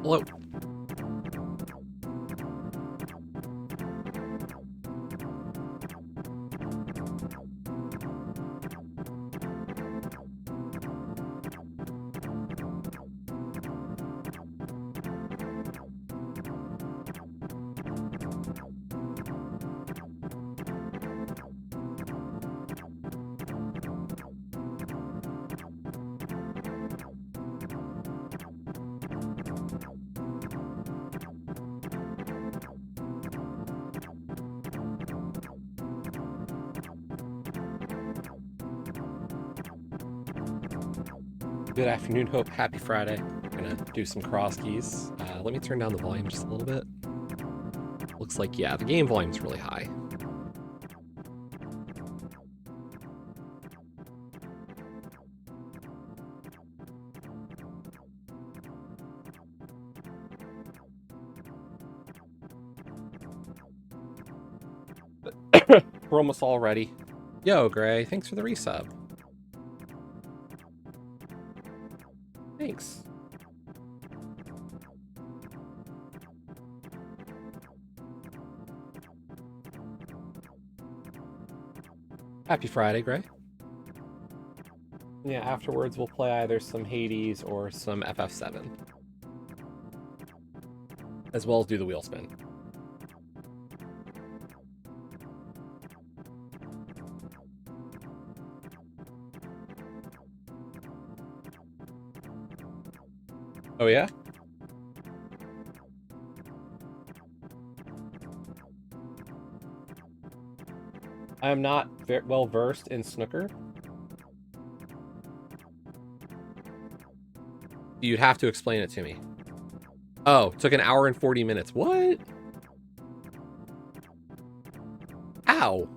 Hello. Good afternoon, Hope. Happy Friday. We're gonna do some Crosskeys. Let me turn down the volume just a little bit. Looks like, yeah, the game volume's really high. We're almost all ready. Yo, Gray, thanks for the resub. Thanks. Happy Friday, Gray. Yeah, afterwards we'll play either some Hades or some FF7. As well as do the wheel spin. Oh, yeah? I am not very well versed in snooker. You'd have to explain it to me. Oh, took an hour and 40 minutes. What? Ow.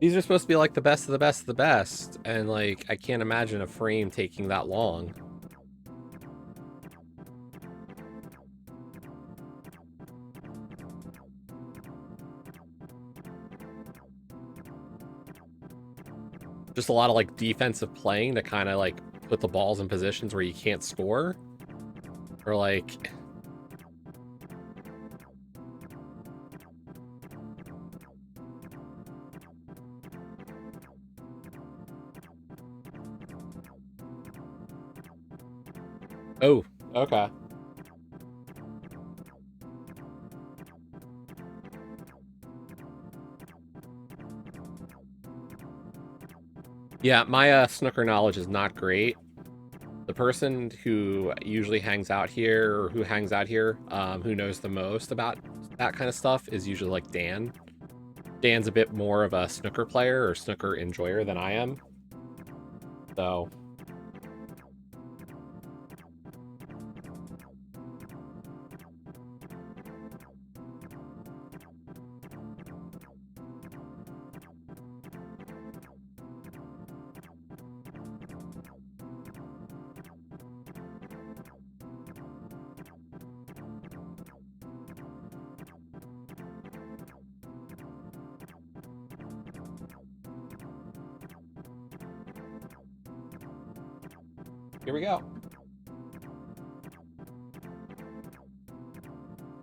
These are supposed to be like the best of the best of the best, and like I can't imagine a frame taking that long. Just a lot of like defensive playing to kind of like put the balls in positions where you can't score. Or like... Oh, okay. Yeah, my snooker knowledge is not great. The person who usually hangs out here, or who hangs out here, who knows the most about that kind of stuff is usually like Dan. Dan's a bit more of a snooker player or snooker enjoyer than I am. So... Here we go.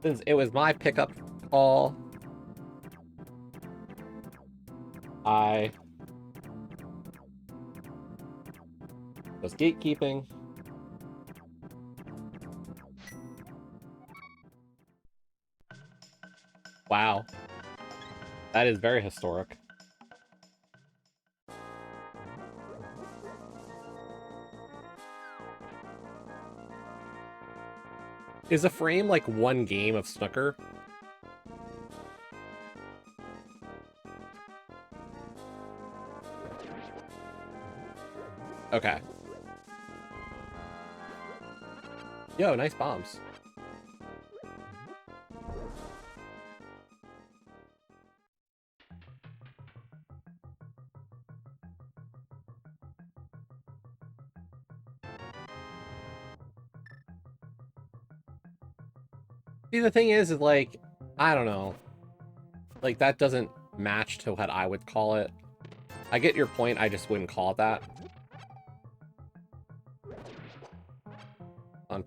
Since it was my pickup call, I was gatekeeping. Wow. That is very historic. Is a frame like one game of snooker? Okay. Yo, nice bombs. See, the thing is like, I don't know. Like, that doesn't match to what I would call it. I get your point, I just wouldn't call it that.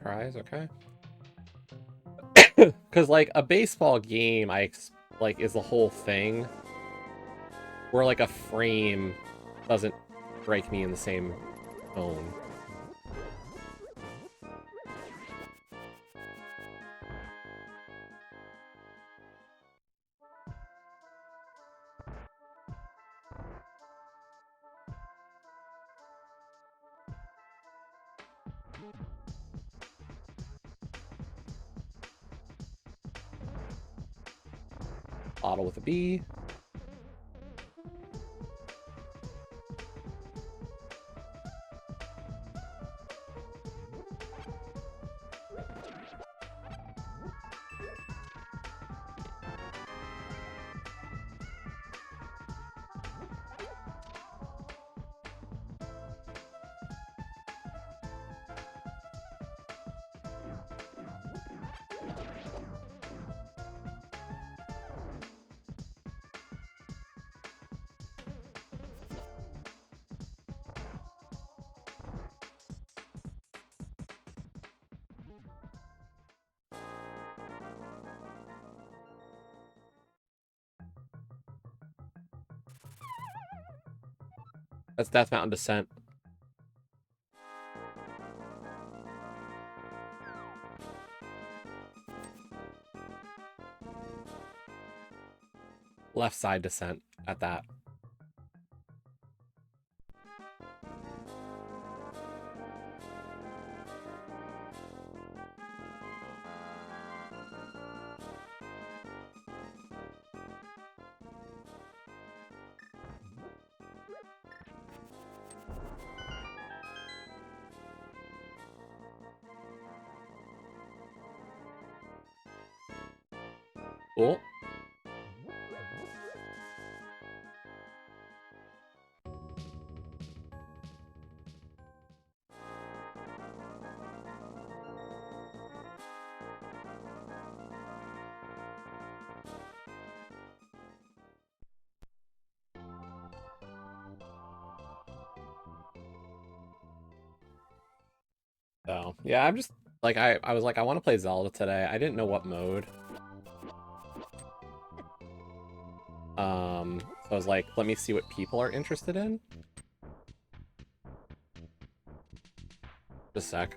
tries, okay. Because, like, a baseball game, like, is the whole thing. Where, like, a frame doesn't break me in the same tone. Bottle with a B. That's Death Mountain Descent. Left side descent at that. Cool. So, yeah, I'm just, like, I was like, I want to play Zelda today. I didn't know what mode. So I was like, let me see what people are interested in. Just a sec.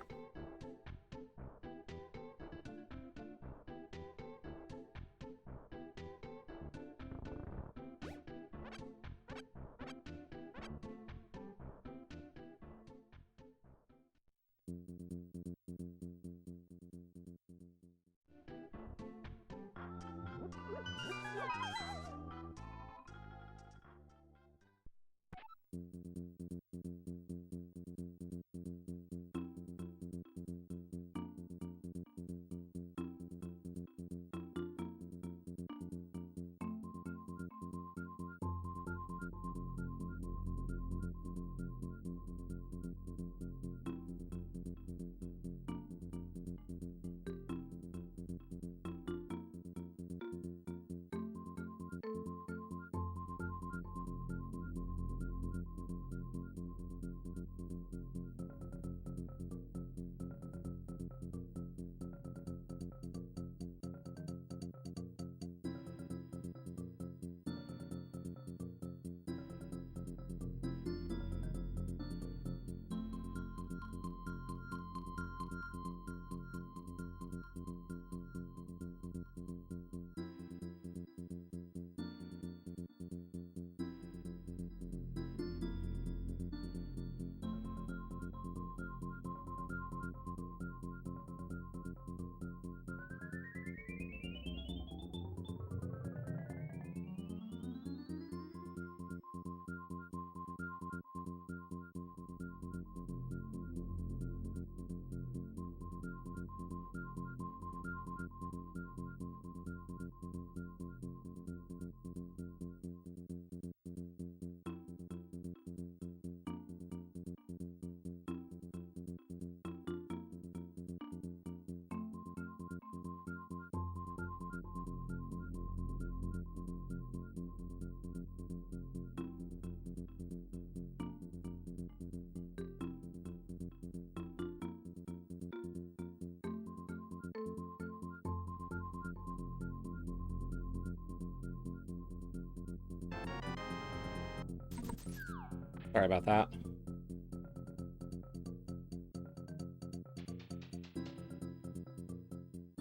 Sorry about that.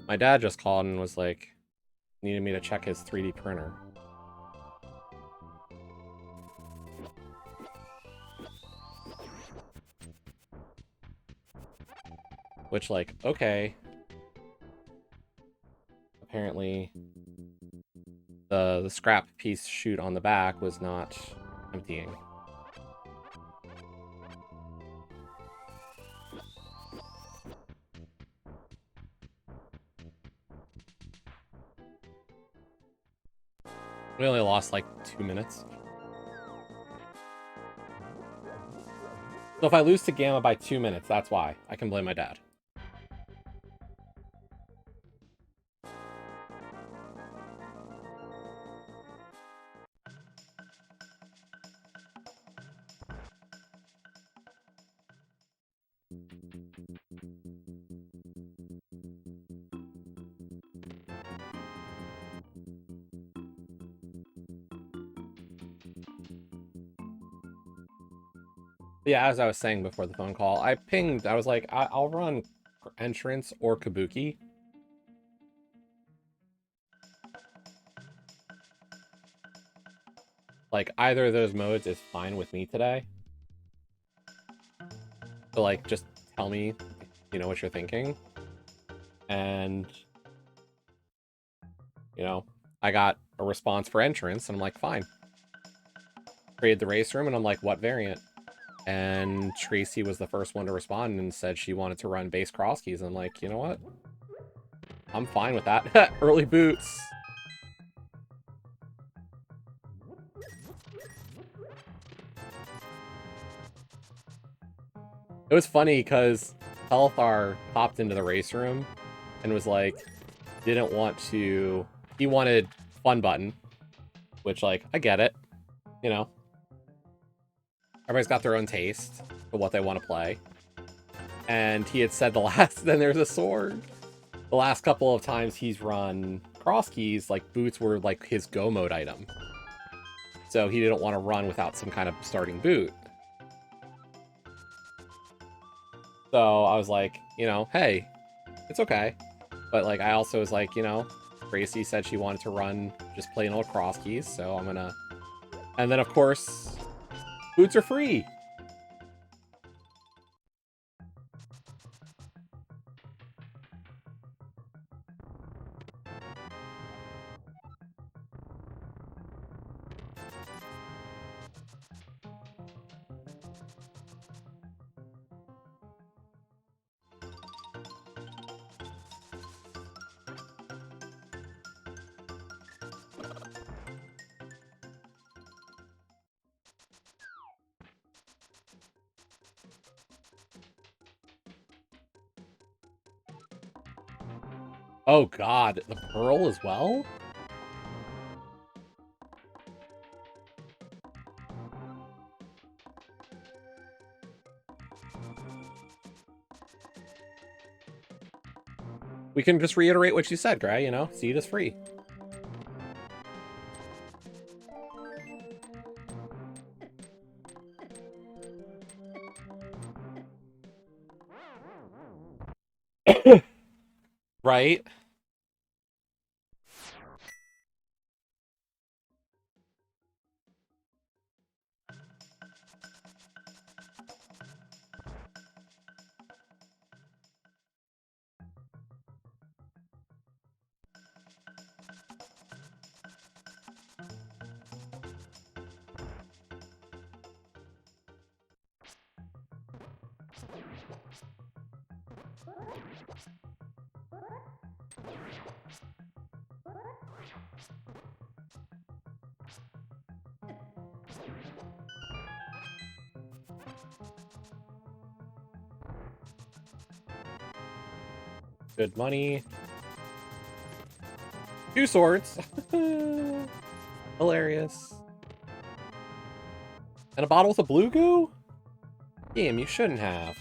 My dad just called and was like, needed me to check his 3D printer. Which, like, okay. Apparently, the scrap piece chute on the back was not emptying. We only lost like 2 minutes. So if I lose to Gamma by 2 minutes, that's why. I can blame my dad. Yeah, as I was saying before the phone call, I pinged, I was like, I'll run Entrance or Kabuki. Like, either of those modes is fine with me today. So, like, just tell me, you know, what you're thinking. And, you know, I got a response for Entrance, and I'm like, fine. Created the race room, and I'm like, what variant? And Tracy was the first one to respond and said she wanted to run base Crosskeys. And I'm like, you know what? I'm fine with that. Early boots. It was funny because Telthar popped into the race room and was like, didn't want to... He wanted fun button, which, like, I get it. You know, everybody's got their own taste for what they want to play. And he had said the last... Then there's a sword. The last couple of times he's run Crosskeys, like, boots were, like, his go mode item. So he didn't want to run without some kind of starting boot. So I was like, you know, hey, it's okay. But, like, I also was like, you know, Tracy said she wanted to run just plain old Crosskeys, so I'm gonna... And then, of course, boots are free! Oh god, the Pearl as well? We can just reiterate what you said, Gray, you know? Seed is free. Right? Good money. 2 swords. Hilarious. And a bottle with a blue goo? Damn, you shouldn't have.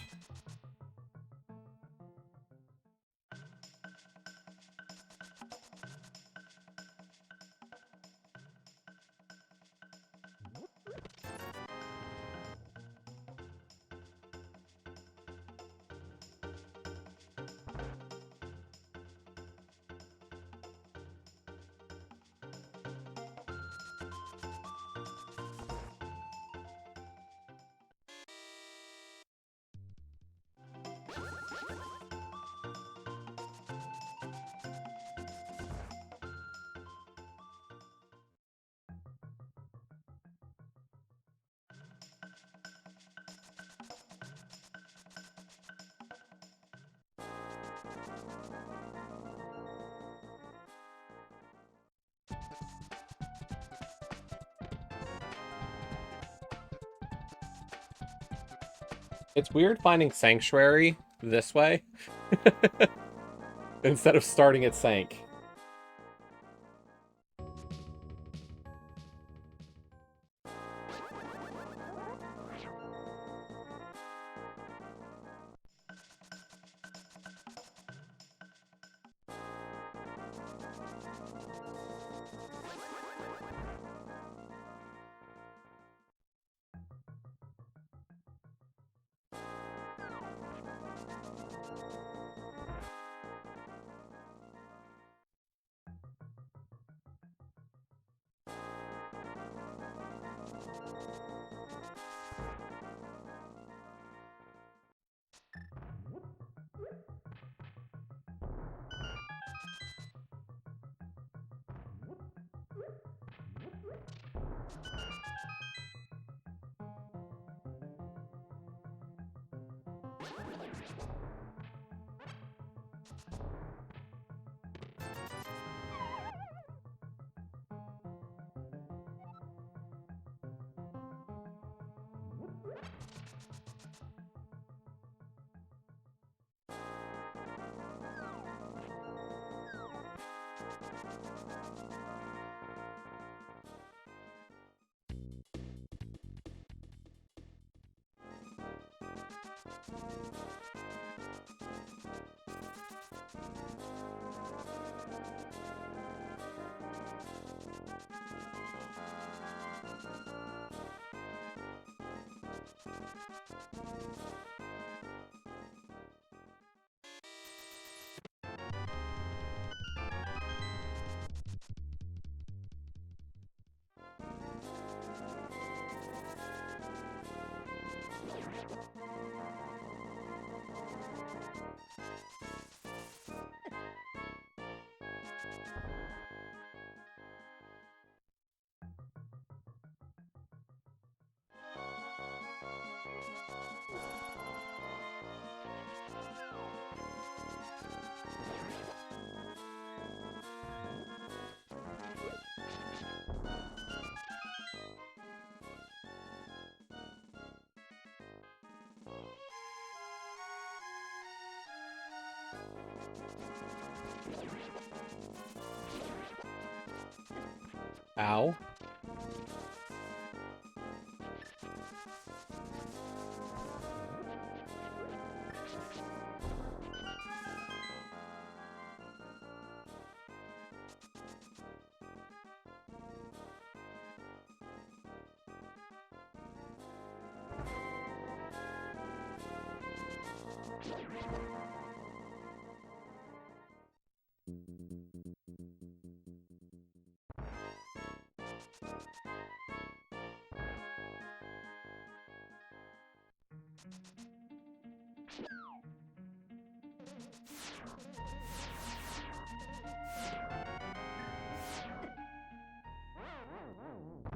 It's weird finding Sanctuary this way instead of starting at Sank. Ow.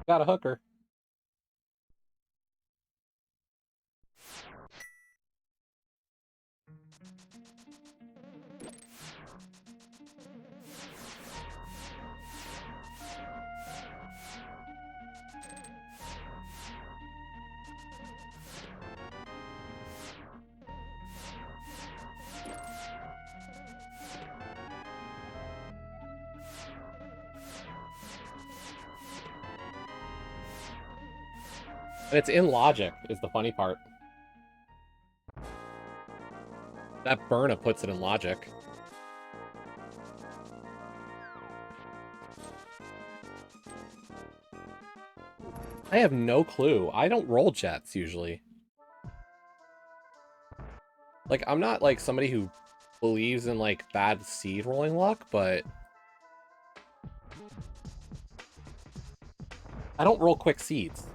Got a hooker. And it's in logic, is the funny part. That Burna puts it in logic. I have no clue. I don't roll jets, usually. Like, I'm not, like, somebody who believes in, like, bad seed rolling luck, but I don't roll quick seeds.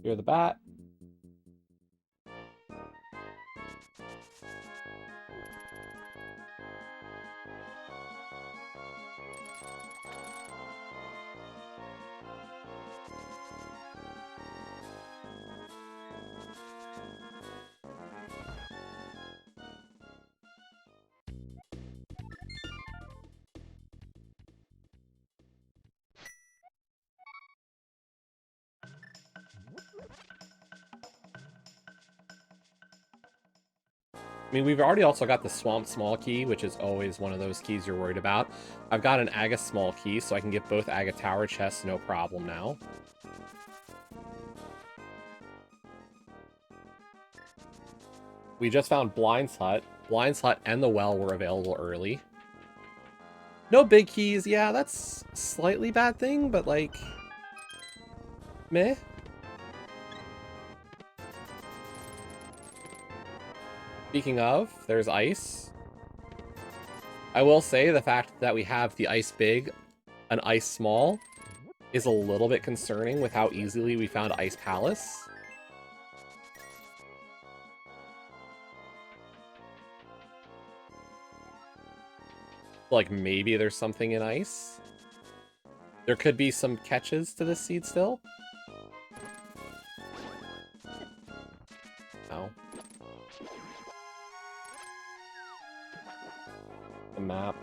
You're the bat. I mean, we've already also got the Swamp Small Key, which is always one of those keys you're worried about. I've got an Aga Small Key, so I can get both Aga Tower chests no problem now. We just found Blind's Hut. Blind's Hut and the Well were available early. No big keys. Yeah, that's a slightly bad thing, but like... meh. Speaking of, there's ice. I will say the fact that we have the ice big and ice small is a little bit concerning with how easily we found Ice Palace. Like, maybe there's something in ice. There could be some catches to this seed still. No. The map.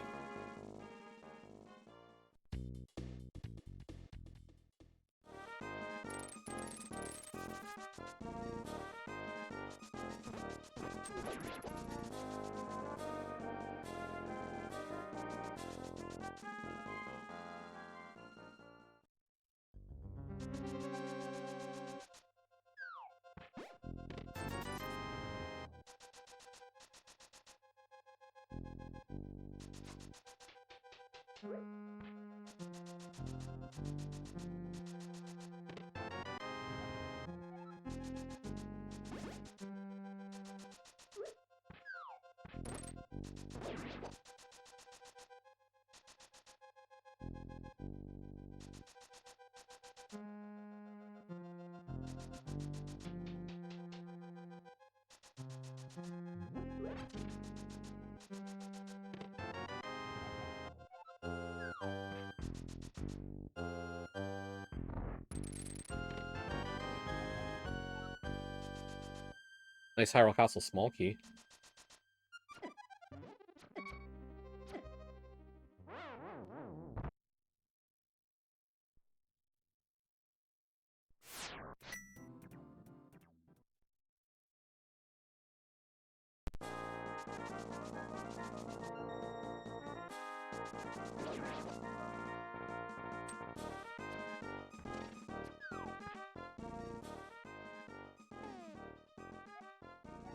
Nice Hyrule Castle small key.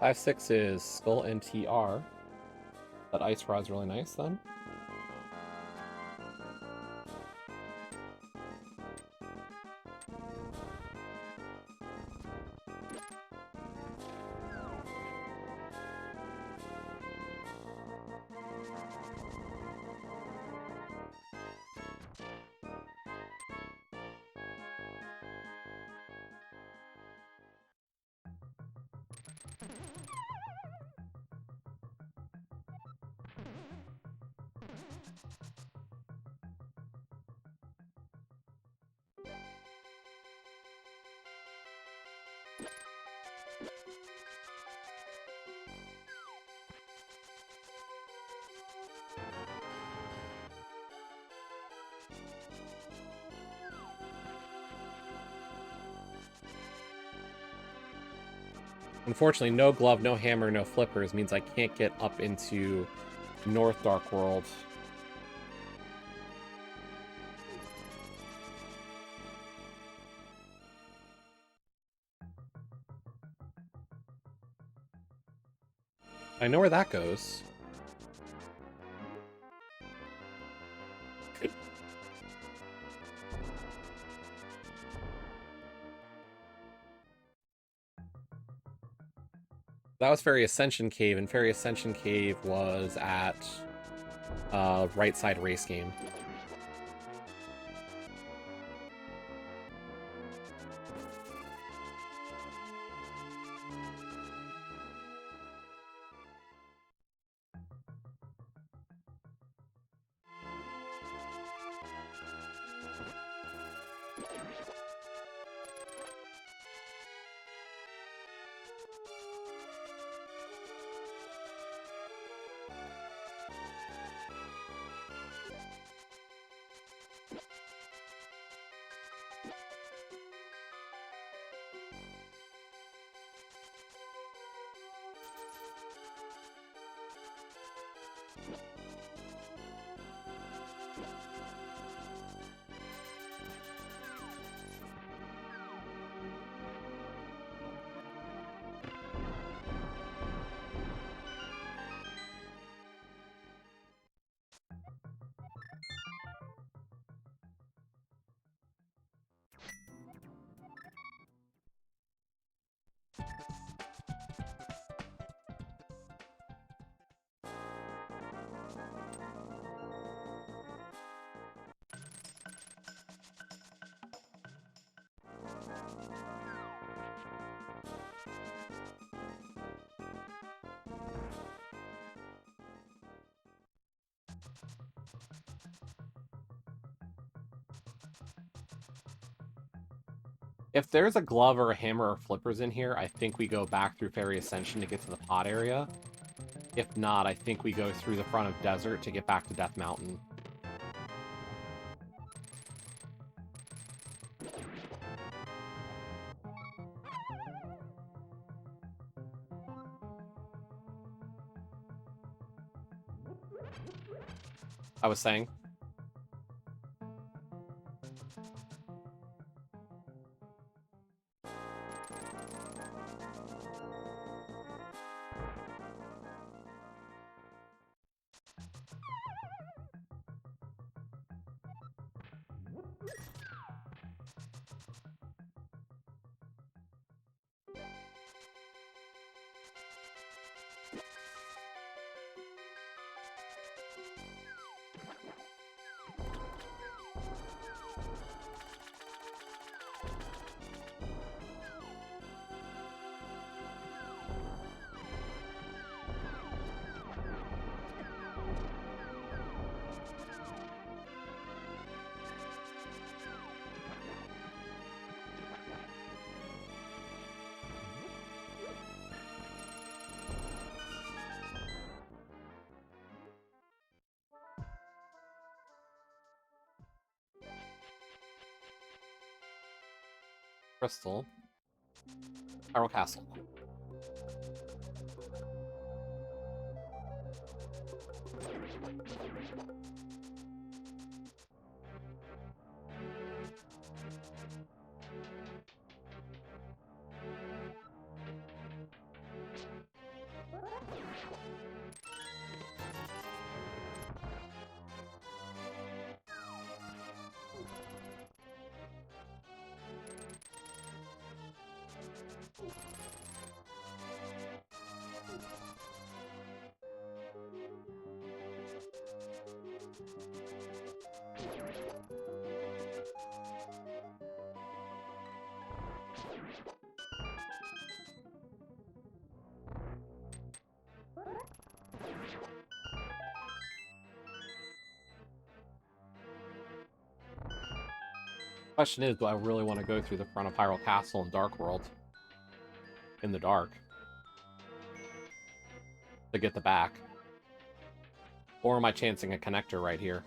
Five, 6 is Skull and TR. That ice rod's really nice then. Unfortunately, no glove, no hammer, no flippers means I can't get up into North Dark World. I know where that goes. That was Fairy Ascension Cave, and Fairy Ascension Cave was at right side race game. If there's a glove or a hammer or flippers in here, I think we go back through Fairy Ascension to get to the pod area. If not, I think we go through the front of Desert to get back to Death Mountain. I was saying. Crystal. Hyrule Castle. Question is, do I really want to go through the front of Hyrule Castle and Dark World in the dark to get the back? Or am I chancing a connector right here?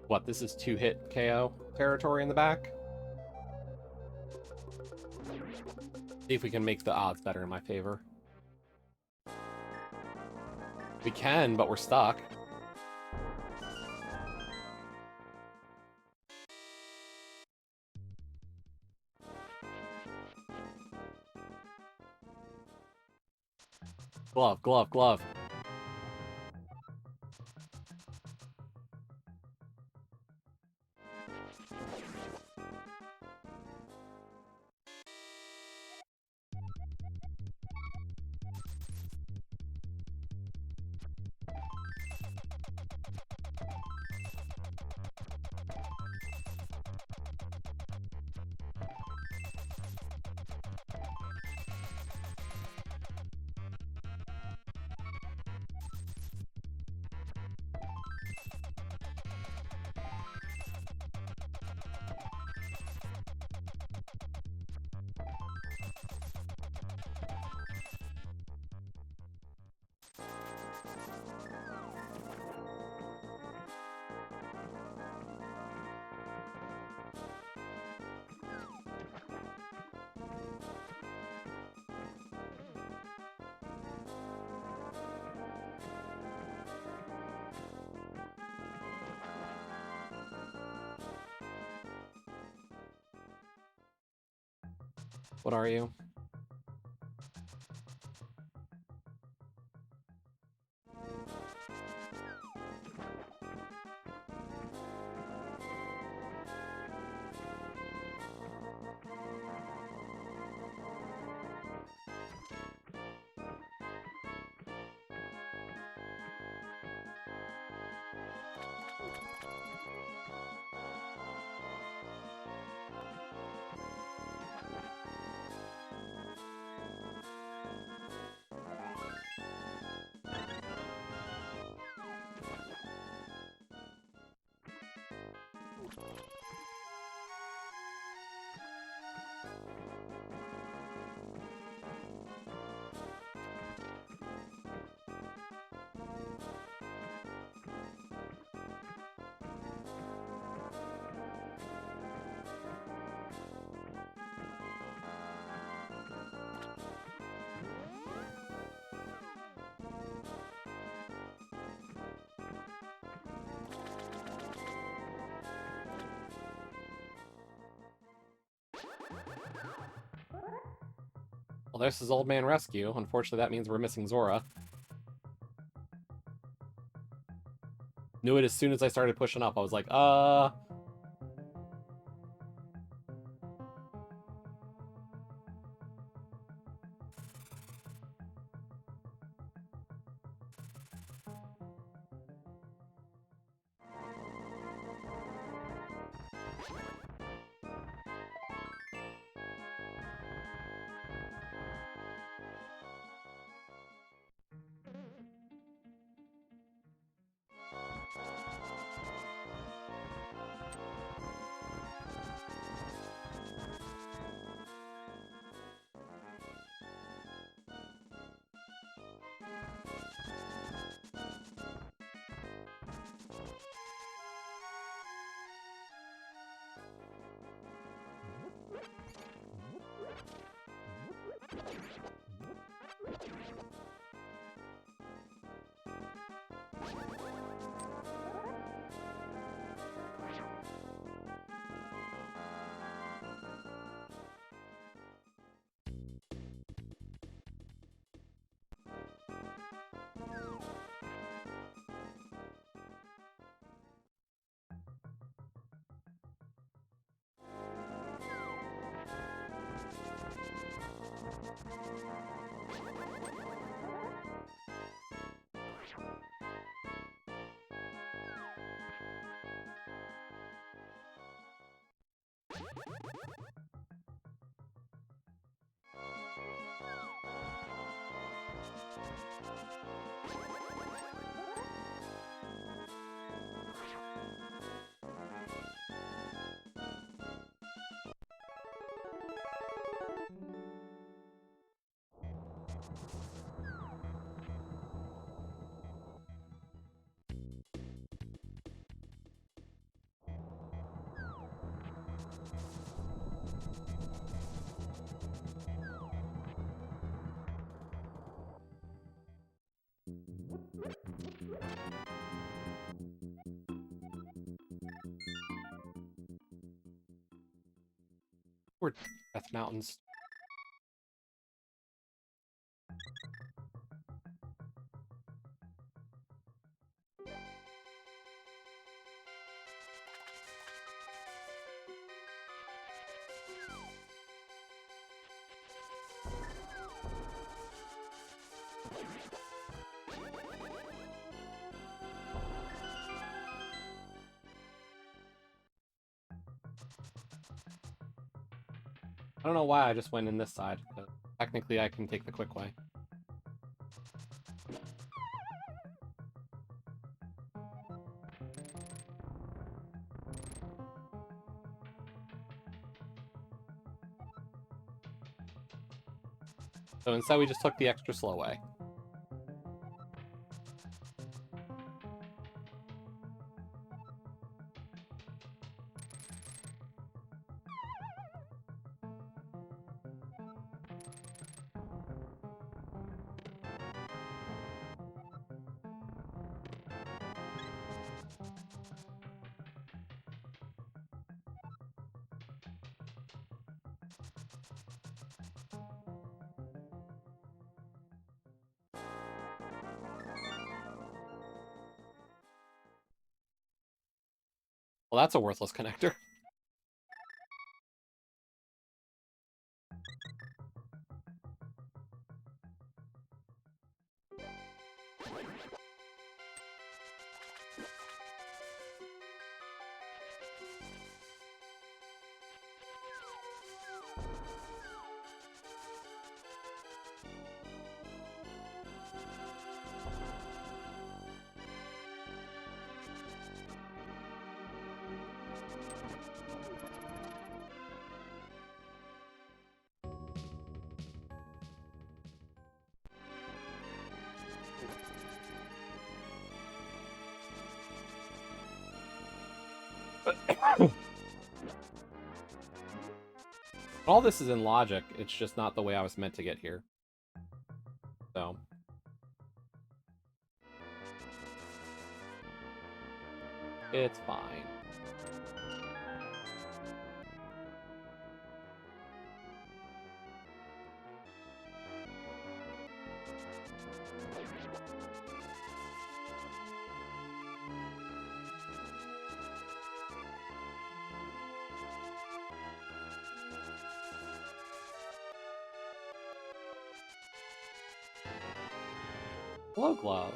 What, this is 2-hit KO territory in the back? See if we can make the odds better in my favor. We can, but we're stuck. Glove, glove, glove. What are you? Well, this is Old Man Rescue. Unfortunately, that means we're missing Zora. Knew it as soon as I started pushing up. I was like, we're Death Mountains. I don't know why I just went in this side, but technically I can take the quick way. So instead we just took the extra slow way. Well, that's a worthless connector. All this is in logic, it's just not the way I was meant to get here. So. It's fine. Hello, Glove.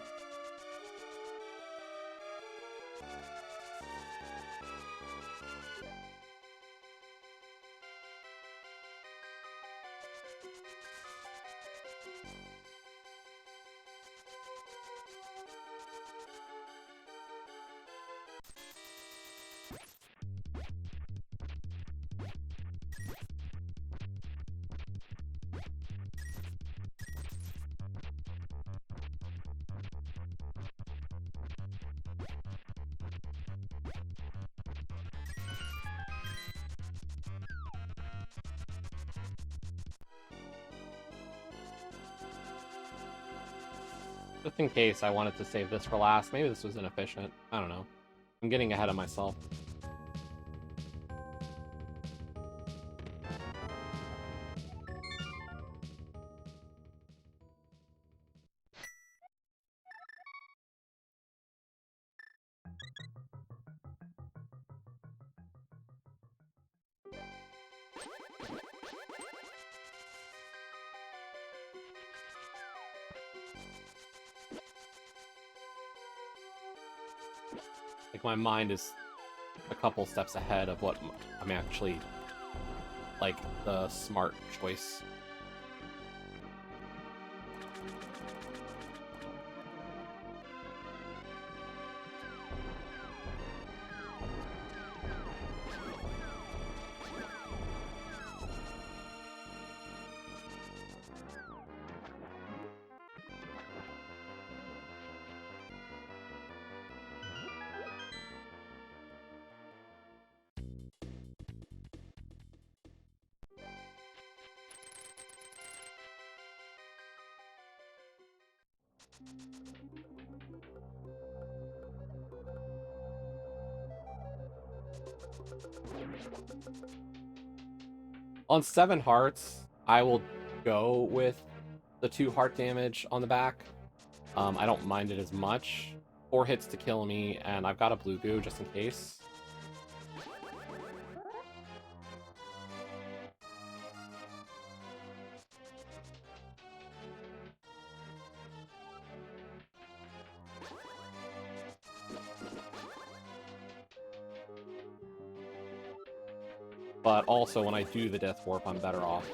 Just in case I wanted to save this for last. Maybe this was inefficient. I don't know. I'm getting ahead of myself. Like, my mind is a couple steps ahead of what I'm actually, like, the smart choice. On 7 hearts, I will go with the 2 heart damage on the back. I don't mind it as much. 4 hits to kill me, and I've got a blue goo just in case. But also, when I do the Death Warp, I'm better off.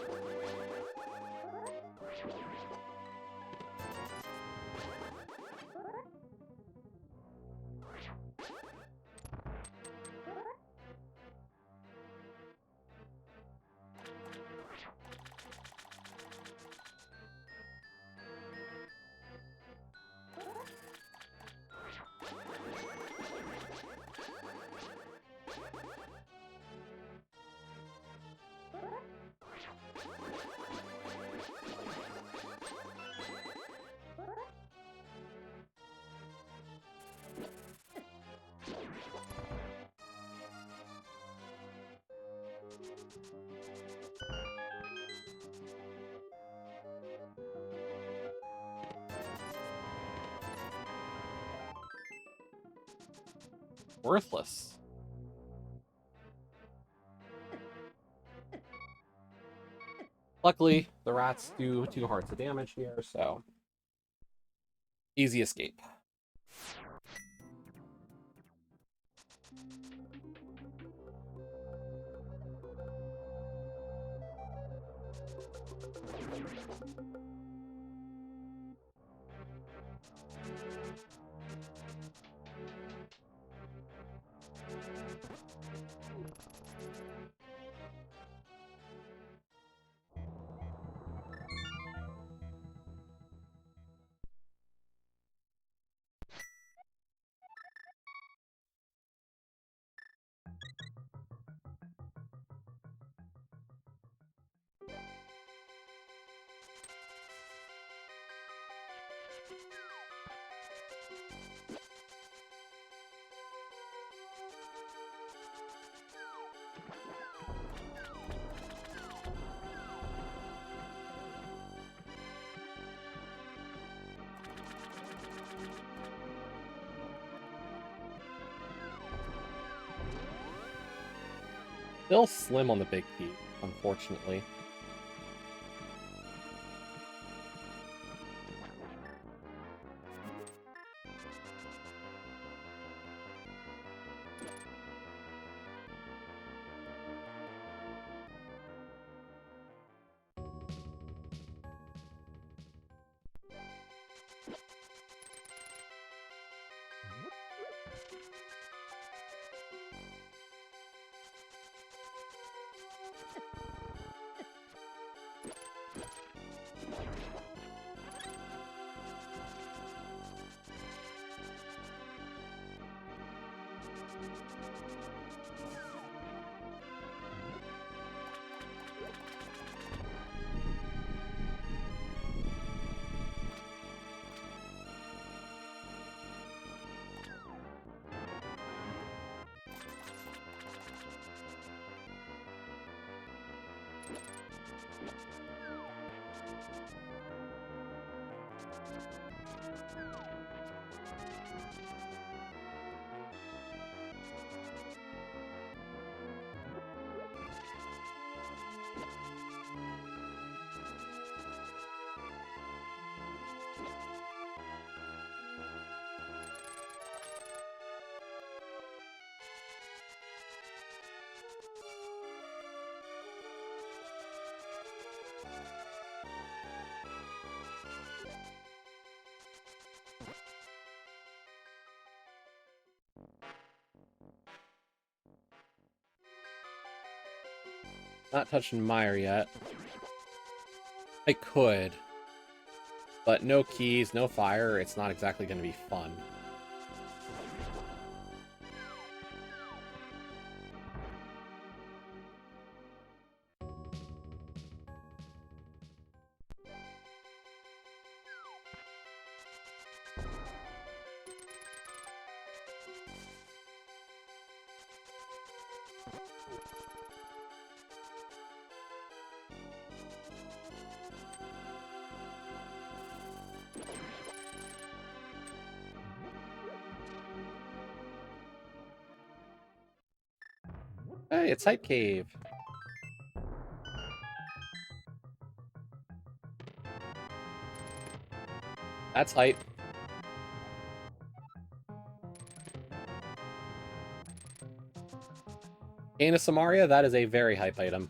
Worthless. Luckily, the rats do 2 hearts of damage here, so easy escape. Still slim on the big key, unfortunately. Not touching Meyer yet. I could. But no keys, no fire, it's not exactly going to be fun. Hey, it's Hype Cave. That's hype. Canis Samaria, that is a very hype item.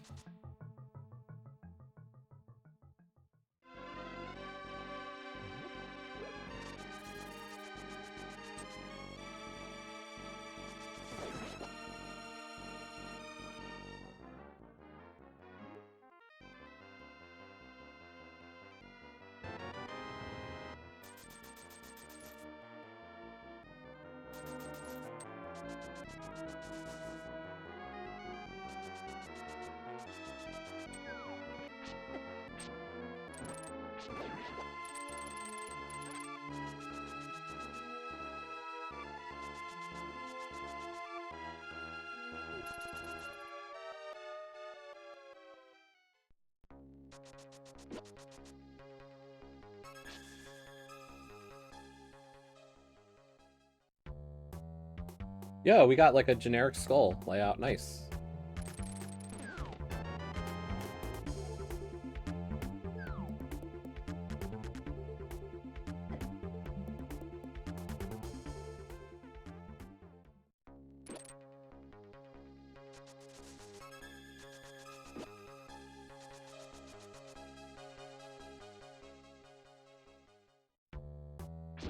Yeah, we got like a generic skull layout. Nice.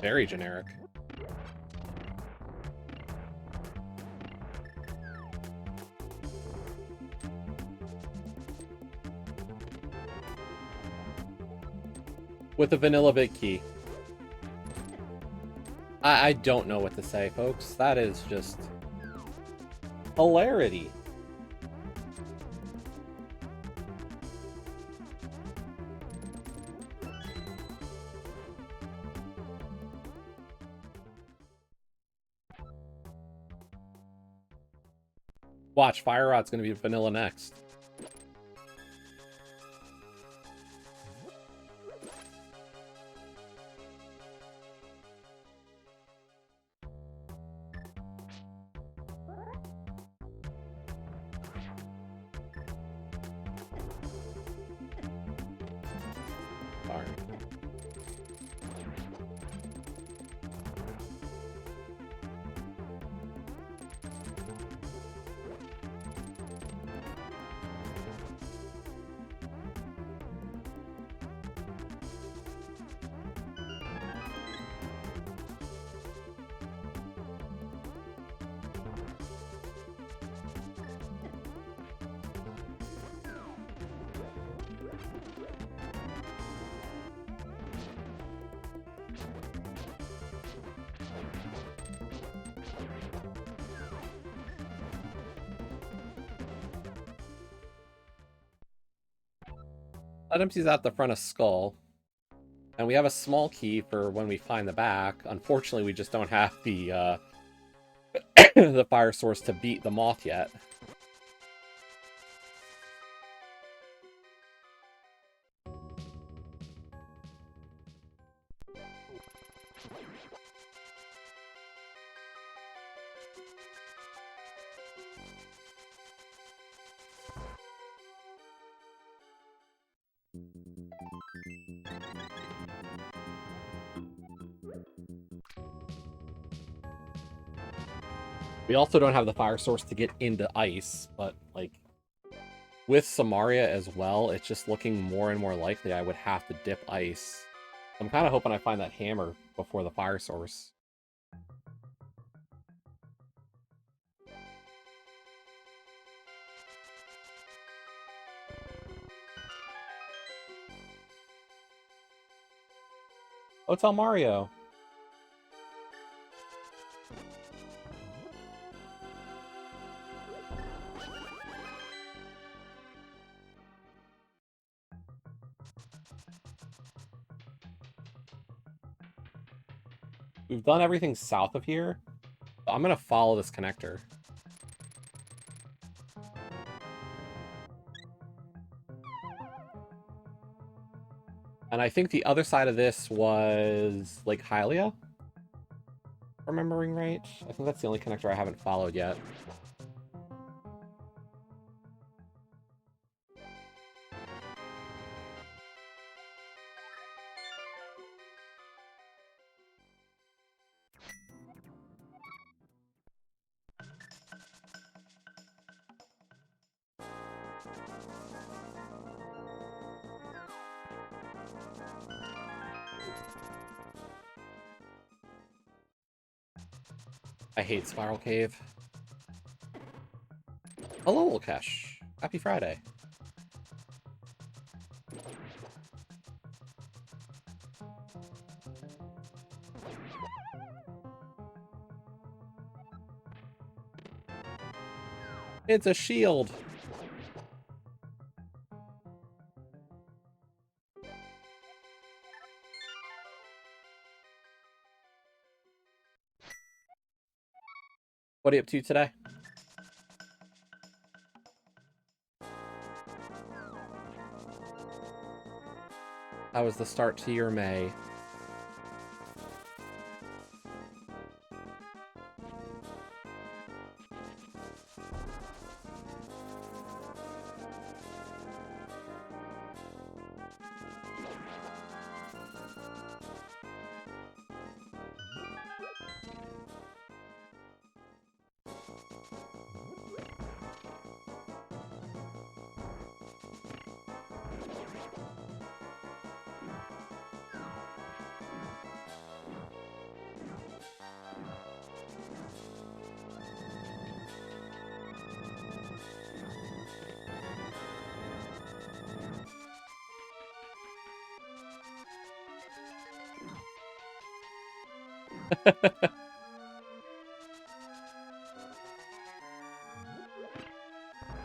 Very generic. With a vanilla big key. I don't know what to say, folks. That is just hilarity. Watch, Fire Rod's gonna be vanilla next. That empties out the front of Skull. And we have a small key for when we find the back. Unfortunately, we just don't have the the fire source to beat the moth yet. We also don't have the fire source to get into ice, but, like, with Samaria as well, it's just looking more and more likely I would have to dip ice. I'm kind of hoping I find that hammer before the fire source. Hotel Mario. We've done everything south of here. So I'm going to follow this connector. And I think the other side of this was Lake Hylia? Remembering right? I think that's the only connector I haven't followed yet. I hate Spiral Cave. Hello, Ulkesh. Happy Friday. It's a shield. What are you up to today? How was the start to your May?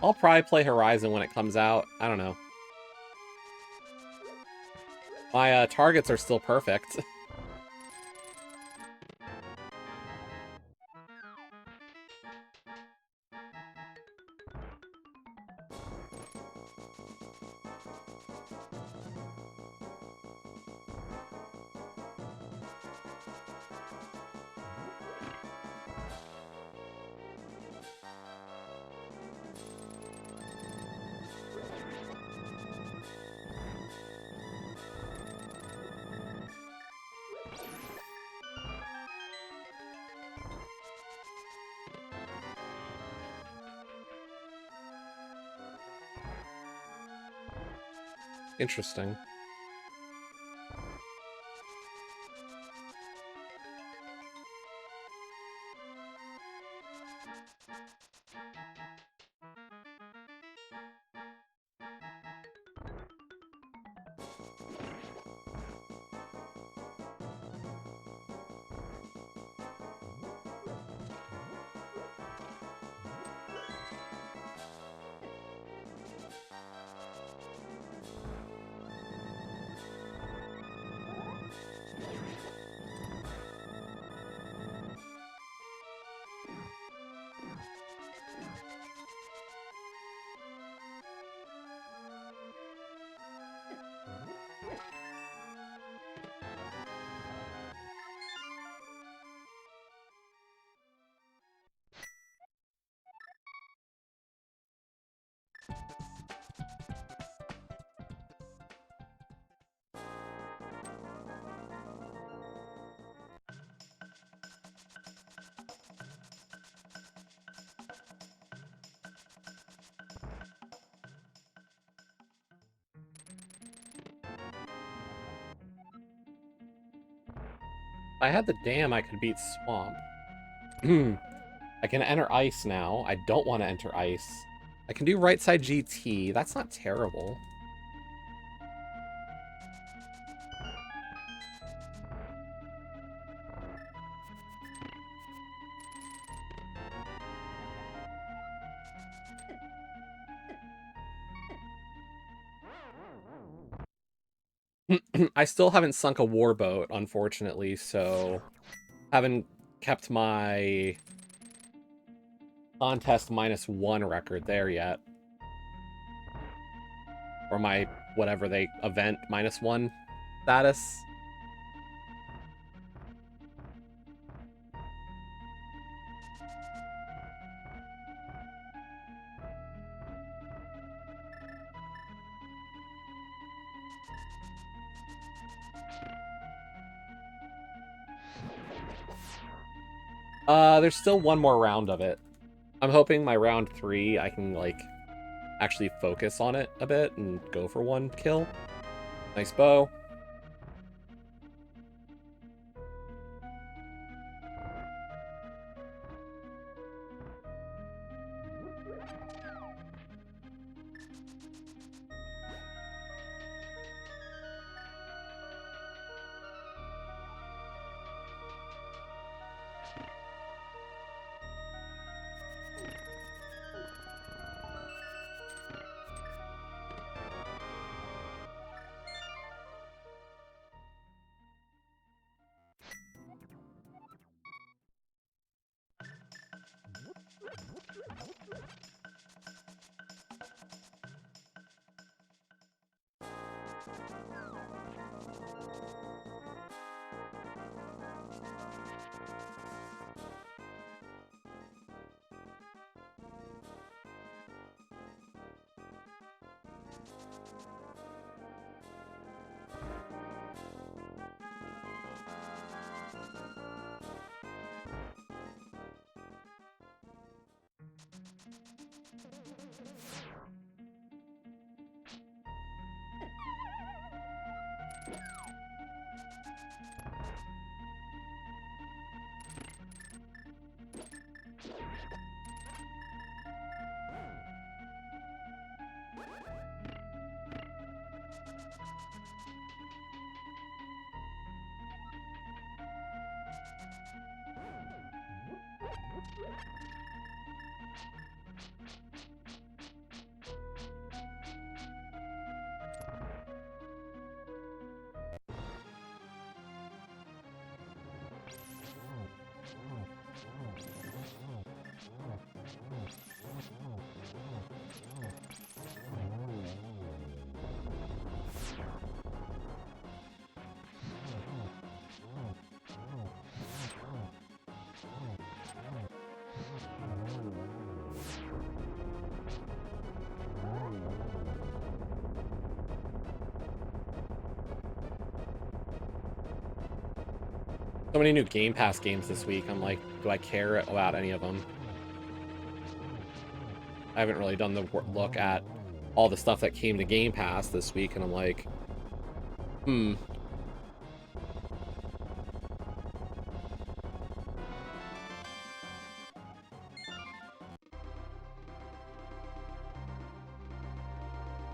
I'll probably play Horizon when it comes out. I don't know. My targets are still perfect. Interesting. If I had the dam, I could beat Swamp. I can enter Ice now. I don't want to enter Ice. I can do right side GT. That's not terrible. I still haven't sunk a warboat, unfortunately, so haven't kept my contest -1 record there yet. Or my whatever they event -1 status. There's still one more round of it. I'm hoping my round 3 I can like actually focus on it a bit and go for one kill. Nice bow. So many new Game Pass games this week. I'm like, do I care about any of them? I haven't really done the look at all the stuff that came to Game Pass this week, and I'm like,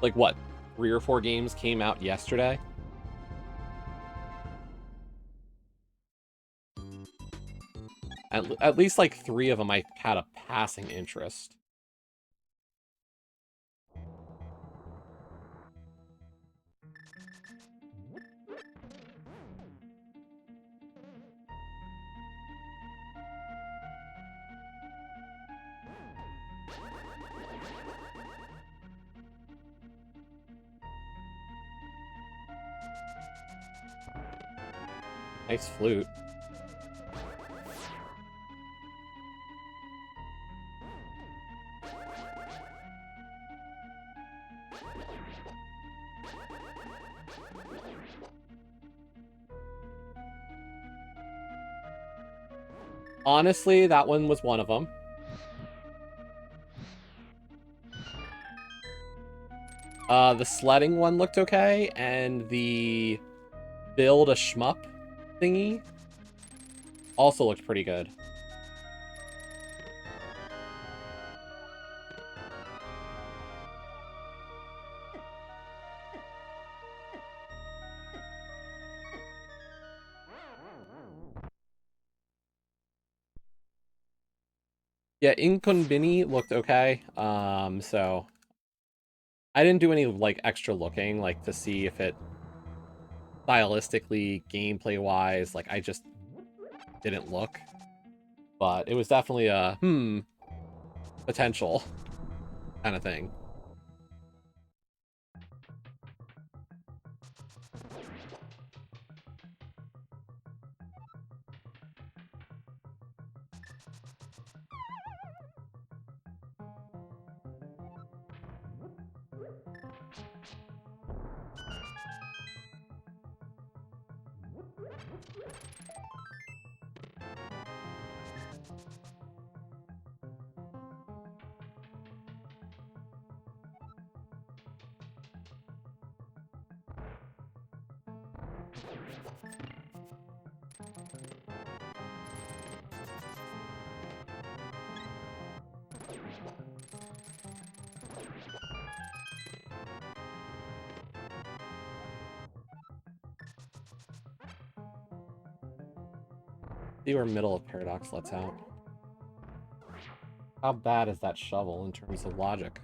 Like what? 3 or 4 games came out yesterday? At least like 3 of them I had a passing interest. Nice flute. Honestly, that one was one of them. The sledding one looked okay, and the build a shmup thingy also looked pretty good. Yeah, Inconbini looked okay. So I didn't do any like extra looking, like to see if it stylistically, gameplay wise, like I just didn't look. But it was definitely a potential kind of thing. See where Middle of Paradox lets out. How bad is that shovel in terms of logic?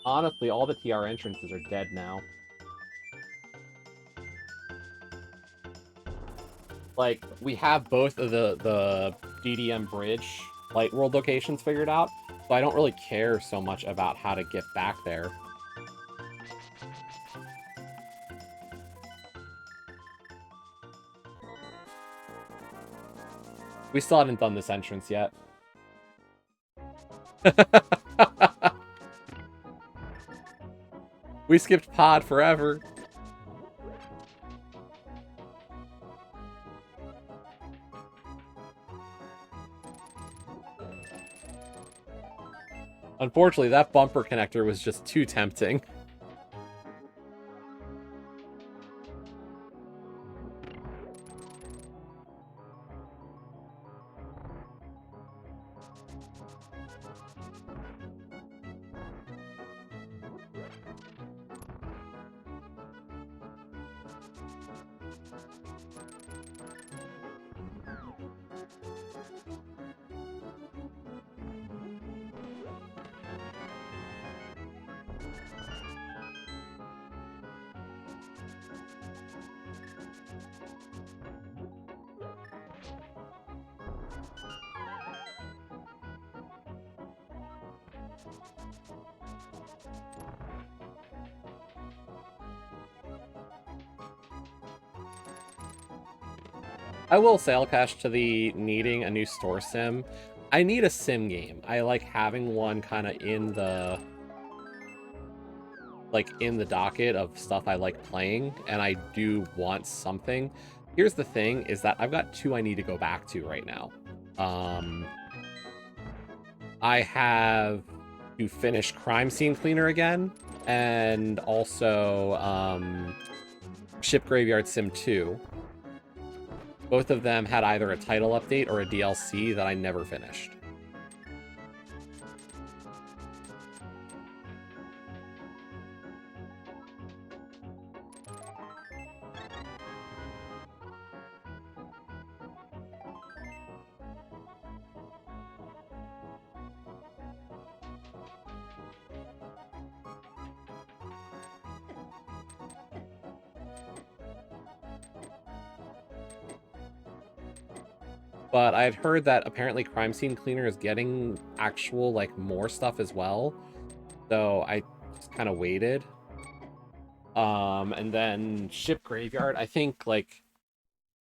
Honestly, all the TR entrances are dead now. Like, we have both of the DDM Bridge Light World locations figured out, so I don't really care so much about how to get back there. We still haven't done this entrance yet. We skipped Pod forever. Unfortunately, that bumper connector was just too tempting. I will say, I'll cash to the needing a new store sim. I need a sim game. I like having one kind of in the docket of stuff I like playing, and I do want something. Here's the thing, is that I've got 2 I need to go back to right now. I have to finish Crime Scene Cleaner again, and also Ship Graveyard Sim 2. Both of them had either a title update or a DLC that I never finished. But I had heard that apparently Crime Scene Cleaner is getting actual, like, more stuff as well. So I just kind of waited. And then Ship Graveyard, I think, like,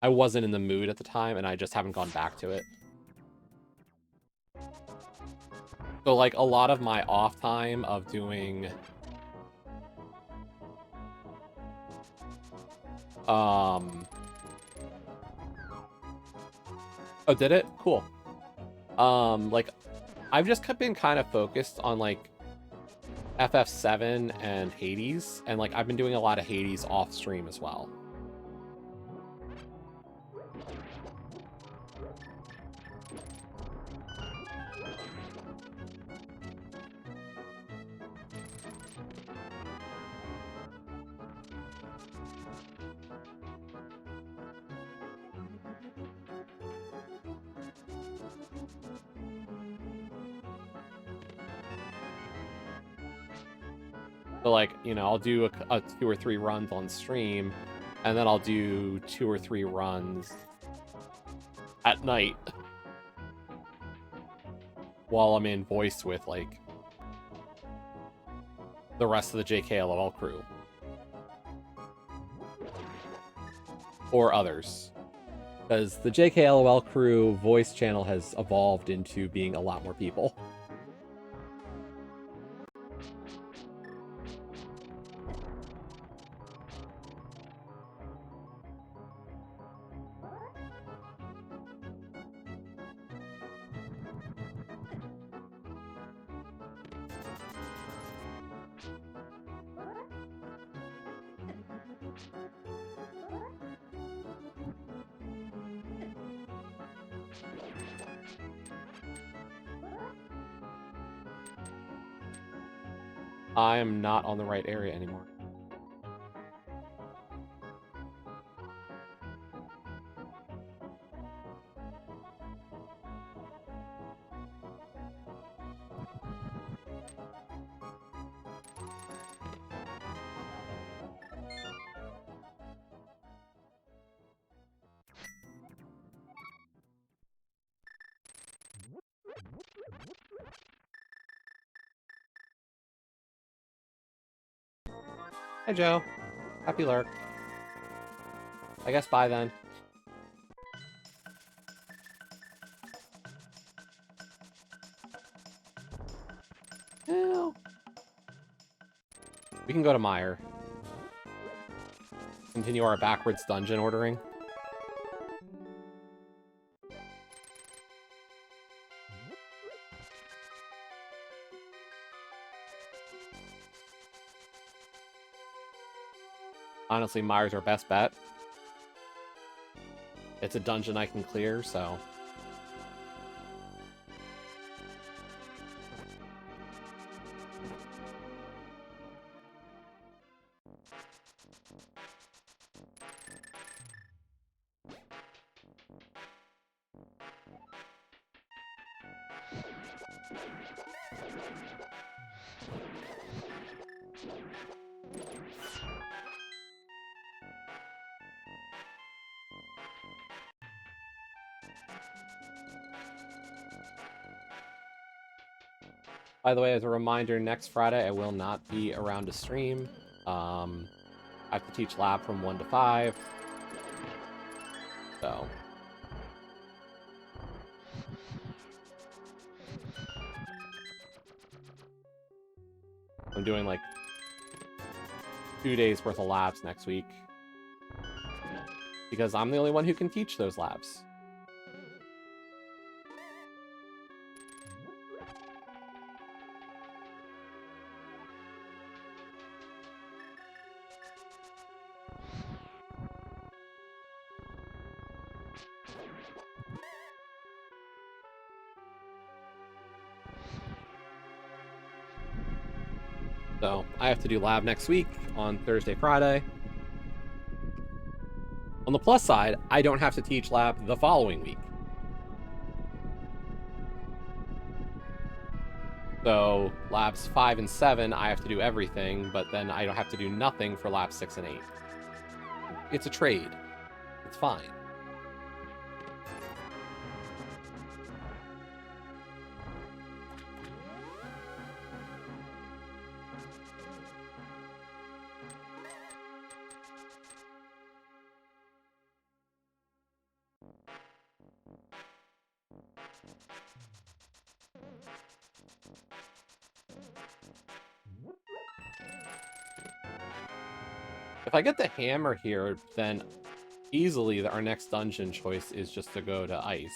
I wasn't in the mood at the time, and I just haven't gone back to it. So, like, a lot of my off time of doing... Oh, did it? Cool. Like, I've just been kind of focused on, like, FF7 and Hades, and, like, I've been doing a lot of Hades off stream as well. So, like, you know, I'll do a 2 or 3 runs on stream, and then I'll do 2 or 3 runs at night while I'm in voice with, like, the rest of the JKLOL crew. Or others. Because the JKLOL crew voice channel has evolved into being a lot more people. I am not on the right area anymore. Hi, Joe. Happy lurk. I guess bye then. Well, we can go to Meyer. Continue our backwards dungeon ordering. Honestly, Mire's our best bet. It's a dungeon I can clear, so... By the way, as a reminder, next Friday I will not be around to stream. I have to teach lab from 1 to 5. So... I'm doing like 2 days worth of labs next week. Because I'm the only one who can teach those labs. So, I have to do lab next week on Thursday, Friday. On the plus side, I don't have to teach lab the following week. So, labs 5 and 7, I have to do everything, but then I don't have to do nothing for labs 6 and 8. It's a trade. It's fine. If I get the hammer here, then easily our next dungeon choice is just to go to ice.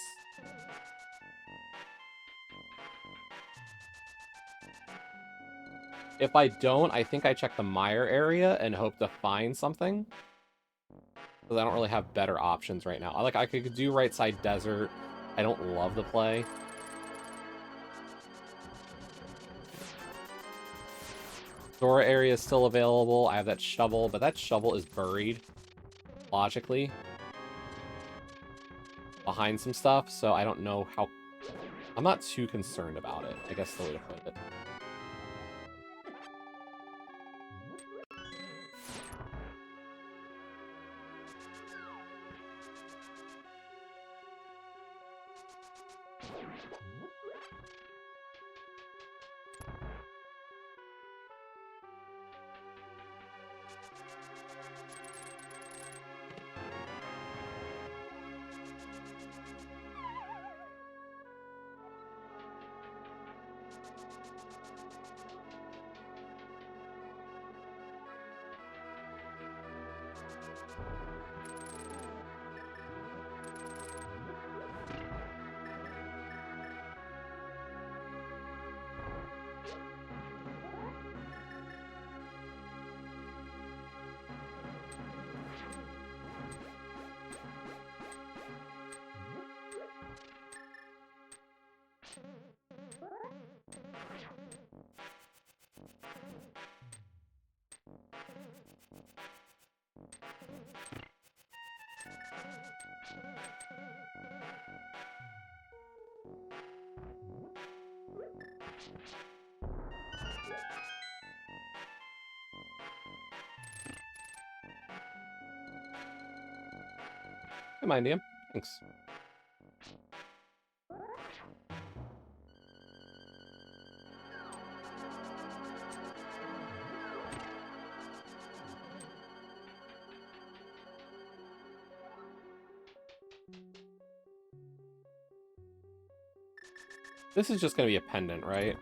If I don't, I think I check the mire area and hope to find something. Because I don't really have better options right now. I could do right side desert. I don't love the play. Dora area is still available. I have that shovel, but that shovel is buried, logically, behind some stuff, so I don't know how... I'm not too concerned about it, I guess the way to put it. Hey, mind DM. Thanks. This is just going to be a pendant, right?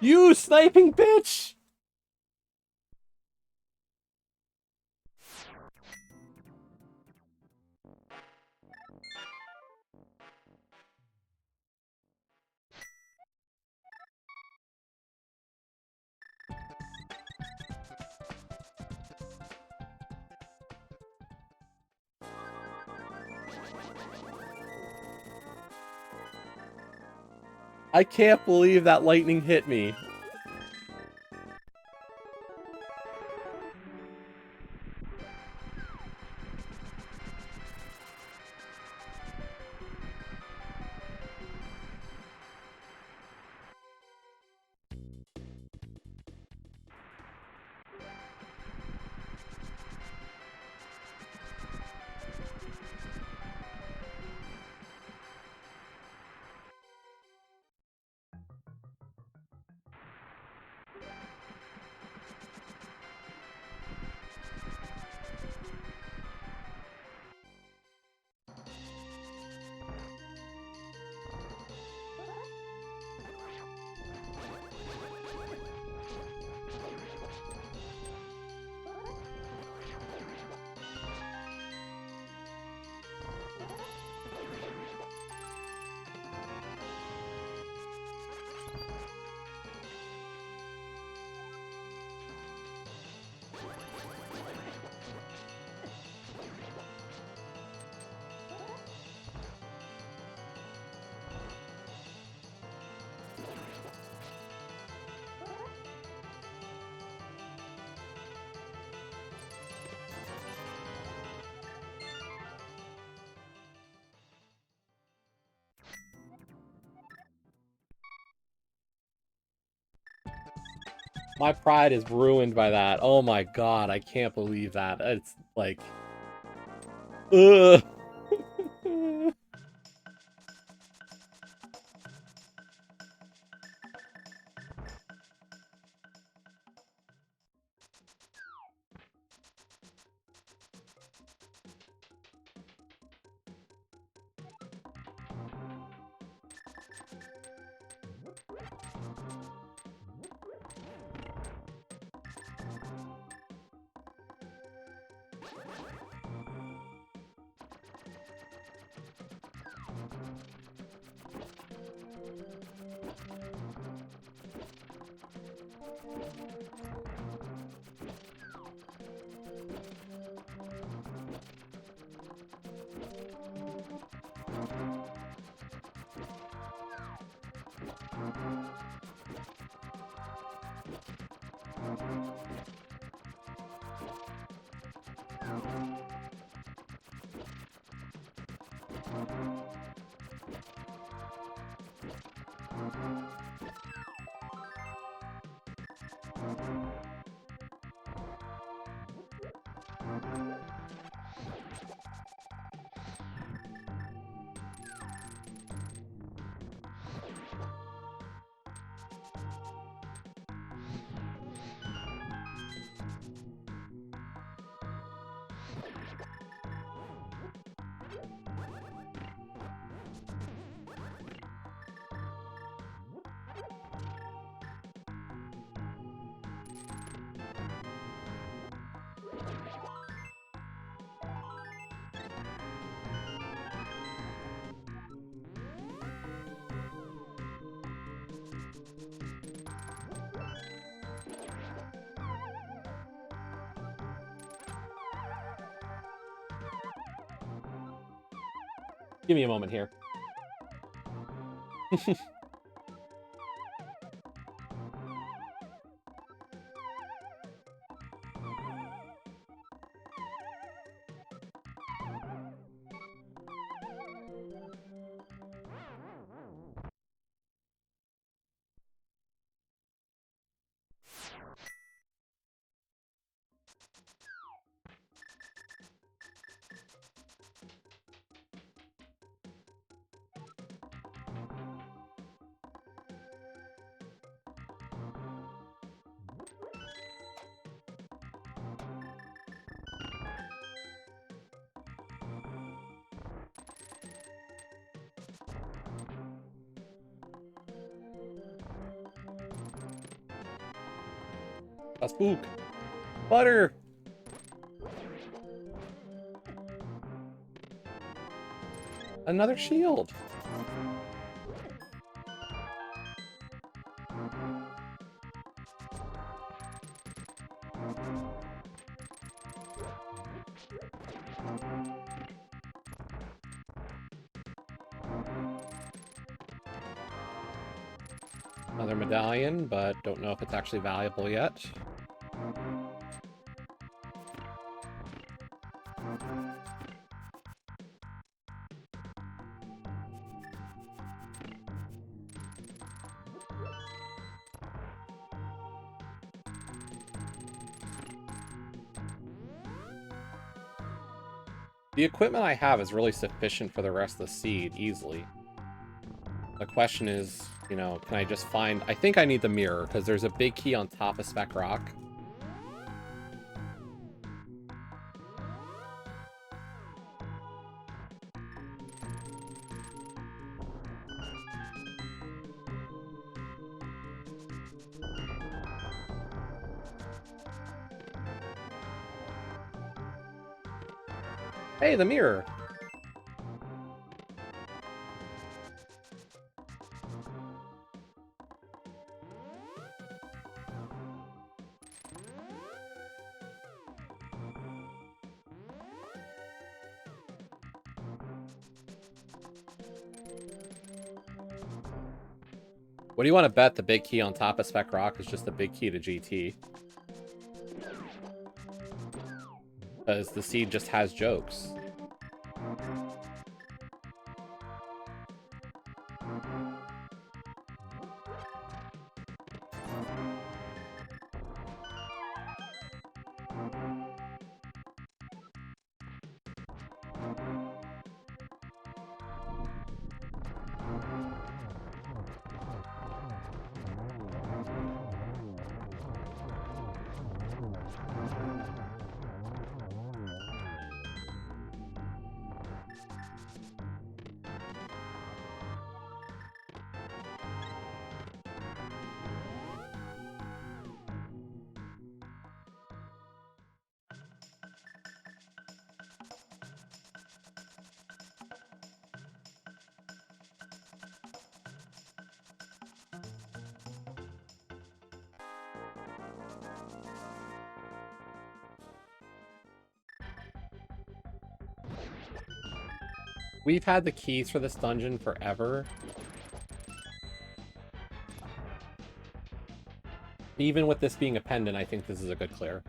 You sniping bitch! I can't believe that lightning hit me. My pride is ruined by that. Oh my god, I can't believe that. It's like... Ugh. Give me a moment here. A spook. Butter! Another shield! Another medallion, but don't know if it's actually valuable yet. The equipment I have is really sufficient for the rest of the seed, easily. The question is, you know, can I just find... I think I need the mirror, because there's a big key on top of Spec Rock. Hey, the mirror! What do you want to bet the big key on top of Spec Rock is just the big key to GT? Because the seed just has jokes. We've had the keys for this dungeon forever. Even with this being a pendant, I think this is a good clear.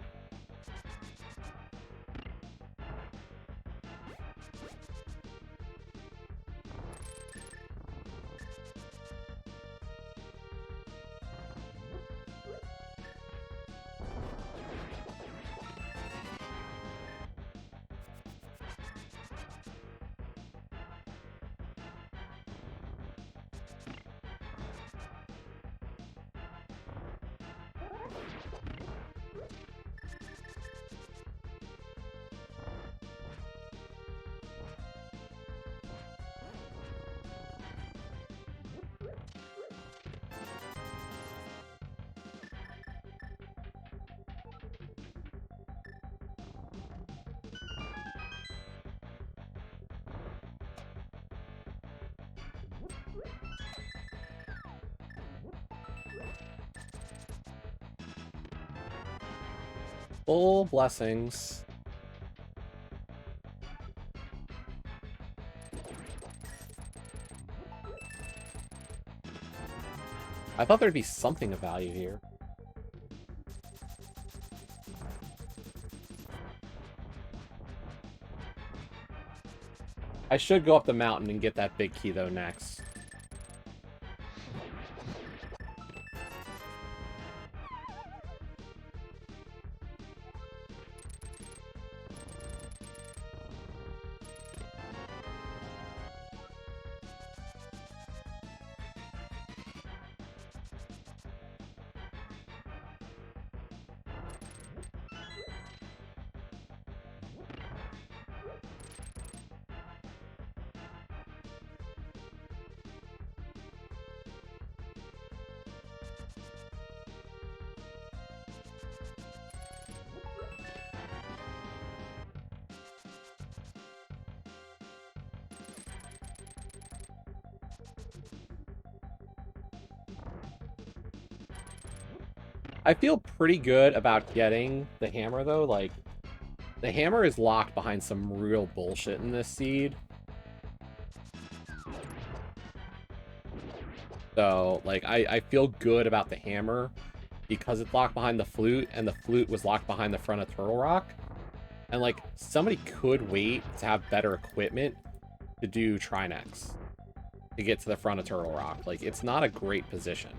Full blessings. I thought there'd be something of value here. I should go up the mountain and get that big key, though, next. I feel pretty good about getting the hammer, though. Like, the hammer is locked behind some real bullshit in this seed. So, like, I feel good about the hammer because it's locked behind the flute, and the flute was locked behind the front of Turtle Rock. And, like, somebody could wait to have better equipment to do Trinex to get to the front of Turtle Rock. Like, it's not a great position.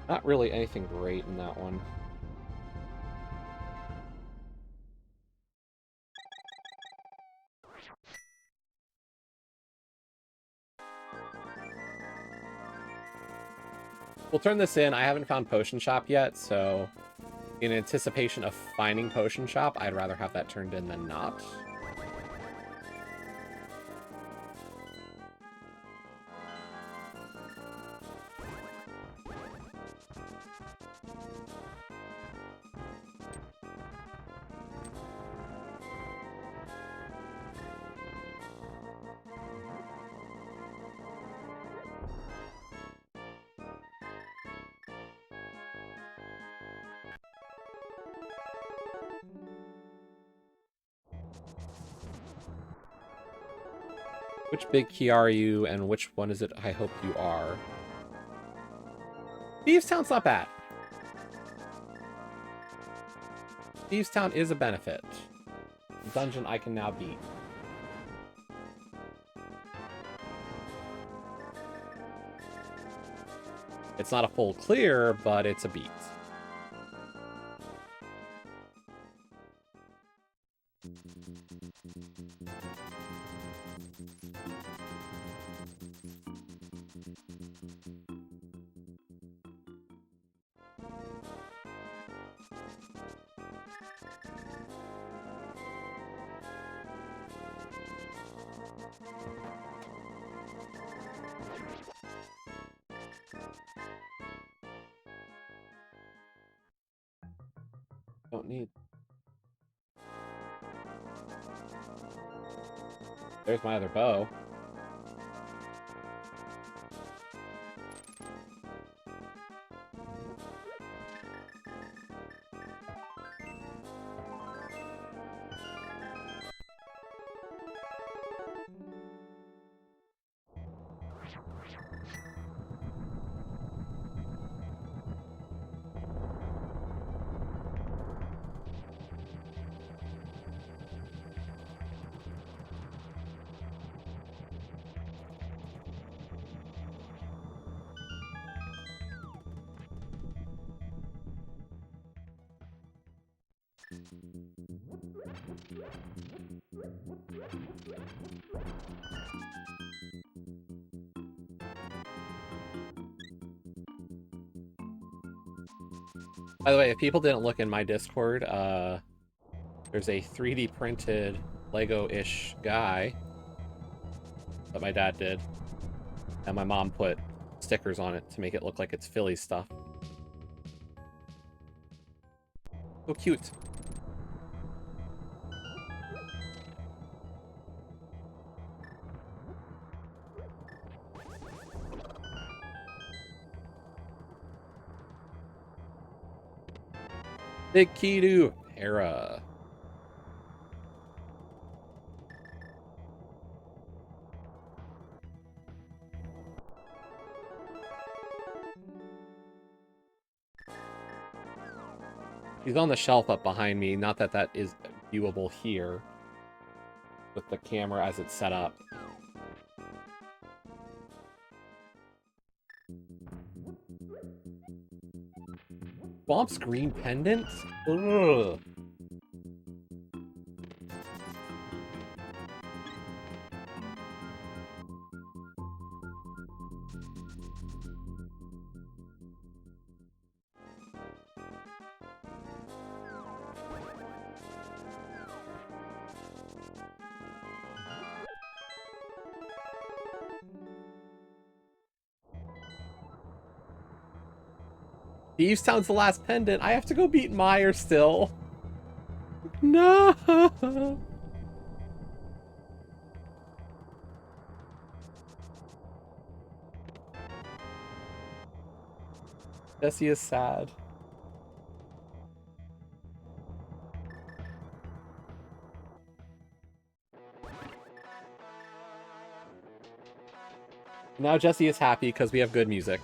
Not really anything great in that one. We'll turn this in. I haven't found Potion Shop yet, so in anticipation of finding Potion Shop, I'd rather have that turned in than not. Which big key are you, and which one is it I hope you are? Thieves Town's not bad. Thieves Town is a benefit. Dungeon I can now beat. It's not a full clear, but it's a beat. Don't need. There's my other bow. By the way, if people didn't look in my Discord, there's a 3D printed Lego-ish guy that my dad did, and my mom put stickers on it to make it look like it's Philly stuff. So cute. Big key to Era. He's on the shelf up behind me. Not that that is viewable here with the camera as it's set up. Swamp's green pendant? Ugh. Evestown's the last pendant. I have to go beat Meyer still. No. Jesse is sad. Now Jesse is happy because we have good music.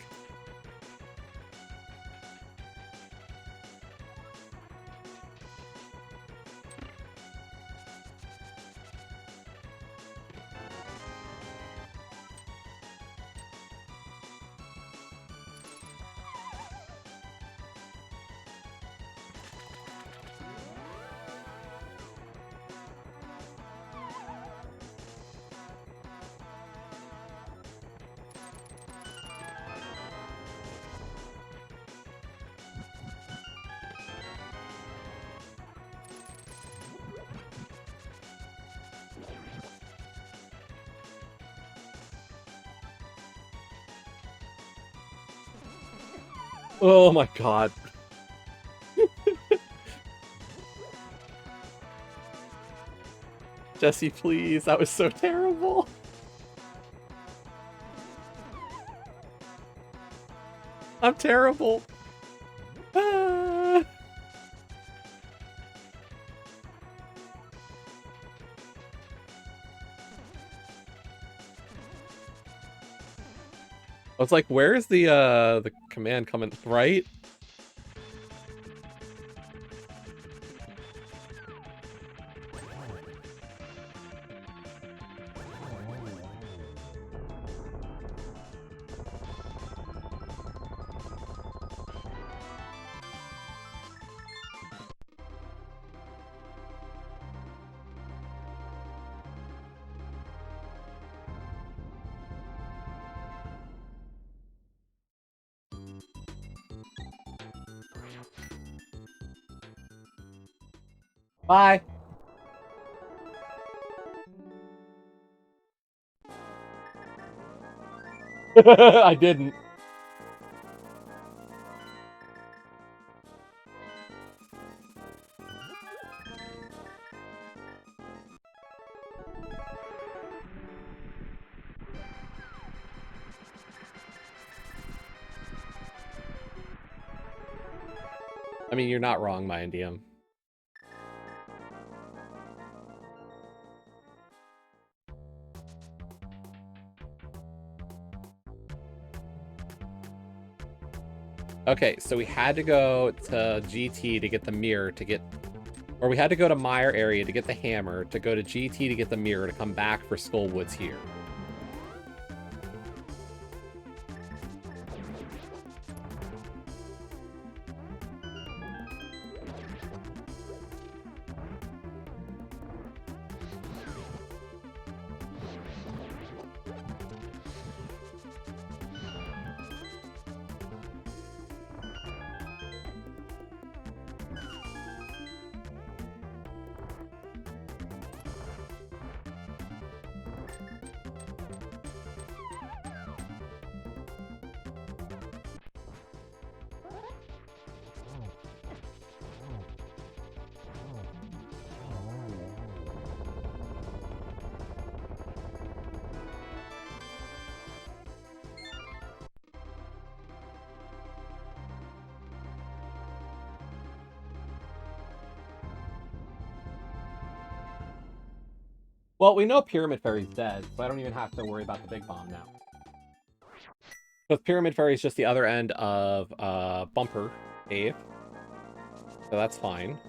Oh my god. Jesse, please. That was so terrible. I'm terrible. Ah. I was like, where's the command coming, right? Bye. I didn't. I mean, you're not wrong, my DM. Okay, so we had to go to GT to get the mirror to get... Or we had to go to Meyer area to get the hammer, to go to GT to get the mirror, to come back for Skullwoods here. Well, we know Pyramid Fairy's dead, so I don't even have to worry about the big bomb now. Because Pyramid Fairy is just the other end of Bumper Cave. So that's fine.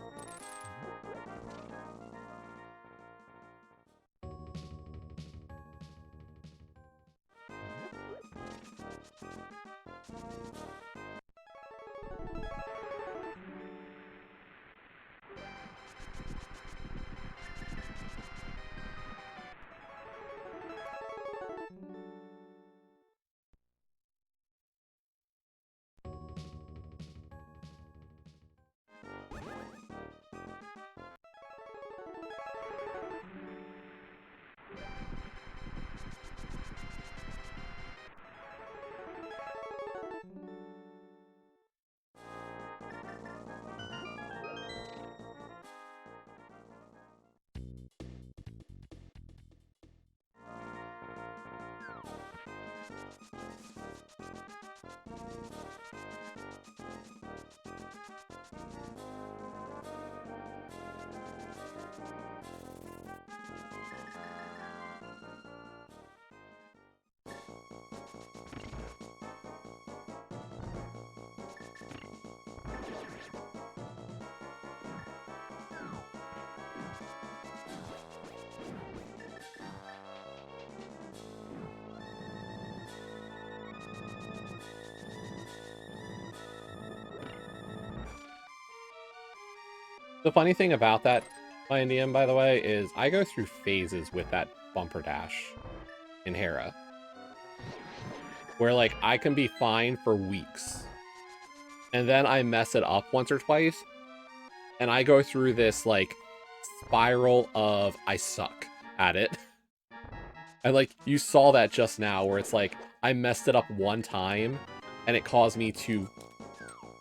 The funny thing about that Indian, by the way, is I go through phases with that bumper dash in Hera. Where, like, I can be fine for weeks. And then I mess it up once or twice. And I go through this, like, spiral of I suck at it. And, like, you saw that just now, where it's like, I messed it up one time, and it caused me to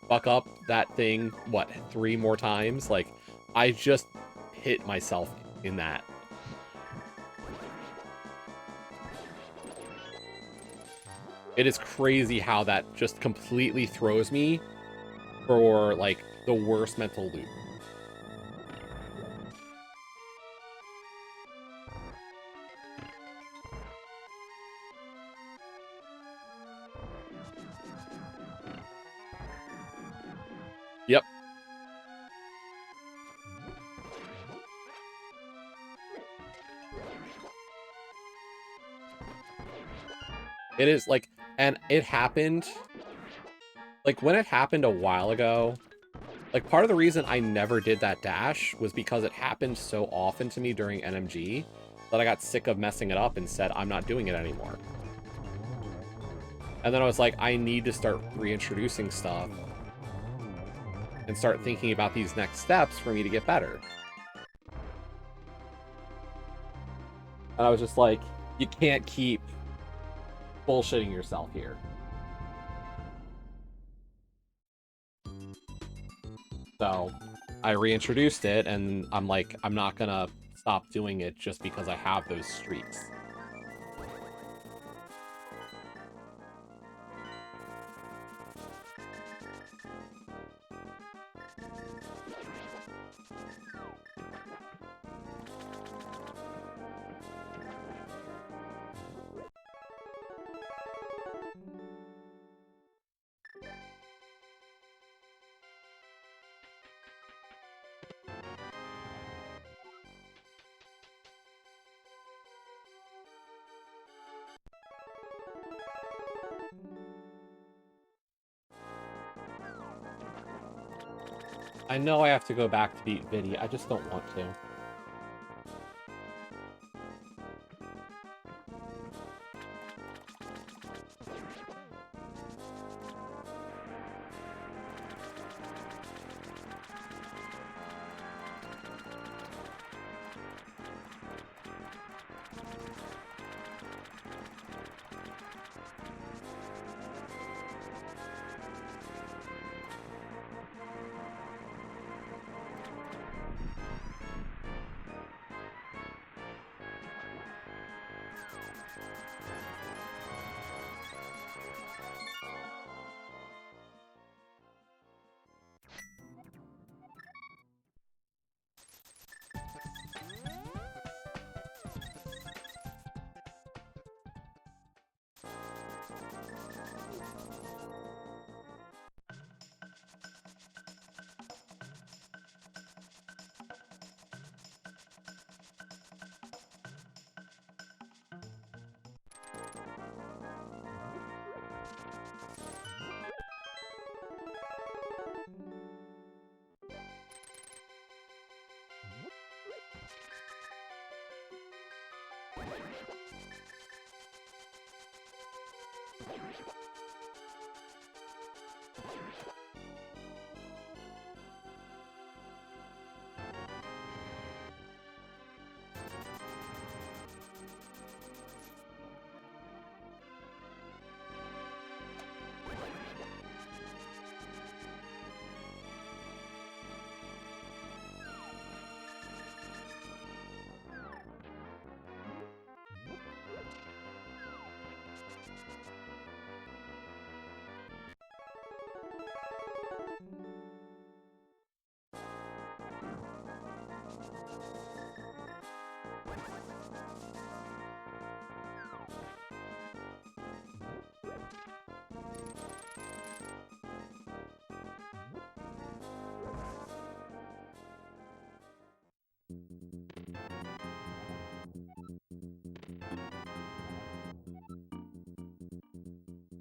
fuck up that thing, what, 3 more times? Like, I just hit myself in that. It is crazy how that just completely throws me for, like, the worst mental loop. Yep. It is, like, and it happened, like, when it happened a while ago, like, part of the reason I never did that dash was because it happened so often to me during NMG that I got sick of messing it up and said, I'm not doing it anymore. And then I was like, I need to start reintroducing stuff and start thinking about these next steps for me to get better. And I was just like, you can't keep bullshitting yourself here. So I reintroduced it, and I'm like, I'm not gonna stop doing it just because I have those streaks. I know I have to go back to beat Viddy, I just don't want to.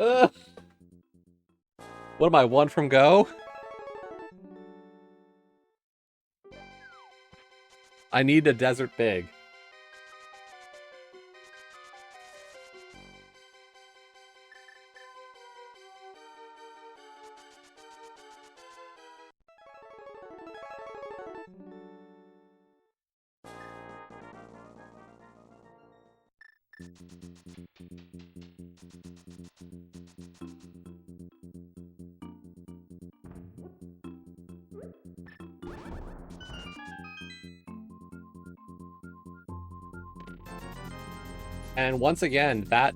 Ugh. What am I, one from go? I need a desert pig. And once again, that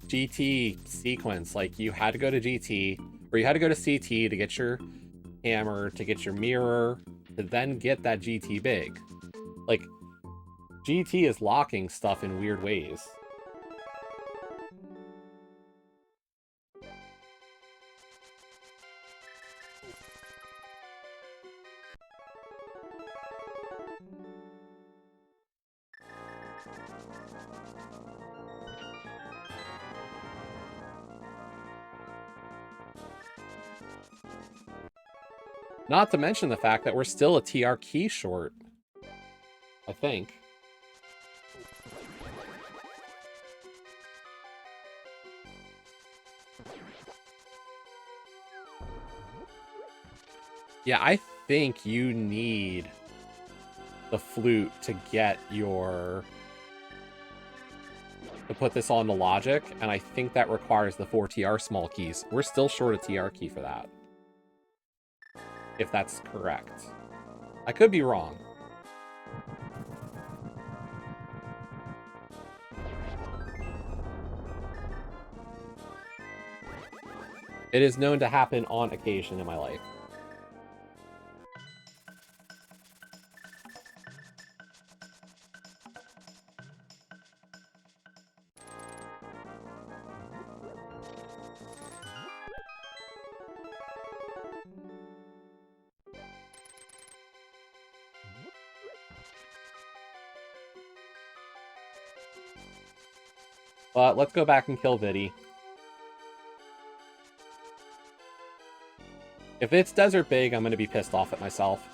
GT sequence, like, you had to go to GT, or you had to go to CT to get your hammer, to get your mirror, to then get that GT big. Like, GT is locking stuff in weird ways. Not to mention the fact that we're still a TR key short. I think. Yeah, I think you need the flute to get your... to put this on the logic, and I think that requires the 4 TR small keys. We're still short a TR key for that. If that's correct. I could be wrong. It is known to happen on occasion in my life. But let's go back and kill Viddy. If it's Desert Big, I'm going to be pissed off at myself.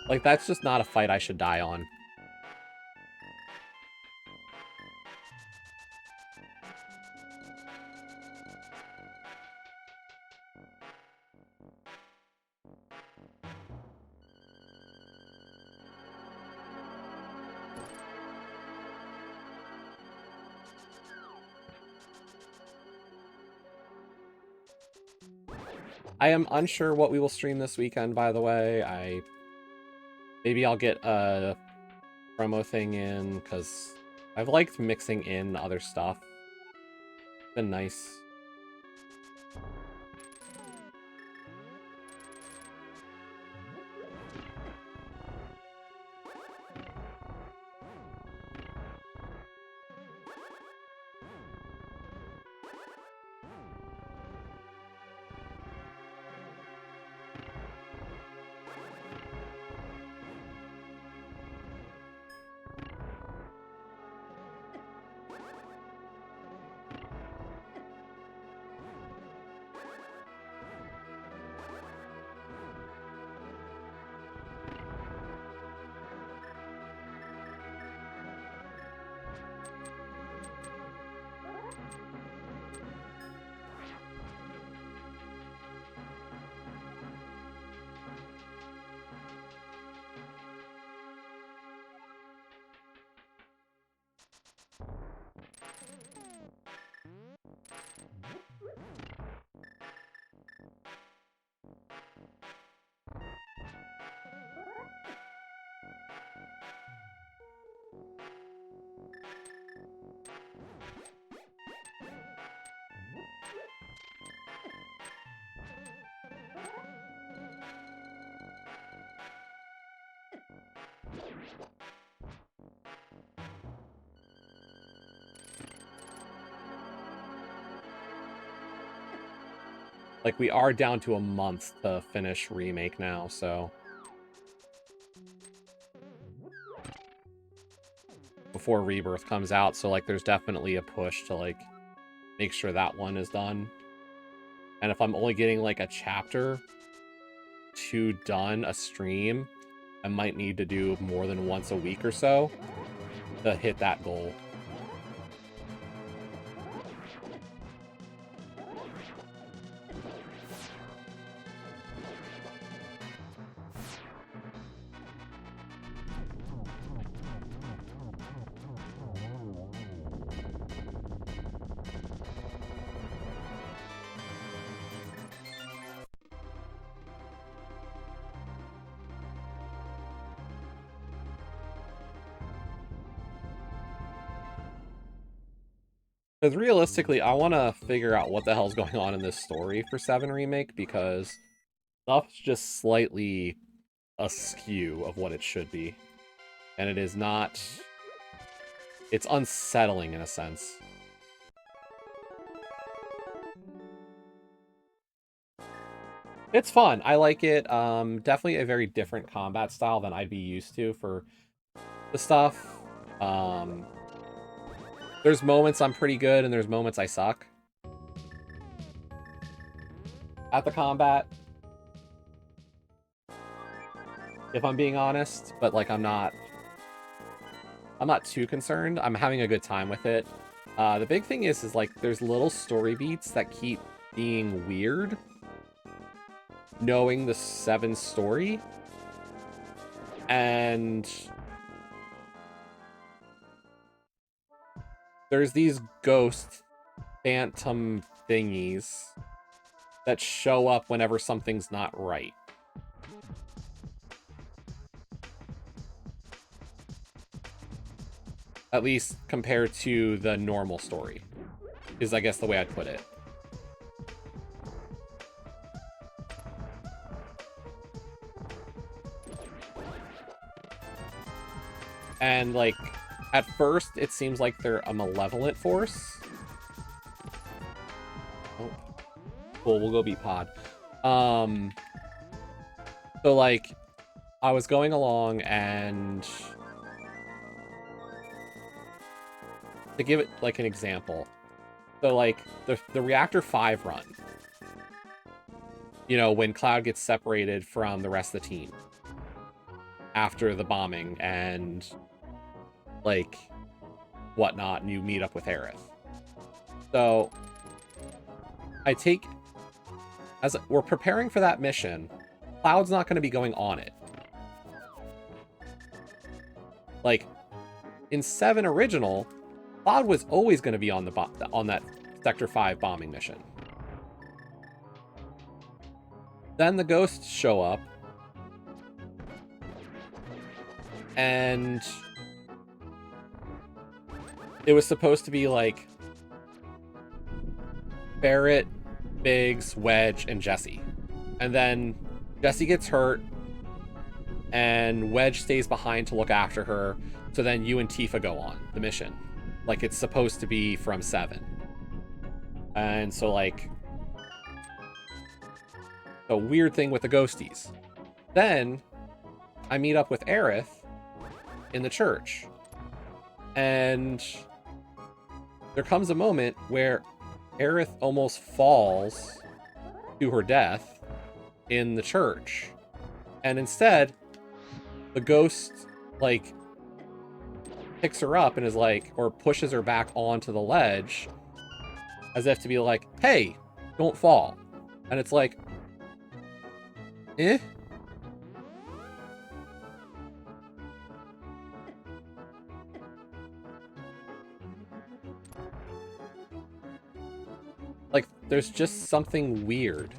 Like, that's just not a fight I should die on. I am unsure what we will stream this weekend, by the way. Maybe I'll get a promo thing in, because I've liked mixing in other stuff. It's been nice. Like, we are down to a month to finish Remake now, so... before Rebirth comes out, so, like, there's definitely a push to, like, make sure that one is done. And if I'm only getting, like, a chapter 2 done a stream, I might need to do more than once a week or so to hit that goal. Because realistically, I want to figure out what the hell's going on in this story for 7 Remake, because stuff's just slightly askew of what it should be. And it is not... it's unsettling in a sense. It's fun. I like it. Definitely a very different combat style than I'd be used to for the stuff. There's moments I'm pretty good, and there's moments I suck at the combat, if I'm being honest. But, like, I'm not too concerned. I'm having a good time with it. The big thing is like, there's little story beats that keep being weird, knowing the 7 story. And there's these ghost phantom thingies that show up whenever something's not right. At least compared to the normal story, is I guess the way I'd put it. And, like, at first, it seems like they're a malevolent force. Oh. Cool, we'll go beat Pod. So, like, I was going along, and... to give it, like, an example. So, like, the Reactor 5 run. You know, when Cloud gets separated from the rest of the team. After the bombing, and... like, whatnot, and you meet up with Aerith. So, I take... as we're preparing for that mission, Cloud's not going to be going on it. Like, in 7 original, Cloud was always going to be on that Sector 5 bombing mission. Then the ghosts show up, and it was supposed to be like Barrett, Biggs, Wedge, and Jesse. And then Jesse gets hurt, and Wedge stays behind to look after her. So then you and Tifa go on the mission, like it's supposed to be from 7. And so, like, a weird thing with the ghosties. Then I meet up with Aerith in the church, and there comes a moment where Aerith almost falls to her death in the church, and instead the ghost, like, picks her up and is like, or pushes her back onto the ledge as if to be like, hey, don't fall. And it's like, eh? Like, there's just something weird.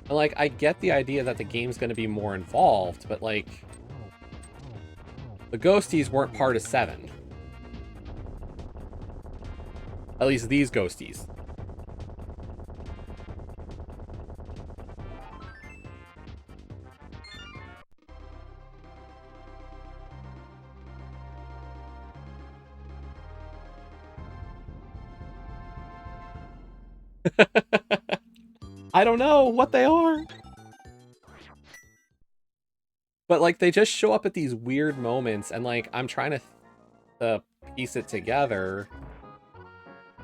And, like, I get the idea that the game's going to be more involved, but, like, the ghosties weren't part of 7. At least these ghosties. I don't know what they are. But, like, they just show up at these weird moments, and, like, I'm trying to piece it together,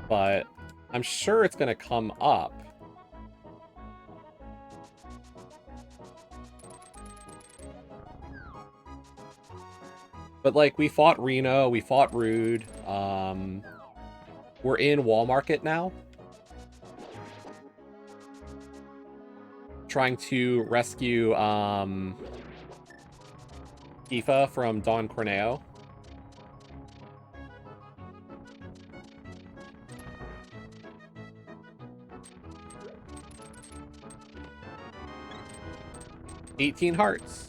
but I'm sure it's gonna come up. But, like, we fought Reno, we fought Rude, we're in Wall Market now. Trying to rescue, Tifa from Don Corneo. $18 hearts.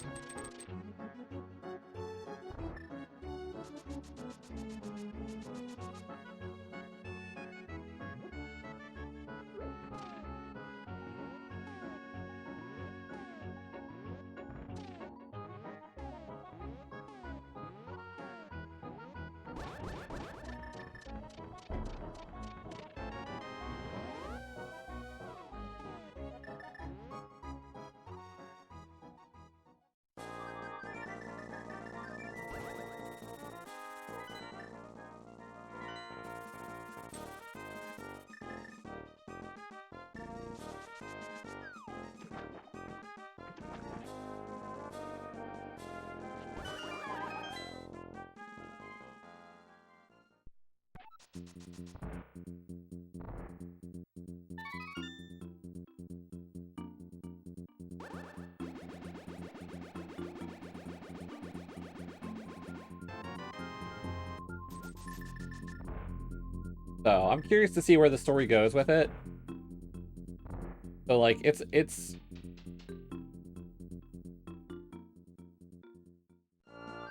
So I'm curious to see where the story goes with it. So, like, it's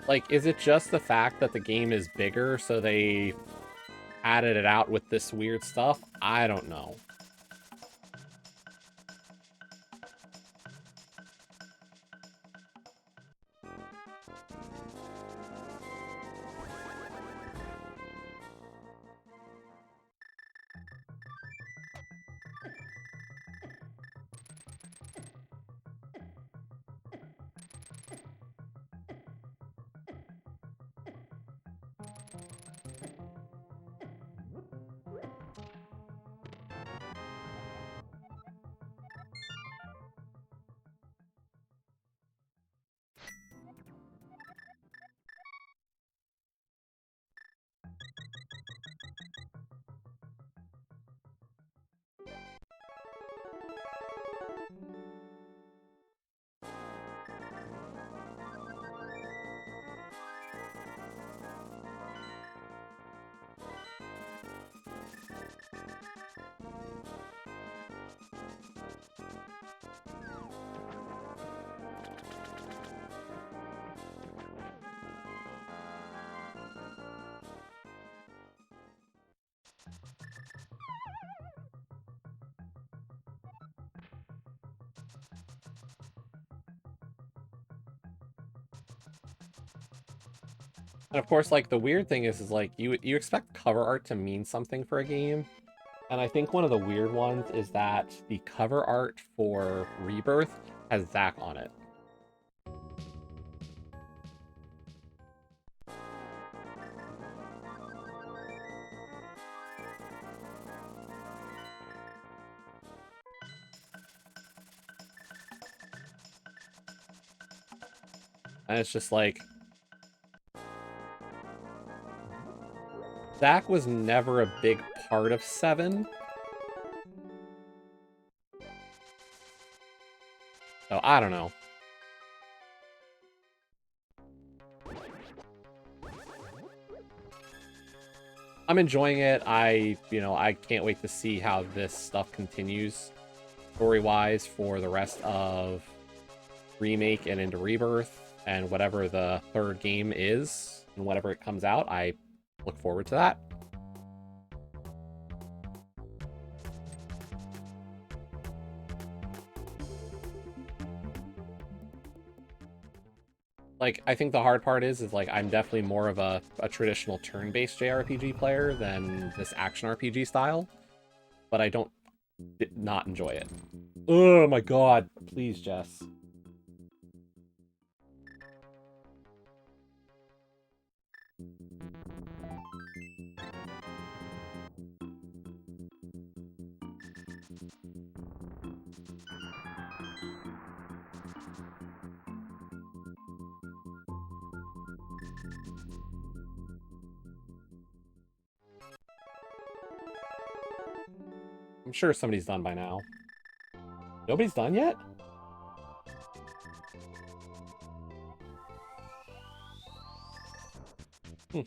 like, is it just the fact that the game is bigger, so they added it out with this weird stuff? I don't know. And of course, like, the weird thing is like, you expect cover art to mean something for a game. And I think one of the weird ones is that the cover art for Rebirth has Zack on it. And it's just like, Zack was never a big part of 7. So I don't know. I'm enjoying it. I can't wait to see how this stuff continues story-wise for the rest of Remake and into Rebirth and whatever the third game is and whenever it comes out. I look forward to that. Like, I think the hard part is like, I'm definitely more of a traditional turn-based JRPG player than this action RPG style. But I don't did not enjoy it. Oh my god. Please, Jess. I'm sure somebody's done by now. Nobody's done yet? Hmm.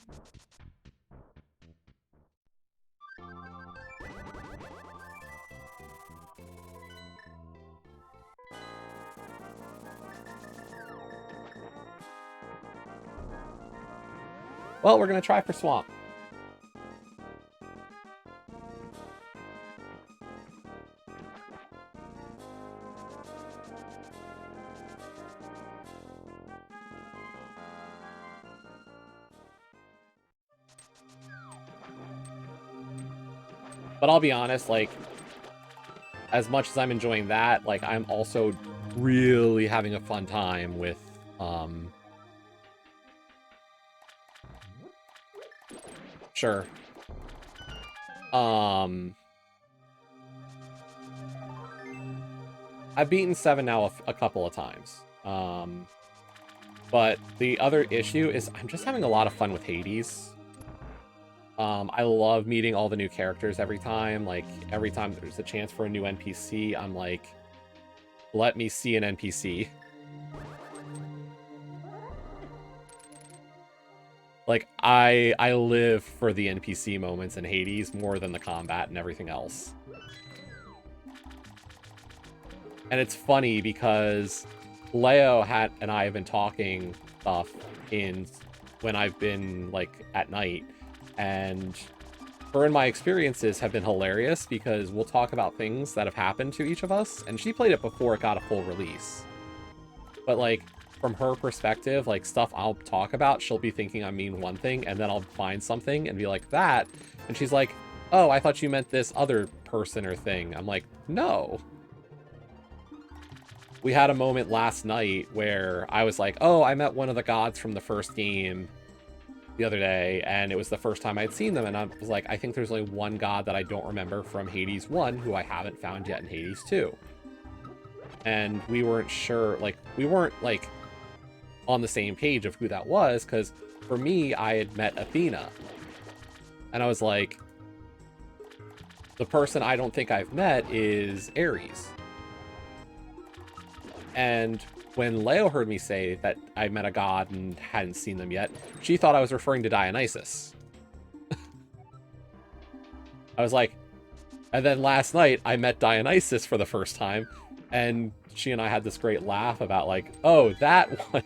Well, we're gonna try for Swamp. But I'll be honest, like, as much as I'm enjoying that, like, I'm also really having a fun time with, sure. I've beaten 7 now a couple of times. But the other issue is I'm just having a lot of fun with Hades. I love meeting all the new characters every time. Like, every time there's a chance for a new NPC, I'm like, let me see an NPC. Like, I live for the NPC moments in Hades more than the combat and everything else. And it's funny because Leo and I have been talking stuff when I've been, like, at night. And her and my experiences have been hilarious because we'll talk about things that have happened to each of us. And she played it before it got a full release. But, like, from her perspective, like, stuff I'll talk about, she'll be thinking I mean one thing, and then I'll find something and be like, that. And she's like, oh, I thought you meant this other person or thing. I'm like, no. We had a moment last night where I was like, oh, I met one of the gods from the first game the other day, and it was the first time I'd seen them, and I was like, I think there's only one god that I don't remember from Hades 1 who I haven't found yet in Hades 2. And we weren't sure, like, we weren't, like, on the same page of who that was, because for me, I had met Athena. And I was like, the person I don't think I've met is Ares. And when Leo heard me say that I met a god and hadn't seen them yet, she thought I was referring to Dionysus. I was like, and then last night I met Dionysus for the first time, and she and I had this great laugh about, like, oh, that one.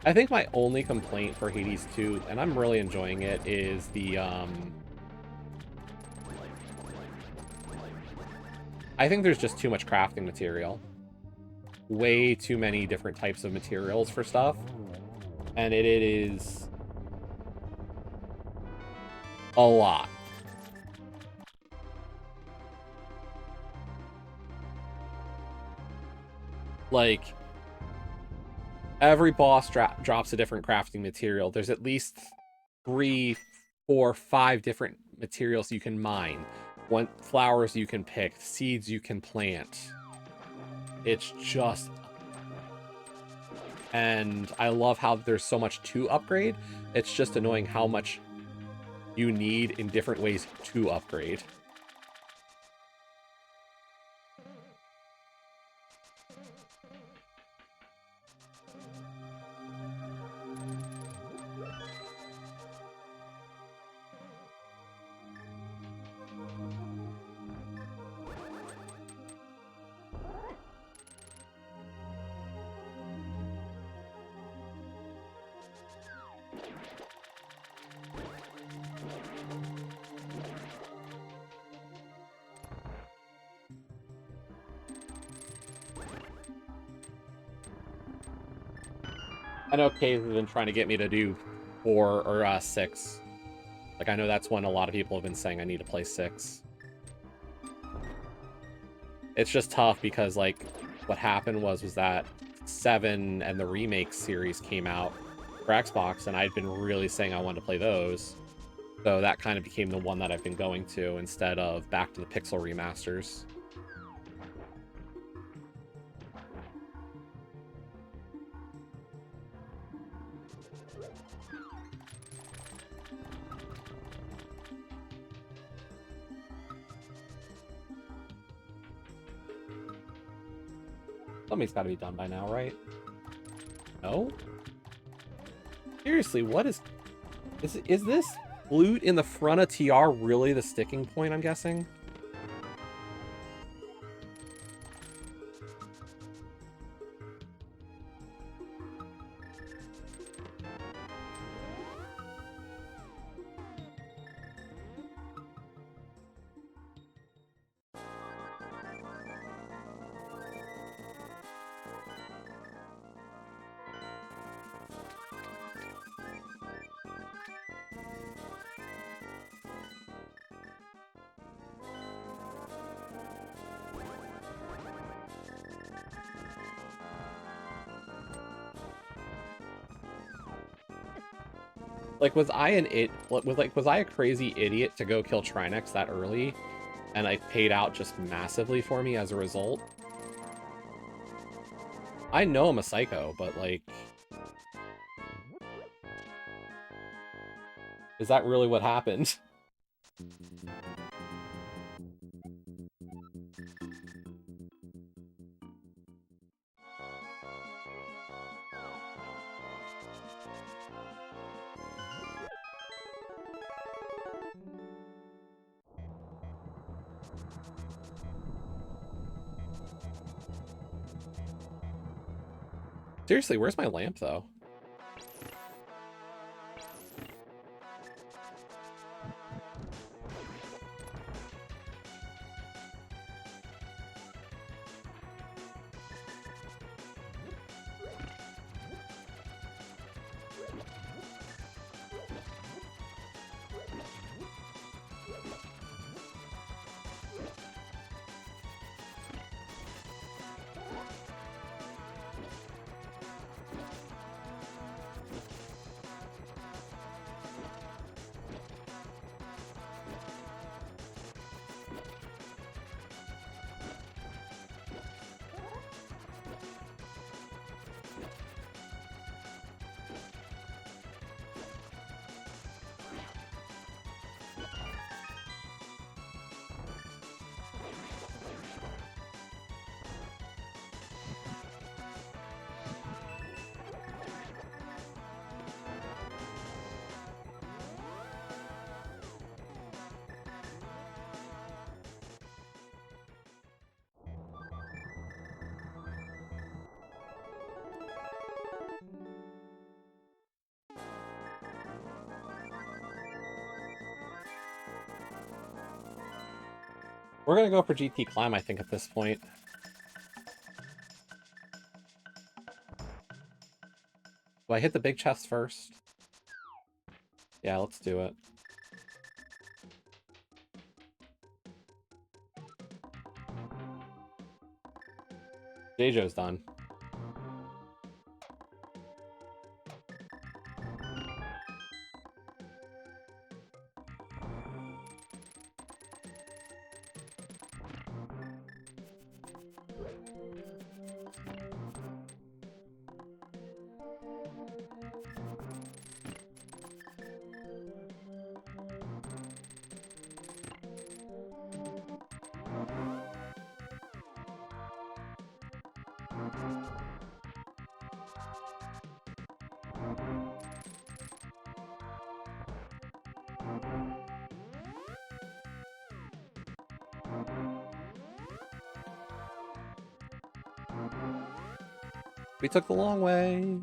I think my only complaint for Hades 2, and I'm really enjoying it, is the, I think there's just too much crafting material. Way too many different types of materials for stuff. And it is a lot. Like, every boss drops a different crafting material. There's at least 3, 4, 5 different materials you can mine. Flowers you can pick, seeds you can plant. It's just... And I love how there's so much to upgrade. It's just annoying how much you need in different ways to upgrade. I know Kay's has been trying to get me to do 4 or 6. Like, I know that's one a lot of people have been saying I need to play 6. It's just tough because, like, what happened was that 7 and the remake series came out for Xbox, and I'd been really saying I wanted to play those. So that kind of became the one that I've been going to instead of back to the Pixel remasters. Something's got to be done by now, right? No? Seriously, what is this flute in the front of TR really the sticking point, I'm guessing? Like, was I a crazy idiot to go kill Trinex that early? And I paid out just massively for me as a result? I know I'm a psycho, but, like... Is that really what happened? Seriously, where's my lamp, though? We're gonna go for GT Climb, I think, at this point. Do I hit the big chest first? Yeah, let's do it. Deijo's done. We took the long way.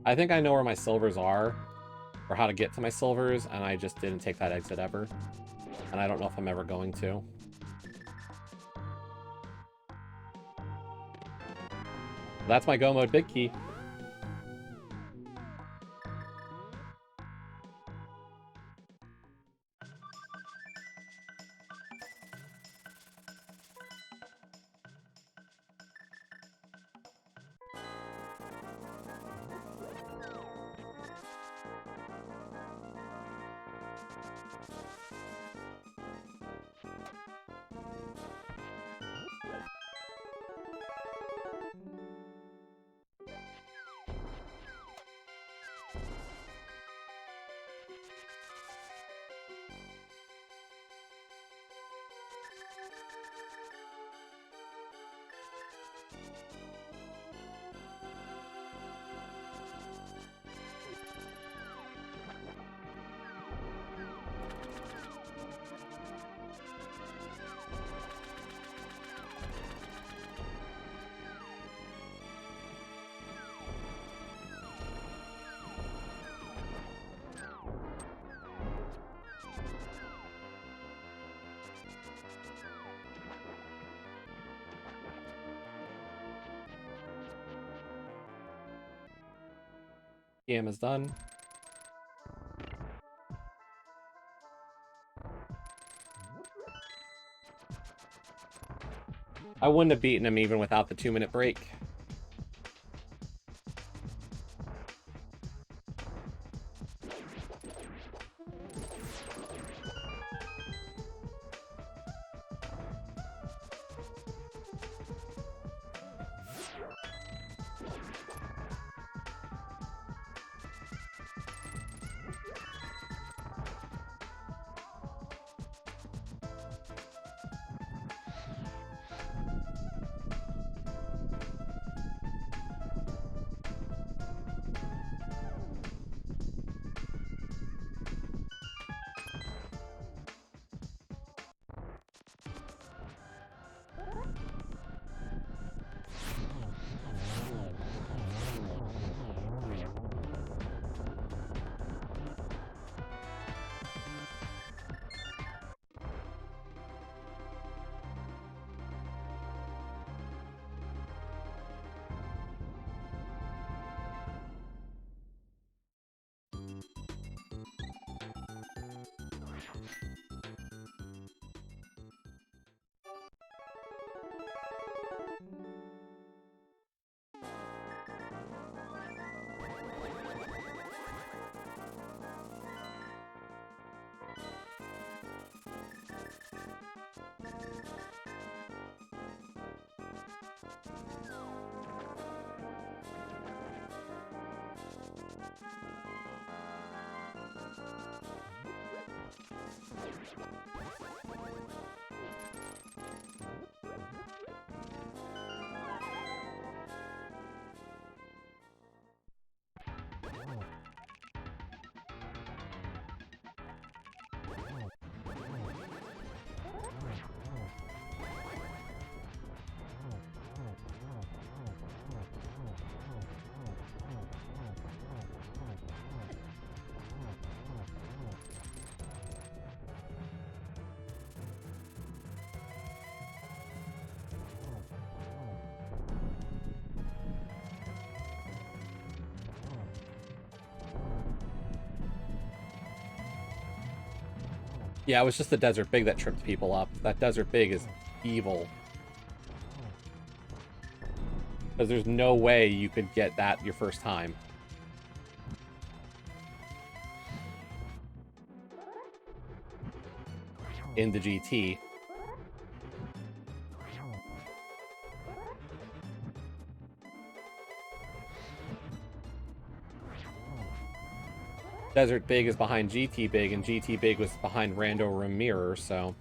I think I know where my silvers are, or how to get to my silvers, and I just didn't take that exit ever. And I don't know if I'm ever going to. That's my go mode big key. Game is done. I wouldn't have beaten him even without the 2-minute break. Yeah, it was just the Desert Big that tripped people up. That Desert Big is evil. Because there's no way you could get that your first time. In the GT. Desert Big is behind GT Big, and GT Big was behind Rando Room Mirror, so...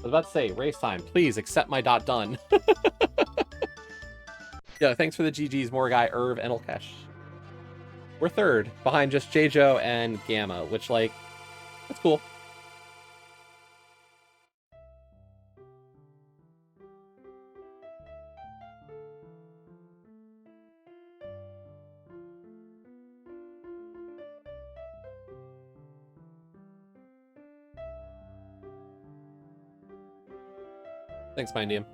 was about to say, race time. Please accept my dot done. Yeah, thanks for the GGs, Morgai, Irv, and Elkesh. We're third, behind just Jjo and Gamma, which, like, that's cool. Thanks, Mindium.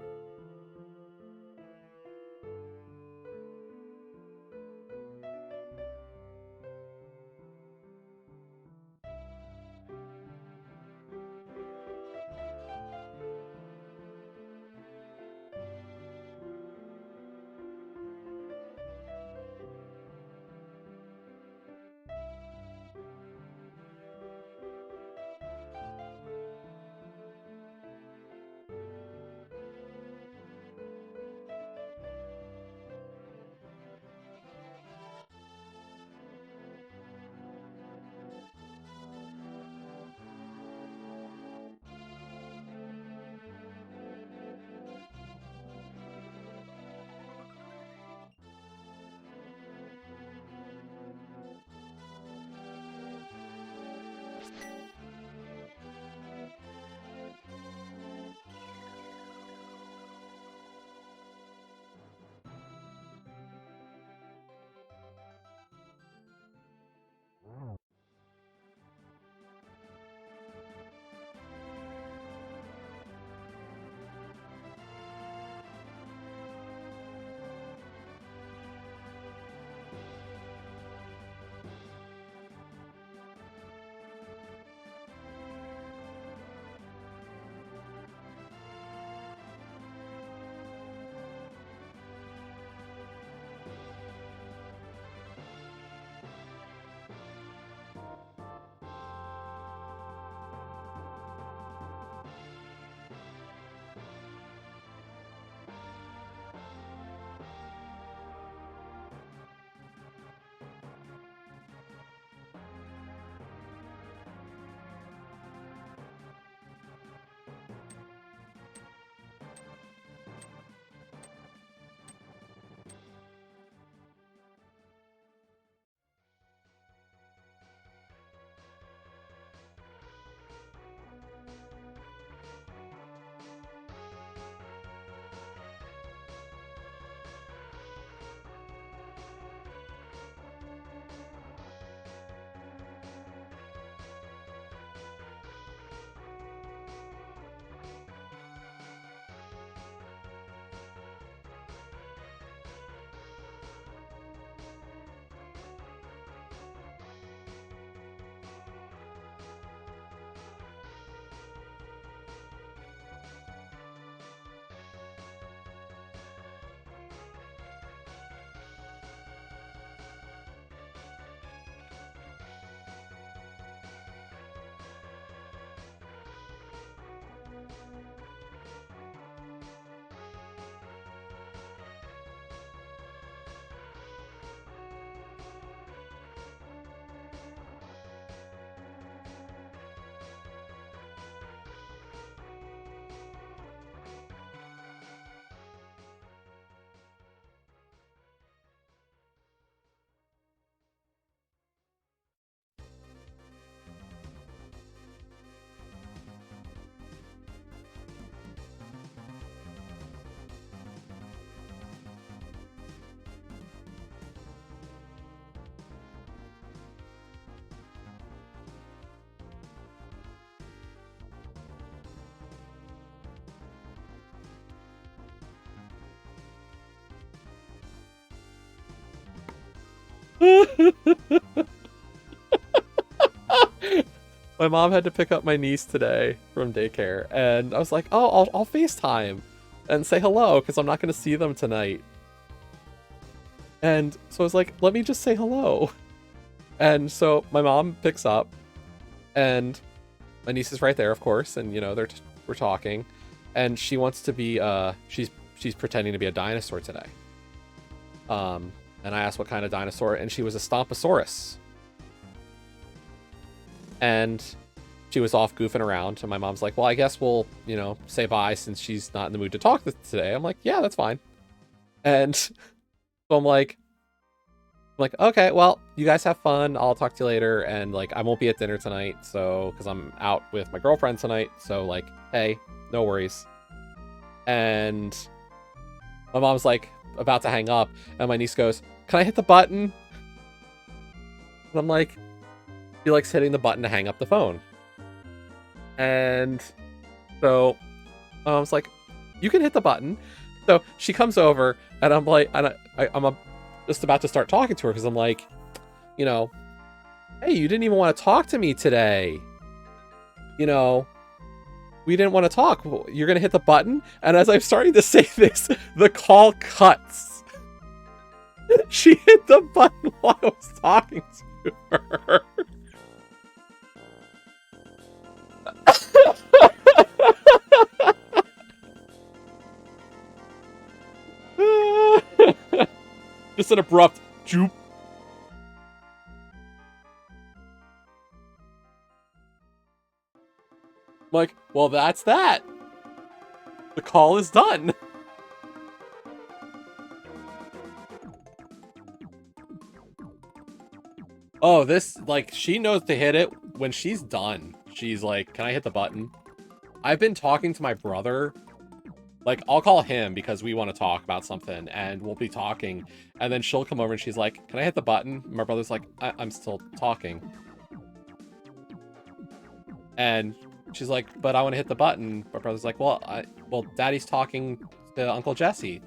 My mom had to pick up my niece today from daycare, and I was like, oh, I'll FaceTime and say hello, because I'm not going to see them tonight. And so I was like, let me just say hello. And so my mom picks up, and my niece is right there, of course, and, you know, we're talking, and she wants to be, she's pretending to be a dinosaur today. And I asked what kind of dinosaur, and she was a Stomposaurus. And she was off goofing around, and my mom's like, well, I guess we'll, you know, say bye since she's not in the mood to talk today. I'm like, yeah, that's fine. And so I'm like, okay, well, you guys have fun. I'll talk to you later. And like, I won't be at dinner tonight. So, cause I'm out with my girlfriend tonight. So like, hey, no worries. And my mom's like about to hang up. And my niece goes, can I hit the button? And I'm like, she likes hitting the button to hang up the phone. And so my mom's like, you can hit the button. So she comes over and I'm like, I'm just about to start talking to her because I'm like, you know, hey, you didn't even want to talk to me today. You know, we didn't want to talk. You're going to hit the button? And as I'm starting to say this, the call cuts. She hit the button while I was talking to her. Just an abrupt joop. I'm like, well, that's that. The call is done. Oh, this, like, she knows to hit it when she's done. She's like, can I hit the button? I've been talking to my brother. Like, I'll call him because we want to talk about something, and we'll be talking, and then she'll come over and she's like, can I hit the button? My brother's like, I'm still talking. And she's like, but I want to hit the button. My brother's like, well, Daddy's talking to Uncle Jesse.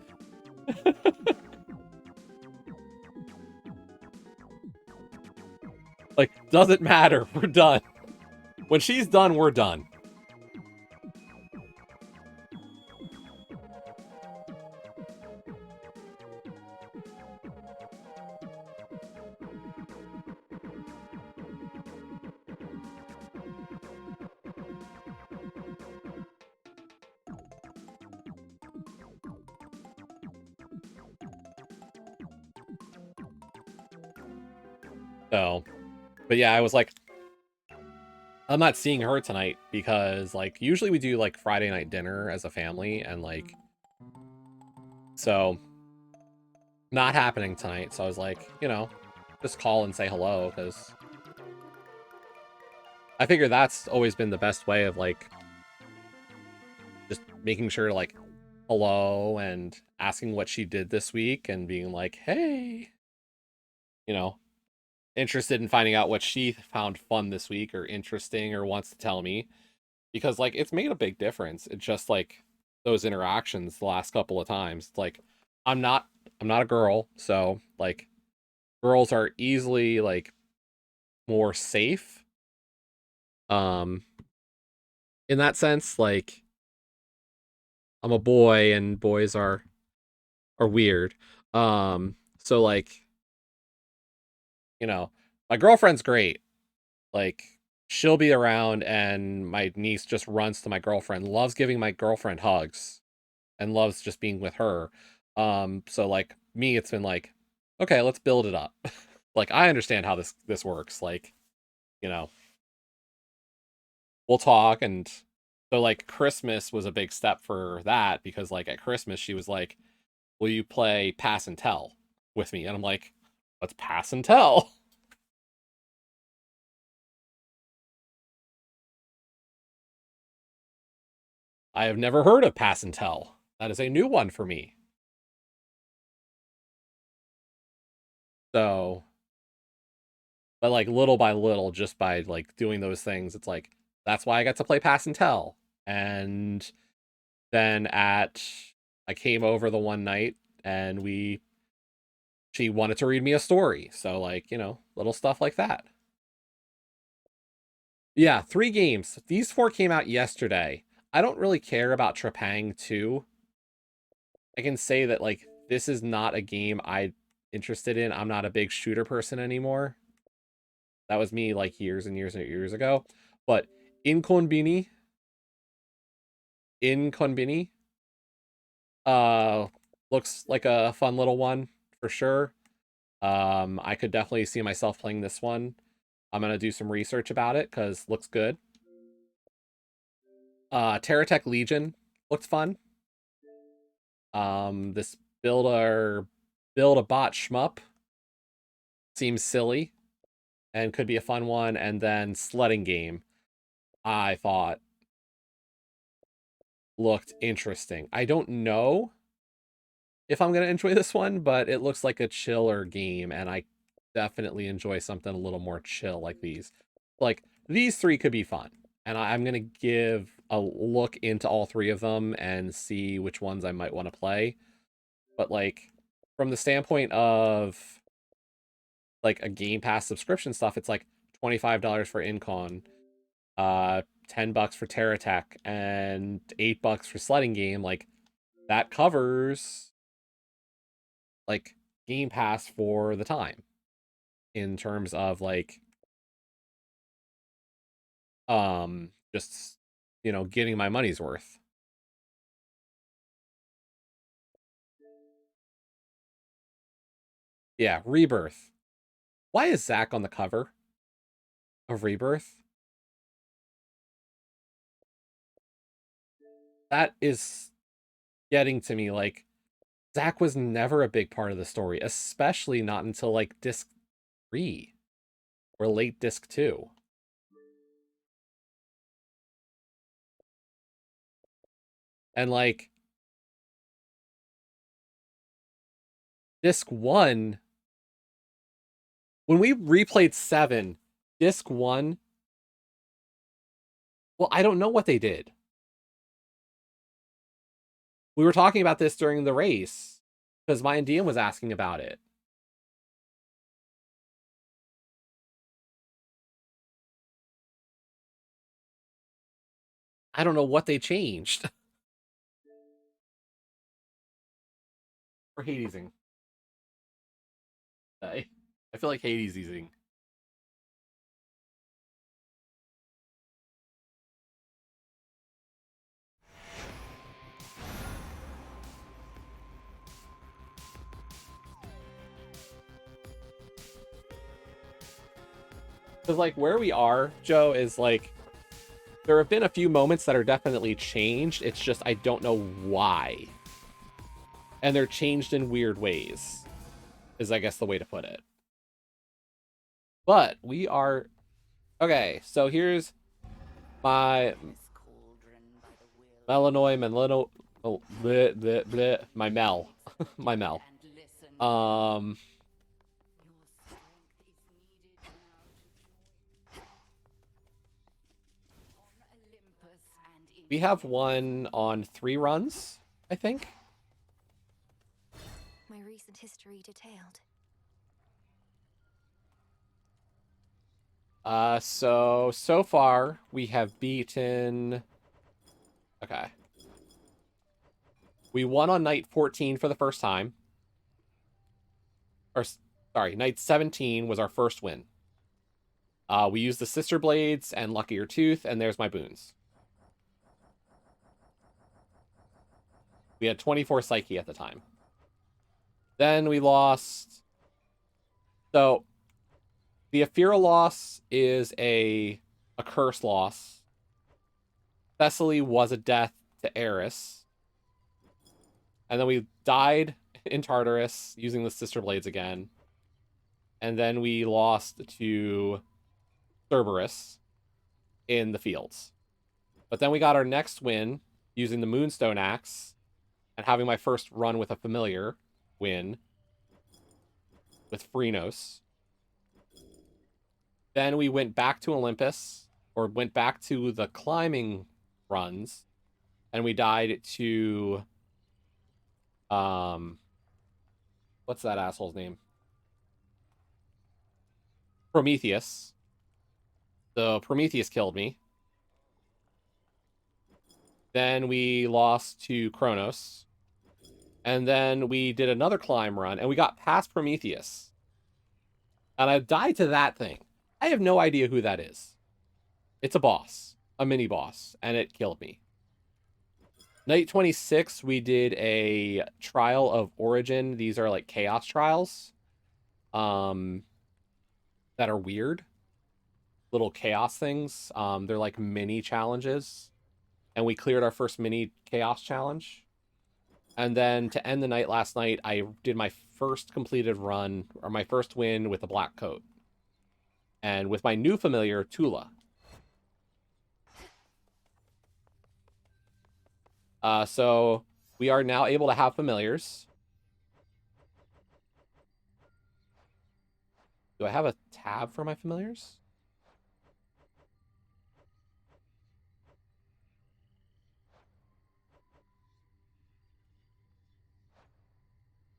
Like, doesn't matter. We're done. When she's done, we're done. So, but yeah, I was like, I'm not seeing her tonight because, like, usually we do, like, Friday night dinner as a family, and, like, so, not happening tonight. So I was like, you know, just call and say hello, because I figure that's always been the best way of, like, just making sure, like, hello and asking what she did this week and being like, hey, you know, interested in finding out what she found fun this week or interesting or wants to tell me, because like it's made a big difference. It's just like those interactions the last couple of times. It's like I'm not a girl, so like girls are easily like more safe in that sense. Like I'm a boy and boys are weird. So like, you know, my girlfriend's great. Like, she'll be around, and my niece just runs to my girlfriend, loves giving my girlfriend hugs, and loves just being with her. So like me, it's been like, okay, let's build it up. Like, I understand how this works. Like, you know, we'll talk, and so like Christmas was a big step for that because like at Christmas she was like, "Will you play pass and tell with me?" And I'm like, "What's pass and tell?" I have never heard of pass and tell. That is a new one for me. So, but like little by little, just by like doing those things, it's like that's why I got to play pass and tell. And then I came over the one night and she wanted to read me a story. So like, you know, little stuff like that. Yeah, 3 games. These 4 came out yesterday. I don't really care about Trepang 2. I can say that like this is not a game I'm interested in. I'm not a big shooter person anymore. That was me like years and years and years ago. But Inkonbini, Inkonbini, uh, looks like a fun little one for sure. I could definitely see myself playing this one. I'm gonna do some research about it because looks good. Terratech Legion looked fun. This build a bot shmup seems silly and could be a fun one. And then sledding game, I thought looked interesting. I don't know if I'm gonna enjoy this one, but it looks like a chiller game, and I definitely enjoy something a little more chill like these. Like these three could be fun, and I'm gonna give a look into all three of them and see which ones I might want to play. But like from the standpoint of like a Game Pass subscription stuff, it's like $25 for Incon, 10 bucks for Terratech, and 8 bucks for sledding game. Like that covers like Game Pass for the time in terms of like just getting my money's worth. Yeah, Rebirth. Why is Zach on the cover of Rebirth? That is getting to me. Like Zach was never a big part of the story, especially not until like disc 3 or late disc 2. And like disc 1, when we replayed 7, disc 1, well, I don't know what they did. We were talking about this during the race because my and DM was asking about it. I don't know what they changed. For Hadesing. I feel like Hadesing. Because like where we are, Joe, is like there have been a few moments that are definitely changed. It's just I don't know why. And they're changed in weird ways, is I guess the way to put it. But we are okay, so here's my oh, bleh, bleh, bleh, my Mel. My Mel. Um we have one on 3 runs, I think. My recent history detailed. So far we have beaten. Okay. We won on night 14 for the first time. Or sorry, night 17 was our first win. We used the Sister Blades and Luckier Tooth, and there's my boons. We had 24 Psyche at the time. Then we lost. So the Aphira loss is a curse loss. Thessaly was a death to Eris. And then we died in Tartarus using the Sister Blades again. And then we lost to Cerberus in the fields. But then we got our next win using the Moonstone Axe and having my first run with a familiar win with Chronos. Then we went back to Olympus, or went back to the climbing runs, and we died to what's that asshole's name? Prometheus. So Prometheus killed me. Then we lost to Chronos. And then we did another climb run, and we got past Prometheus. And I died to that thing. I have no idea who that is. It's a boss, a mini boss, and it killed me. Night 26, we did a trial of Origin. These are like chaos trials. That are weird. Little chaos things. They're like mini challenges. and we cleared our first mini chaos challenge. And then to end the night last night, I did my first completed run, or my first win with a black coat. And with my new familiar, Tula. So we are now able to have familiars. Do I have a tab for my familiars?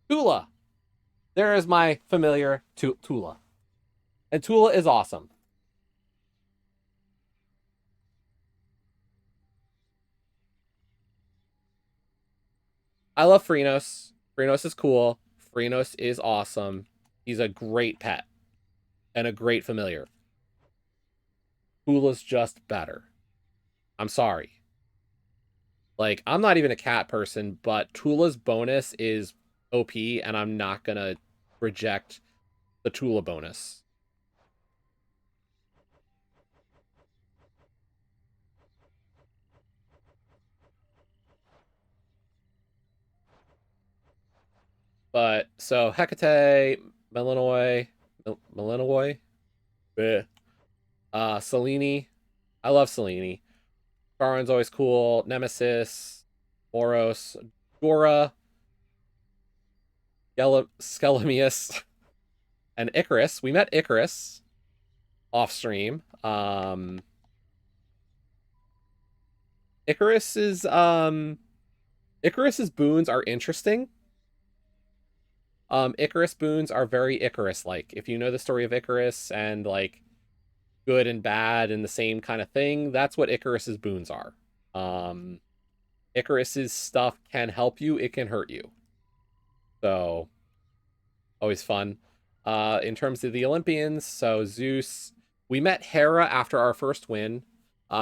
Tula! There is my familiar Tula. And Tula is awesome. I love Phrenos. Phrenos is cool. Phrenos is awesome. He's a great pet. And a great familiar. Tula's just better. I'm sorry. Like, I'm not even a cat person, but Tula's bonus is OP, and I'm not gonna reject the Tula bonus. But, so, Hecate, Melanoi, Melanoi, Selene. I love Selene. Charon's always cool. Nemesis, Moros, Dora, Skelemius, and Icarus. We met Icarus off stream. Icarus's boons are interesting. Icarus boons are very Icarus-like. If you know the story of Icarus and like good and bad and the same kind of thing, that's what Icarus's boons are. Icarus's stuff can help you, it can hurt you. So always fun. In terms of the Olympians, so Zeus, we met Hera after our first win.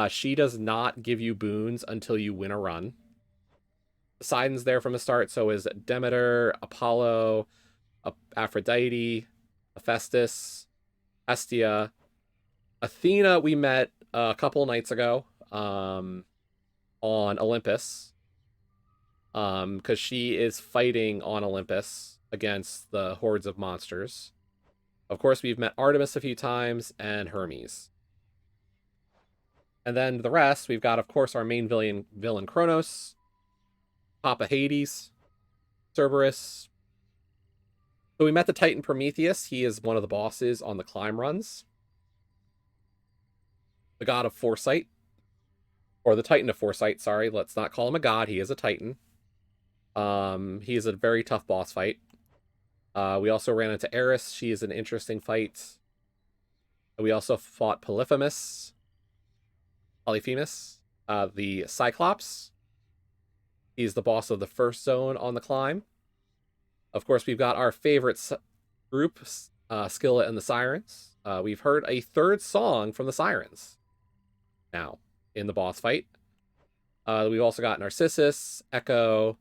She does not give you boons until you win a run. Poseidon's there from the start, so is Demeter, Apollo, Aphrodite, Hephaestus, Hestia. Athena we met a couple nights ago on Olympus, because she is fighting on Olympus against the hordes of monsters. Of course, we've met Artemis a few times and Hermes. And then the rest, we've got, of course, our main villain Chronos, Papa Hades, Cerberus. So we met the Titan Prometheus. He is one of the bosses on the climb runs. The god of foresight. Or the Titan of foresight, sorry. Let's not call him a god. He is a Titan. He is a very tough boss fight. We also ran into Eris. She is an interesting fight. We also fought Polyphemus, the Cyclops. He's the boss of the first zone on the climb. Of course, we've got our favorite group, Skillet and the Sirens. We've heard a third song from the Sirens now in the boss fight. We've also got Narcissus, Echo,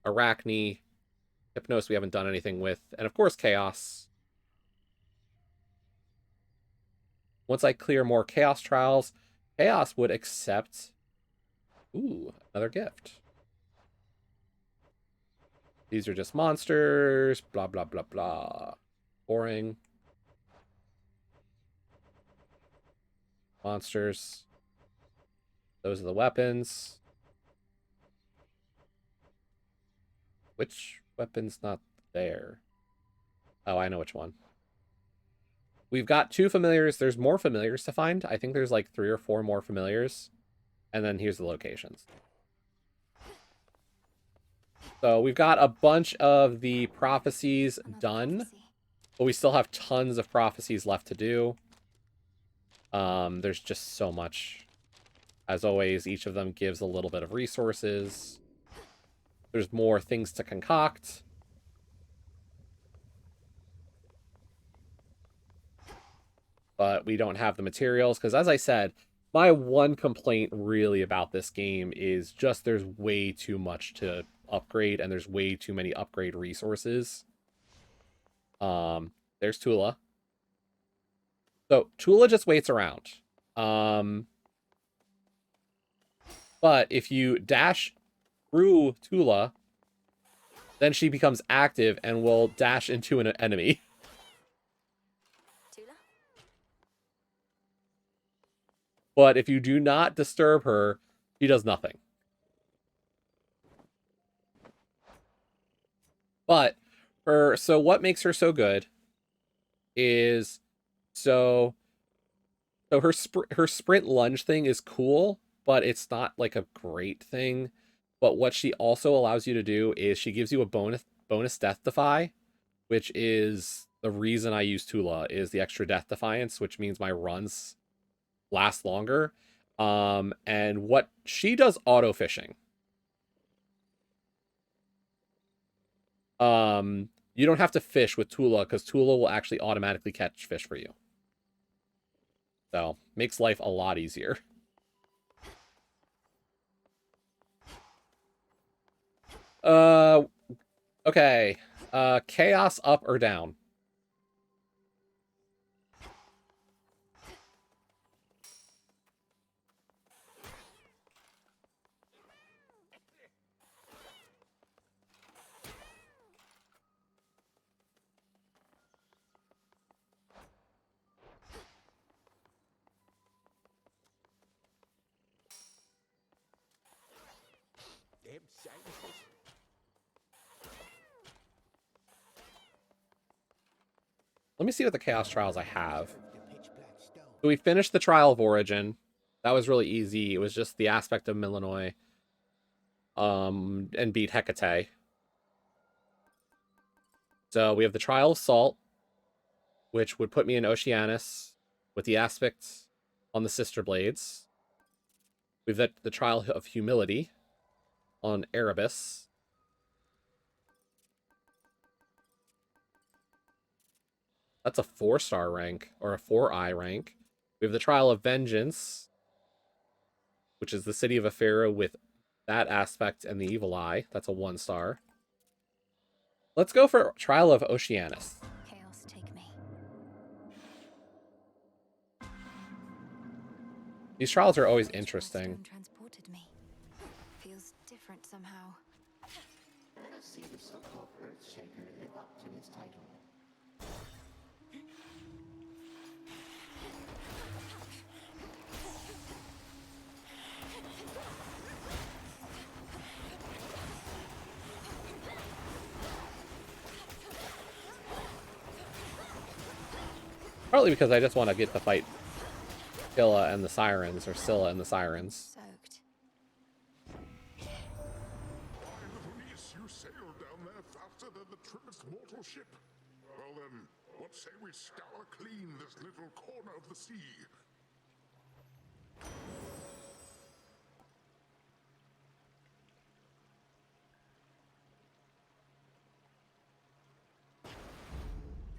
Arachne, Hypnos we haven't done anything with, and of course Chaos. Once I clear more Chaos trials, Chaos would accept... Ooh, another gift. These are just monsters, blah, blah, blah, blah. Boring. Monsters. Those are the weapons. Which weapon's not there? Oh, I know which one. We've got 2 familiars. There's more familiars to find. I think there's like 3 or 4 more familiars. And then here's the locations. So we've got a bunch of the prophecies done, but we still have tons of prophecies left to do. There's just so much. As always, each of them gives a little bit of resources. There's more things to concoct. But we don't have the materials, because as I said, my one complaint really about this game is just there's way too much to upgrade, and there's way too many upgrade resources. There's Tula. So Tula just waits around. But But if you dash through Tula, then she becomes active and will dash into an enemy. Tula? But if you do not disturb her, she does nothing. But so what makes her so good is so her sprint lunge thing is cool, but it's not like a great thing. But what she also allows you to do is she gives you a bonus death defy, which is the reason I use Tula, is the extra death defiance, which means my runs last longer. And what she does, auto fishing. You don't have to fish with Tula because Tula will actually automatically catch fish for you. So makes life a lot easier. Okay. Chaos up or down? Let me see what the Chaos Trials I have. So we finished the Trial of Origin. That was really easy. It was just the aspect of Millenoi. And beat Hecate. So we have the Trial of Salt, which would put me in Oceanus with the aspect on the Sister Blades. We've got the Trial of Humility on Erebus. That's a 4-star rank, or a 4-eye rank. We have the Trial of Vengeance, which is the City of Ephera with that aspect and the Evil Eye. That's a 1-star. Let's go for Trial of Oceanus. Chaos take me. These trials are always interesting. Transported me. Feels different somehow. See the so-called Earthshaker live up to his title. Partly because I just want to get to fight Scylla and the Sirens, or Scylla and the Sirens. Soaked. You sailed down there faster than the trimmest mortal ship. Well then, what say we scour clean this little corner of the sea?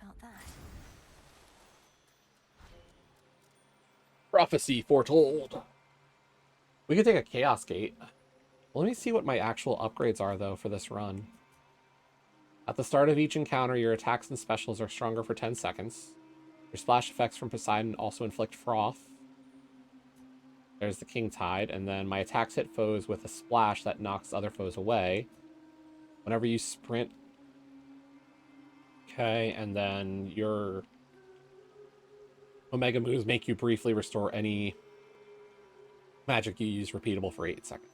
Felt that. Prophecy foretold. We could take a Chaos Gate. Let me see what my actual upgrades are, though, for this run. At the start of each encounter, your attacks and specials are stronger for 10 seconds. Your splash effects from Poseidon also inflict froth. There's the King Tide, and then my attacks hit foes with a splash that knocks other foes away. Whenever you sprint... Okay, and then your Omega moves make you briefly restore any magic you use repeatable for 8 seconds.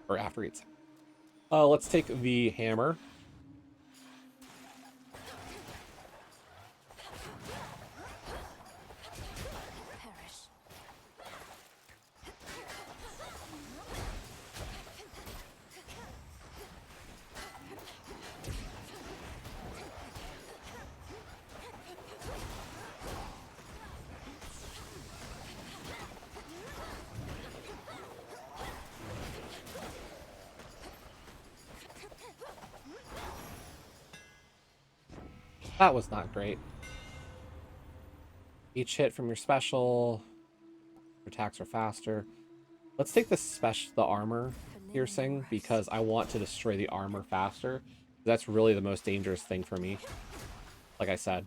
Or after 8 seconds. Let's take the hammer. Perish. That was not great. Each hit from your special. Your attacks are faster. Let's take the armor piercing, because I want to destroy the armor faster. That's really the most dangerous thing for me. Like I said.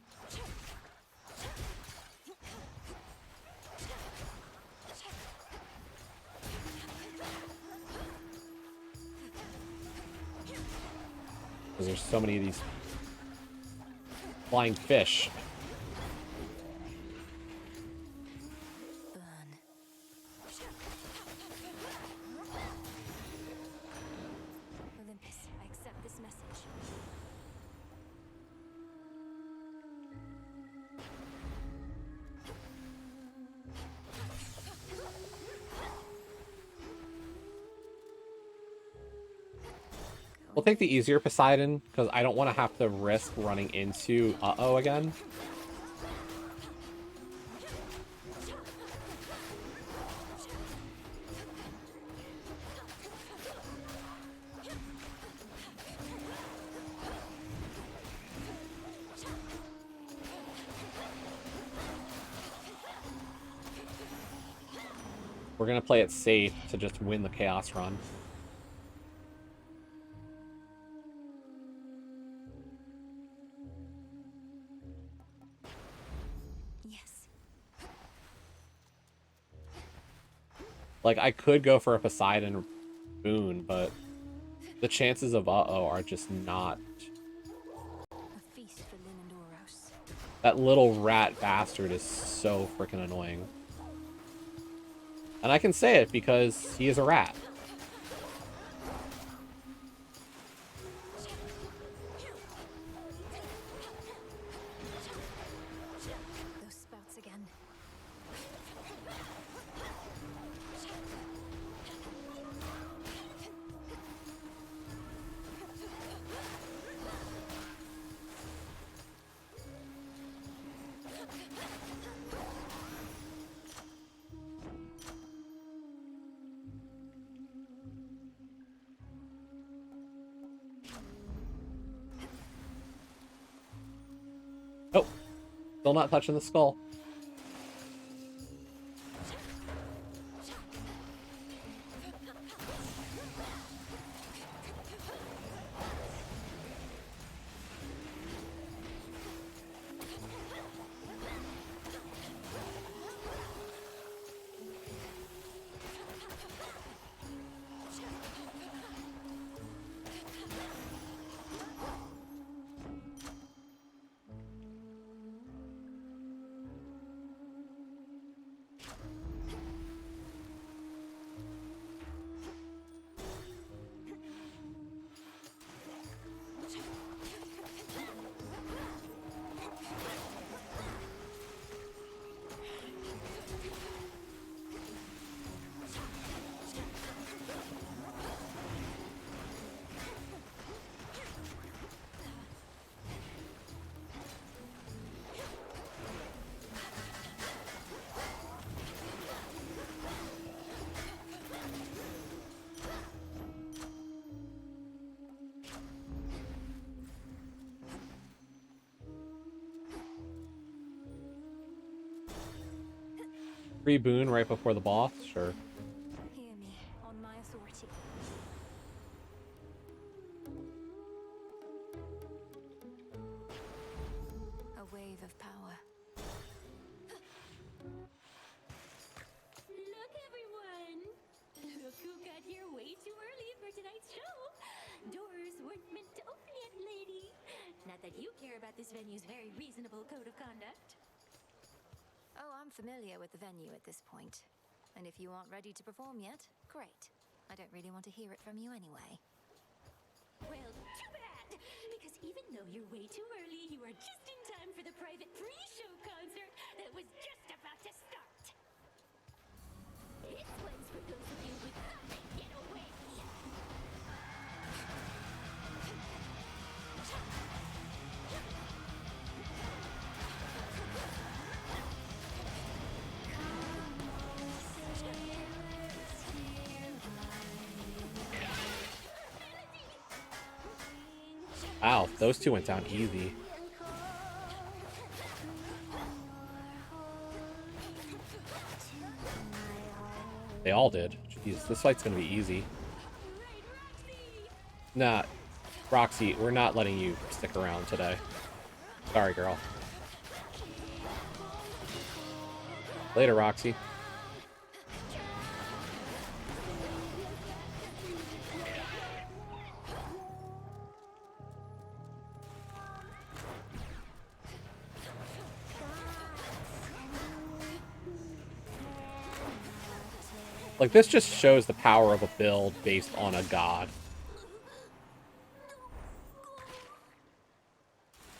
Because there's so many of these flying fish. Burn. Olympus, I accept this message. We'll take the easier Poseidon, because I don't want to have to risk running into uh-oh again. We're going to play it safe to just win the Chaos run. Yes. Like, I could go for a Poseidon boon, but the chances of uh-oh are just not. A feast for Linendoros. That little rat bastard is so freaking annoying. And I can say it because he is a rat. Those spouts again. Oh, still not touching the skull. Free boon right before the boss? Sure. Hear me, on my authority. A wave of power. Look, everyone! Look who got here way too early for tonight's show! Doors weren't meant to open yet, lady! Not that you care about this venue's very reasonable code of conduct. Oh, I'm familiar with the venue at this point. And if you aren't ready to perform yet, great. I don't really want to hear it from you anyway. Well, too bad! Because even though you're way too early, you are just in time for the private pre-show concert that was just about to start! This one's for those of you who thought they'd get away! Wow, those two went down easy. They all did. Jeez, this fight's gonna be easy. Nah, Roxy, we're not letting you stick around today. Sorry, girl. Later, Roxy. Like, this just shows the power of a build based on a god.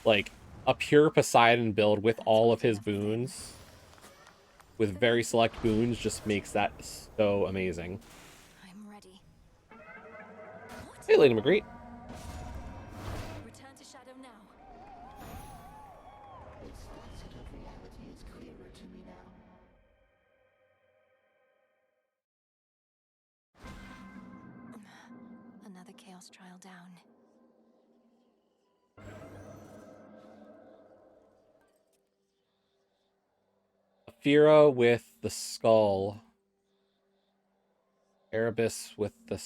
Like, a pure Poseidon build with all of his boons, with very select boons, just makes that so amazing. I'm ready. What? Hey, Lady McGree. Return to shadow now. Its facet of reality is clearer to me now. Another chaos trial down. Fira with the skull. Erebus with the...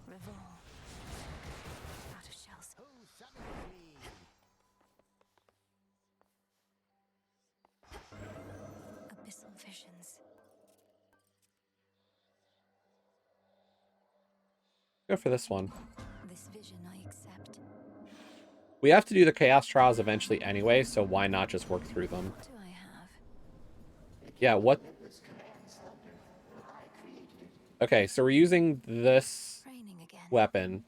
Revol. Out of shells. Abyssal visions. Go for this one. This vision I accept. We have to do the Chaos Trials eventually anyway, so why not just work through them? What do I have? Yeah, what... This command thunder. I created it. Okay, so we're using this Raining again. weapon.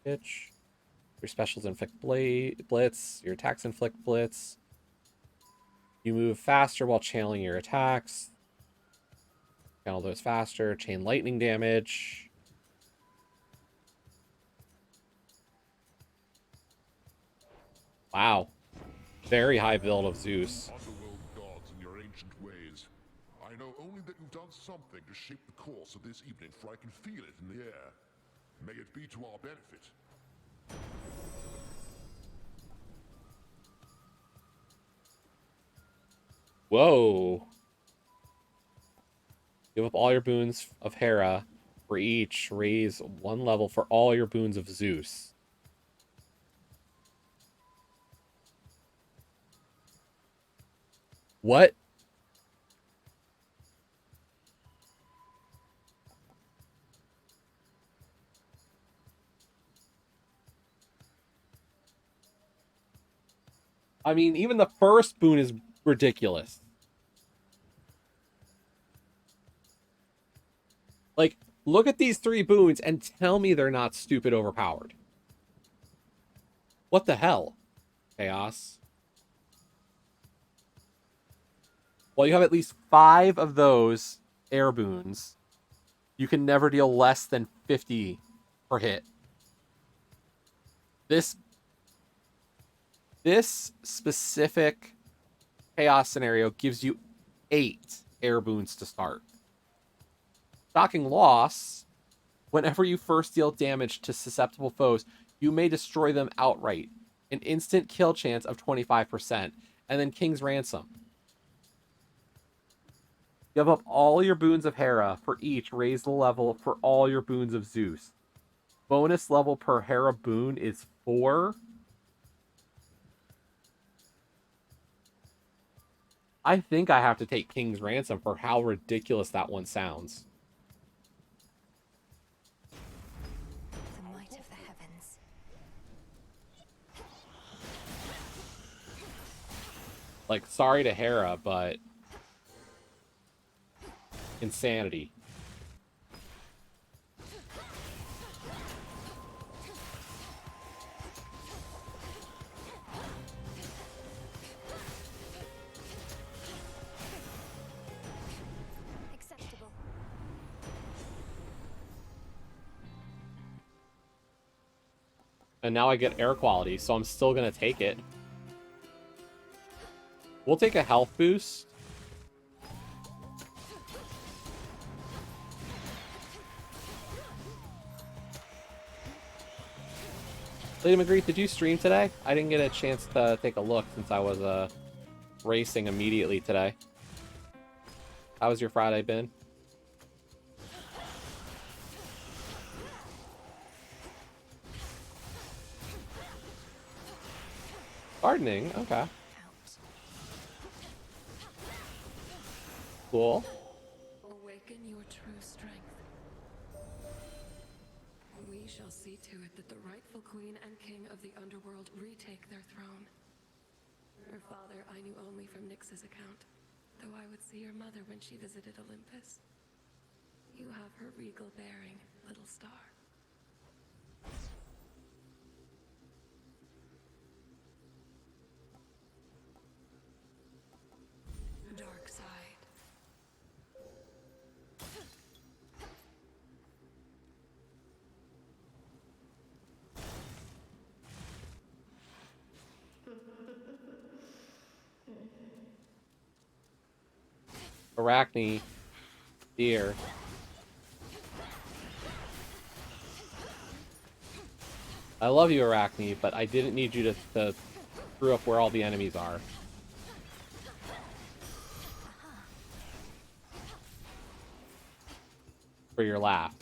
Bitch. Your specials inflict blitz. Your attacks inflict blitz. You move faster while channeling your attacks. Channel those faster. Chain lightning damage. Wow. Very high build of Zeus. Underworld gods and your ancient ways. I know only that you've done something to shape the course of this evening, for I can feel it in the air. May it be to our benefit. Whoa. Give up all your boons of Hera. For each, raise one level for all your boons of Zeus. What? I mean, even the first boon is ridiculous. Like, look at these 3 boons and tell me they're not stupid overpowered. What the hell? Chaos. Well, you have at least 5 of those air boons. You can never deal less than 50 per hit. This specific chaos scenario gives you 8 air boons to start. Shocking loss. Whenever you first deal damage to susceptible foes, you may destroy them outright. An instant kill chance of 25%. And then King's Ransom. Give up all your boons of Hera. For each, raise the level for all your boons of Zeus. Bonus level per Hera boon is 4. I think I have to take King's Ransom for how ridiculous that one sounds. The might of the heavens. Like, sorry to Hera, but... insanity. Acceptable. And now I get air quality, so I'm still gonna take it. We'll take a health boost. Lady McGree, did you stream today? I didn't get a chance to take a look since I was racing immediately today. How was your Friday been? Gardening? Okay. Out. Cool. Awaken your true strength. We shall see to it that the rightful queen and king of the underworld retake their throne. Her father I knew only from Nyx's account, though I would see your mother when she visited Olympus. You have her regal bearing, little star. Dark side. Arachne, dear. I love you, Arachne, but I didn't need you to screw up where all the enemies are. For your laugh.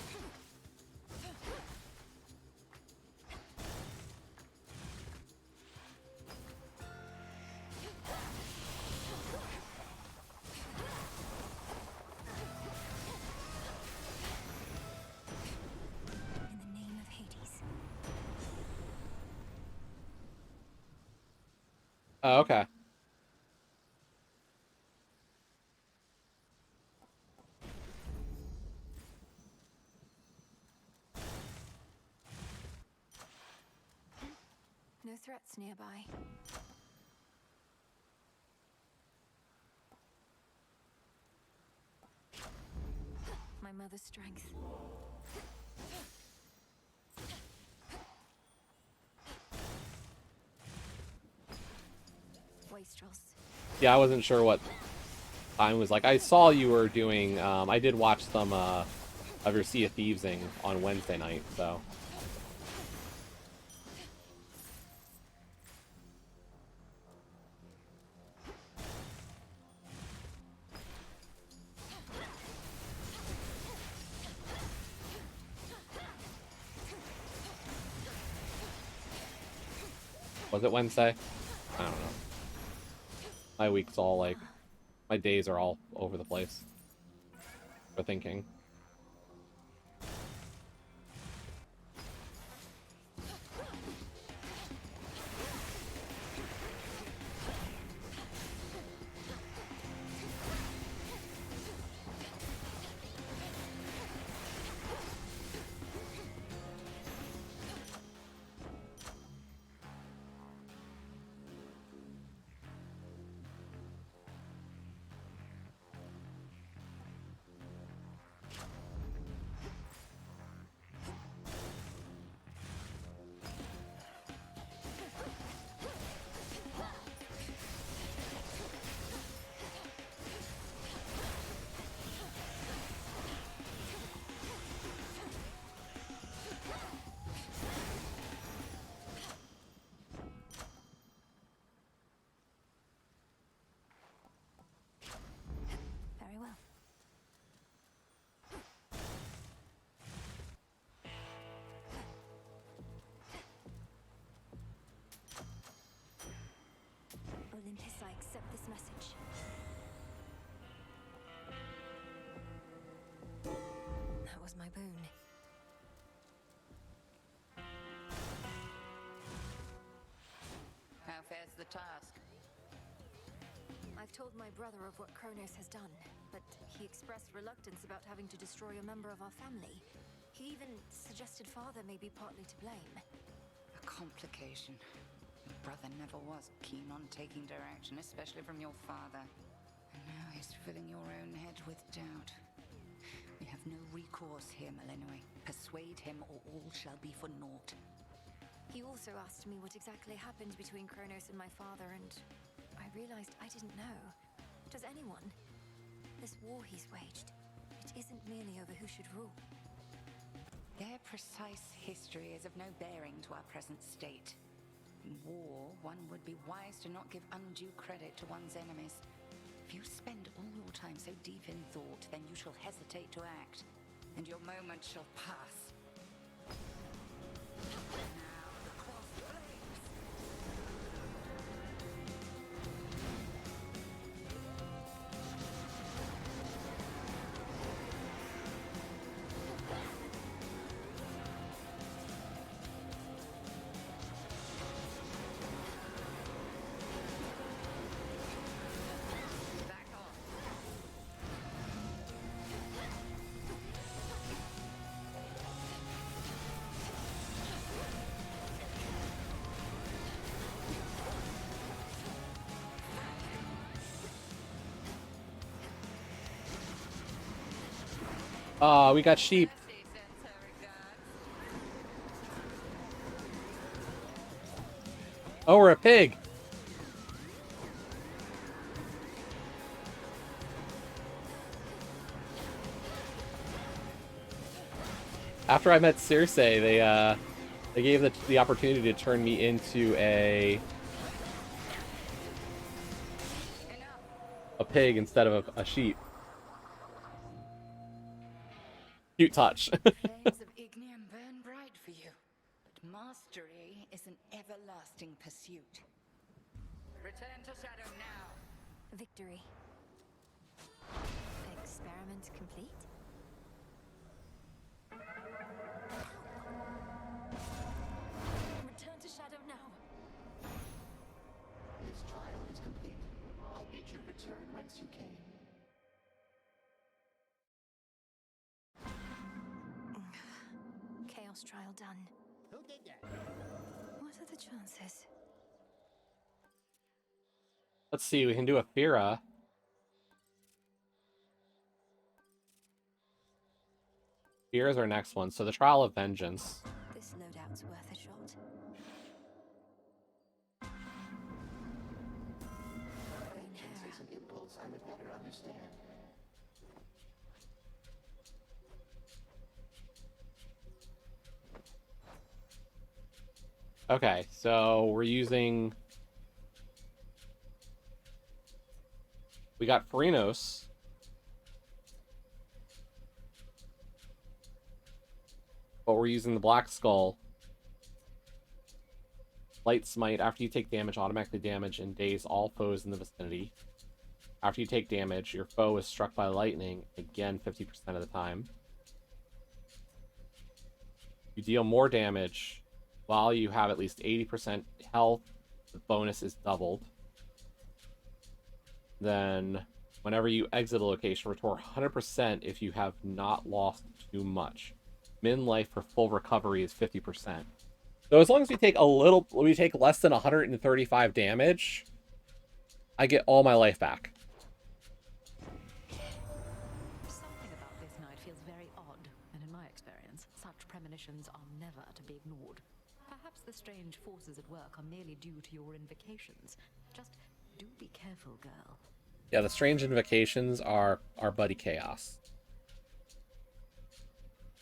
In the name of Hades. Oh, okay. No threats nearby. My mother's strength. Wastrels. Yeah, I wasn't sure what time was like. I saw you were doing, I did watch some, of your Sea of Thievesing on Wednesday night, so. Was it Wednesday? I don't know. My week's all like, my days are all over the place for thinking. Very well. Olympus, I accept this message. That was my boon. How fares the task? I've told my brother of what Chronos has done, but he expressed reluctance about having to destroy a member of our family. He even suggested father may be partly to blame. A complication. Your brother never was keen on taking direction, especially from your father. And now he's filling your own head with doubt. We have no recourse here, Malinois. Persuade him or all shall be for naught. He also asked me what exactly happened between Chronos and my father, and I realized I didn't know. Does anyone? This war he's waged, it isn't merely over who should rule. Their precise history is of no bearing to our present state. In war, one would be wise to not give undue credit to one's enemies. If you spend all your time so deep in thought, then you shall hesitate to act, and your moment shall pass. Now, the Crosskeys. Oh, we got sheep. Percy sends her regards. Oh, we're a pig. After I met Circe, they gave the opportunity to turn me into a pig instead of a sheep. Cute touch. Flames of Ignium burn bright for you, but mastery is an everlasting pursuit. Return to Shadow now. Victory. Experiment complete? Return to Shadow now. This trial is complete. I'll bid you return whence you came. Chaos trial done. Who did that? What are the chances? Let's see, we can do a Fira. Fira's our next one. So the Trial of Vengeance. This loadout's worth a shot. Vengeance is an impulse I would better understand. Okay, so we're using... We got Chronos. But we're using the Black Skull. Light Smite. After you take damage, automatically damage and daze all foes in the vicinity. After you take damage, your foe is struck by lightning, again 50% of the time. You deal more damage while you have at least 80% health. The bonus is doubled. Then, whenever you exit a location, restore 100% if you have not lost too much. Min life for full recovery is 50%. So as long as we take less than 135 damage, I get all my life back. Something about this night feels very odd, and in my experience, such premonitions are never to be ignored. Perhaps the strange forces at work are merely due to your invocations. Just do be careful, girl. Yeah, the strange invocations are our buddy Chaos.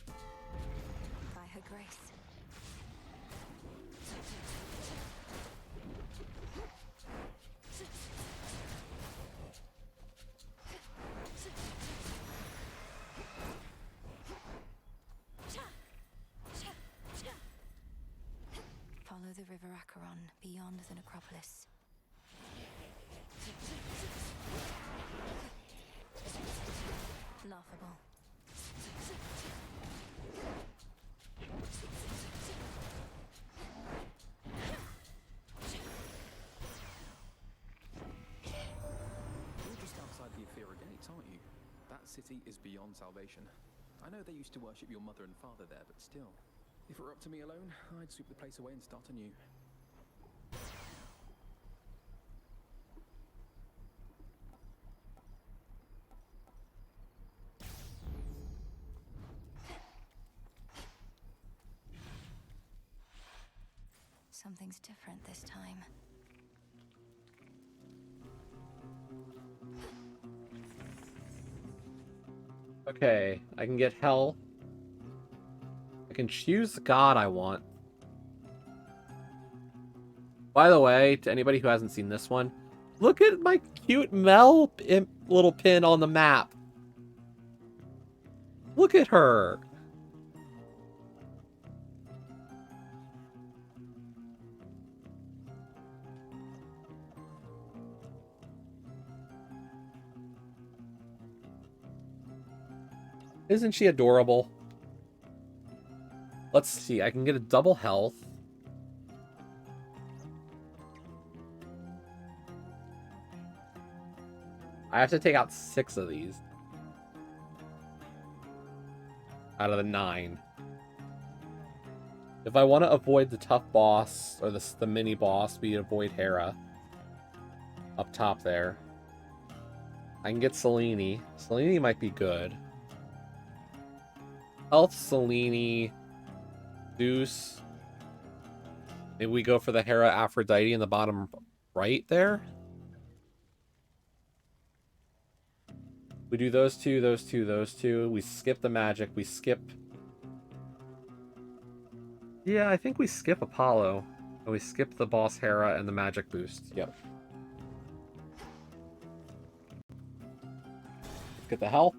By her grace. Follow the river Acheron beyond the necropolis. Laughable. You're just outside the Ephira gates, aren't you? That city is beyond salvation. I know they used to worship your mother and father there, but still. If it were up to me alone, I'd sweep the place away and start anew. Something's different this time. Okay, I can get Hell. I can choose the god I want. By the way, to anybody who hasn't seen this one, look at my cute Mel little pin on the map. Look at her. Isn't she adorable? Let's see, I can get a double health. I have to take out 6 of these. Out of the 9. If I want to avoid the tough boss, or the mini boss, we avoid Hera. Up top there. I can get Selene. Selene might be good. Health, Selene, Zeus. Maybe we go for the Hera Aphrodite in the bottom right there. We do those two, those two, those two. We skip the magic. We skip... Yeah, I think we skip Apollo. And we skip the boss Hera and the magic boost. Yep. Let's get the health.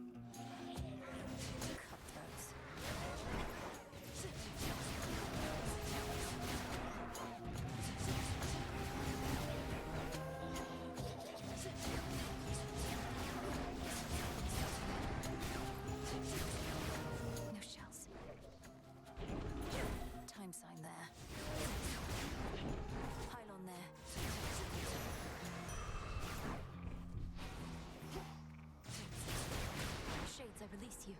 No shells. Time sign there. Pylon there. Shades, I release you.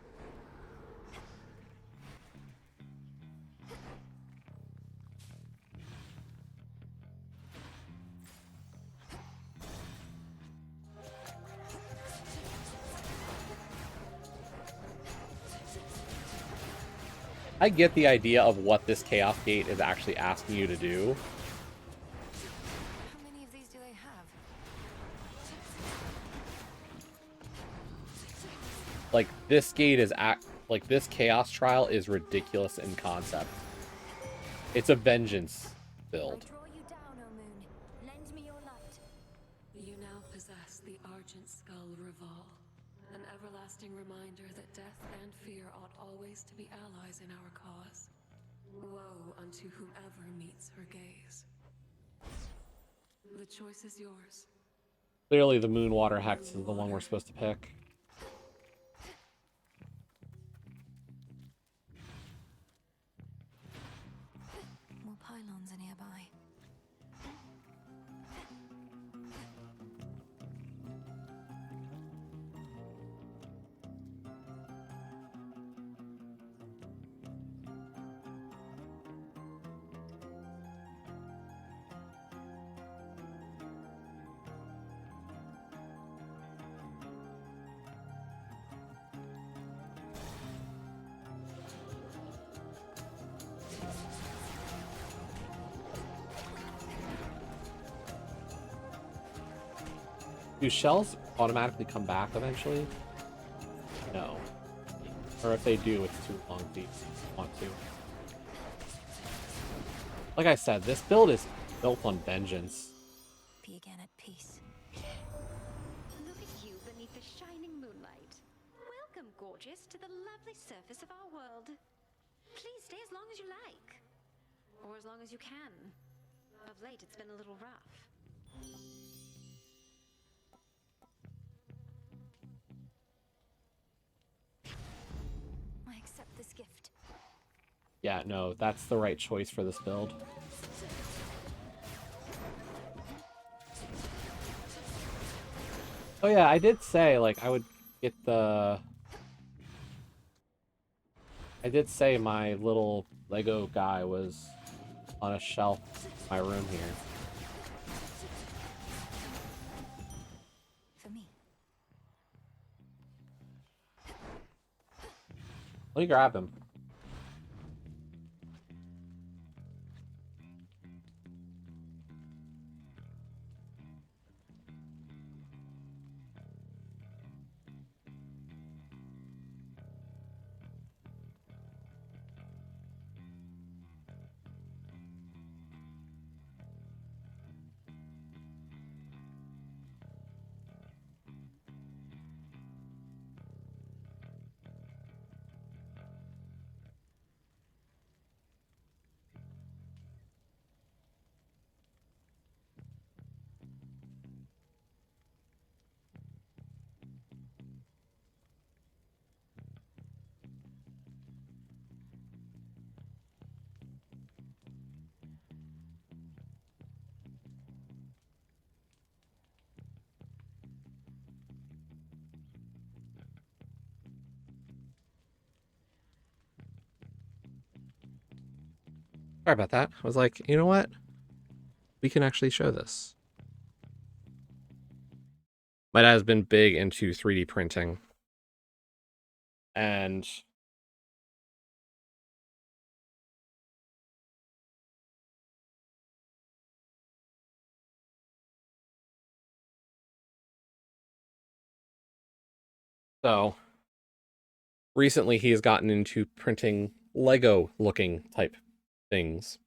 I get the idea of what this Chaos Gate is actually asking you to do. How many of these do they have? Like, this gate is like, this Chaos Trial is ridiculous in concept. It's a vengeance build. I draw you down, O moon. Lend me your light. You now possess the Argent Skull Revolve, an everlasting reminder that death and fear ought always to be allies in our cause. Woe unto whomever meets her gaze. The choice is yours. Clearly the Moonwater Hex is the one we're supposed to pick. More pylons are nearby. Do shells automatically come back eventually? No. Or if they do, it's too long to want to. Like I said, this build is built on vengeance. Be again at peace. Look at you beneath the shining moonlight. Welcome, gorgeous, to the lovely surface of our world. Please stay as long as you like. Or as long as you can. Of late, it's been a little rough. I accept this gift. Yeah, no, that's the right choice for this build. Oh yeah, I did say, like, I would get the... I did say my little Lego guy was on a shelf in my room here. For me. Let me grab him. Sorry about that. I was like, you know what? We can actually show this. My dad has been big into 3D printing. And So recently he has gotten into printing Lego looking type things.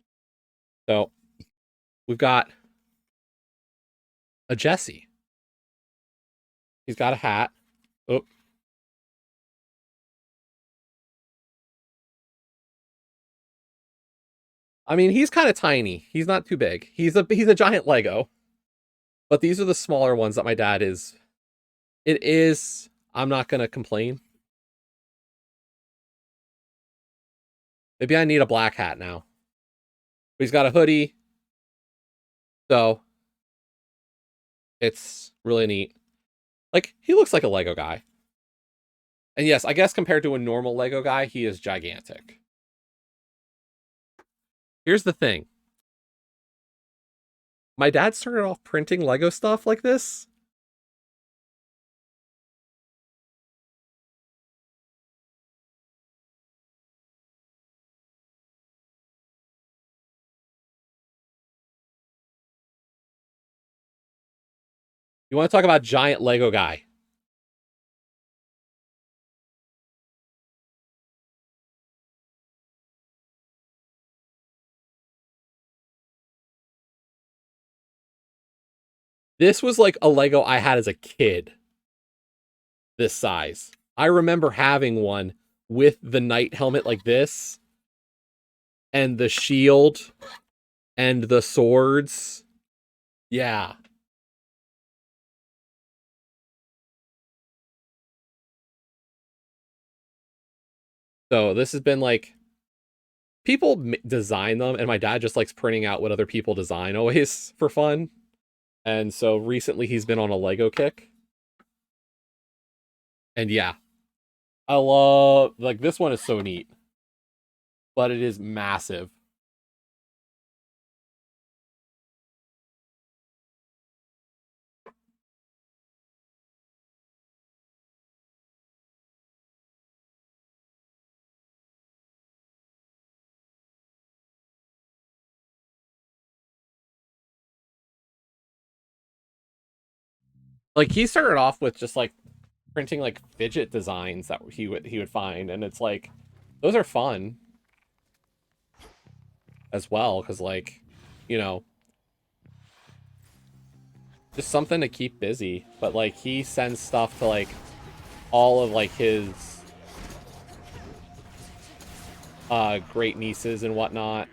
So we've got a Jesse. He's got a hat. Oh. I mean, he's kind of tiny. He's not too big. He's a giant Lego. But these are the smaller ones that my dad is. It is. I'm not going to complain. Maybe I need a black hat now. But he's got a hoodie. So it's really neat. Like, he looks like a Lego guy. And yes, I guess compared to a normal Lego guy, he is gigantic. Here's the thing. My dad started off printing Lego stuff like this. You want to talk about giant Lego guy? This was like a Lego I had as a kid. This size. I remember having one with the knight helmet like this. And the shield. And the swords. Yeah. So this has been like, people design them, and my dad just likes printing out what other people design always for fun. And so recently he's been on a Lego kick. And yeah, I love, like, this one is so neat. But it is massive. Like, he started off with just like printing like fidget designs that he would find, and it's like, those are fun as well, because, like, you know, just something to keep busy. But like, he sends stuff to like all of like his great nieces and whatnot.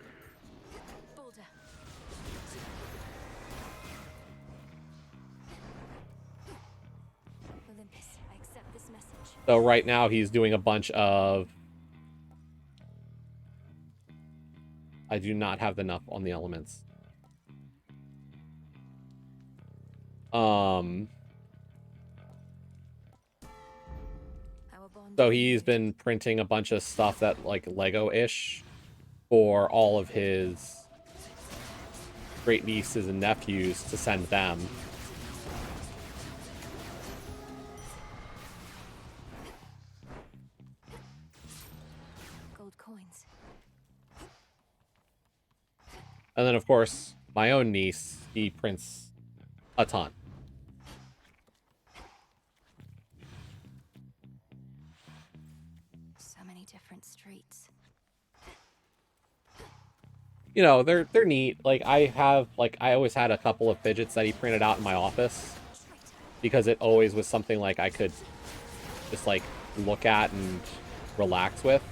So right now he's doing a bunch of, I do not have enough on the elements. So he's been printing a bunch of stuff that like Lego-ish for all of his great nieces and nephews to send them. Gold coins. And then, of course, my own niece, he prints a ton. So many different streets. You know, they're neat. Like, I always had a couple of fidgets that he printed out in my office, because it always was something like I could just like look at and relax with.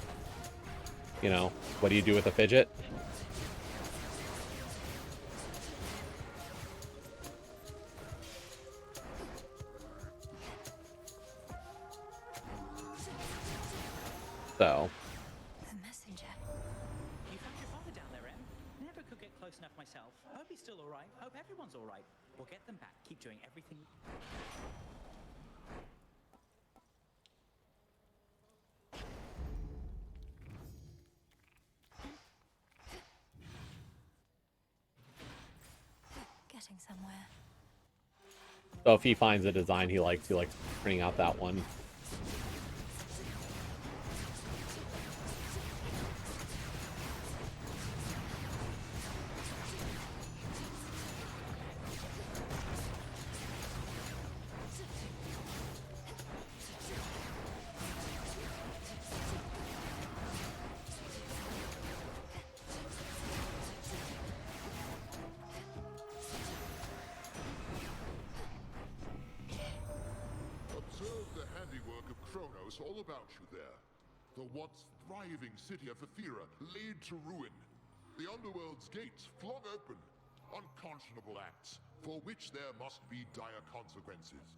You know, what do you do with a fidget? So. The messenger. You found your father down there, Em? Never could get close enough myself. Hope he's still alright. Hope everyone's alright. We'll get them back. Keep doing everything. Getting somewhere. So if he finds a design he likes printing out that one. us all about you there. The once thriving city of Ethera laid to ruin. The underworld's gates flung open. Unconscionable acts, for which there must be dire consequences.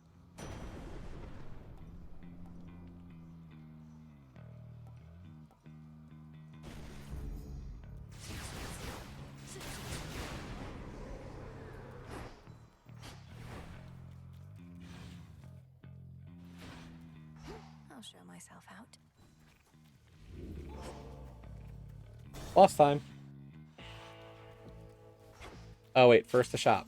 I'll show myself out. Boss time. Oh wait, first the shop.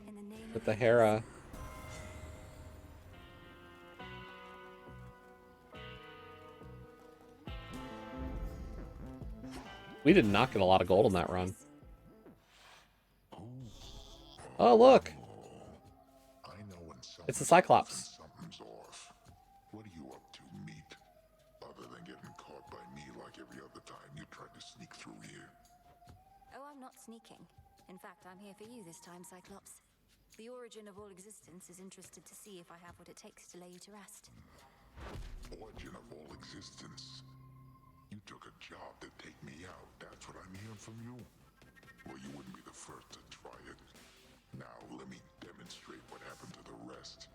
In the name With of the Hera. We did not get a lot of gold on that run. Oh look! I know when It's the Cyclops. something's off. What are you up to, meat? Other than getting caught by me like every other time you tried to sneak through here. Oh, I'm not sneaking. In fact, I'm here for you this time, Cyclops. The origin of all existence is interested to see if I have what it takes to lay you to rest. Origin of all existence. You took a job to take me out. That's what I'm hearing from you. Well, you wouldn't be the first to try it. Now, let me demonstrate what happened to the rest.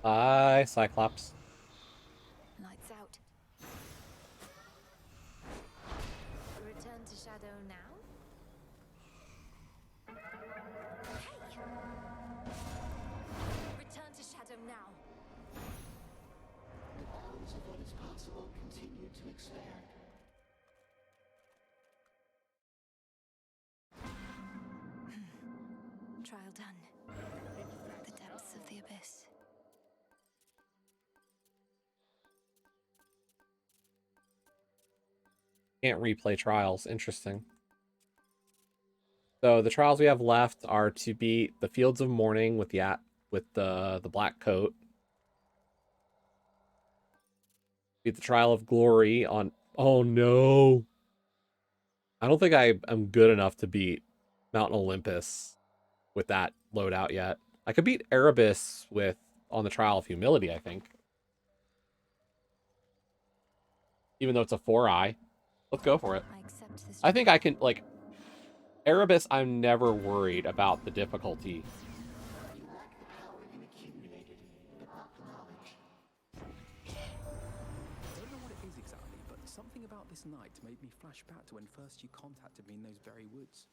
Bye, Cyclops. Lights out. Return to shadow now? Hey! Return to shadow now. The bounds of what is possible continue to expand. Trial done. The depths of the abyss. Can't replay trials. Interesting. So the trials we have left are to beat the Fields of Mourning with the black coat. Beat the Trial of Glory on. Oh no! I don't think I am good enough to beat Mountain Olympus with that loadout yet. I could beat Erebus with on the Trial of Humility, I think. Even though it's a 4-eye. Let's go for it. I accept this. I think I can, like, Erebus, I'm never worried about the difficulty. You lack the power you accumulated, but not the knowledge. I don't know what it is exactly, but something about this night made me flash back to when first you contacted me in those very woods.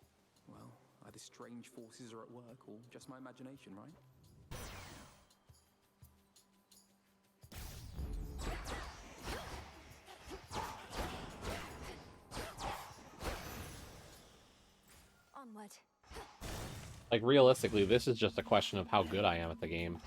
Well, either strange forces are at work or just my imagination, right? Onward. Like, realistically, this is just a question of how good I am at the game.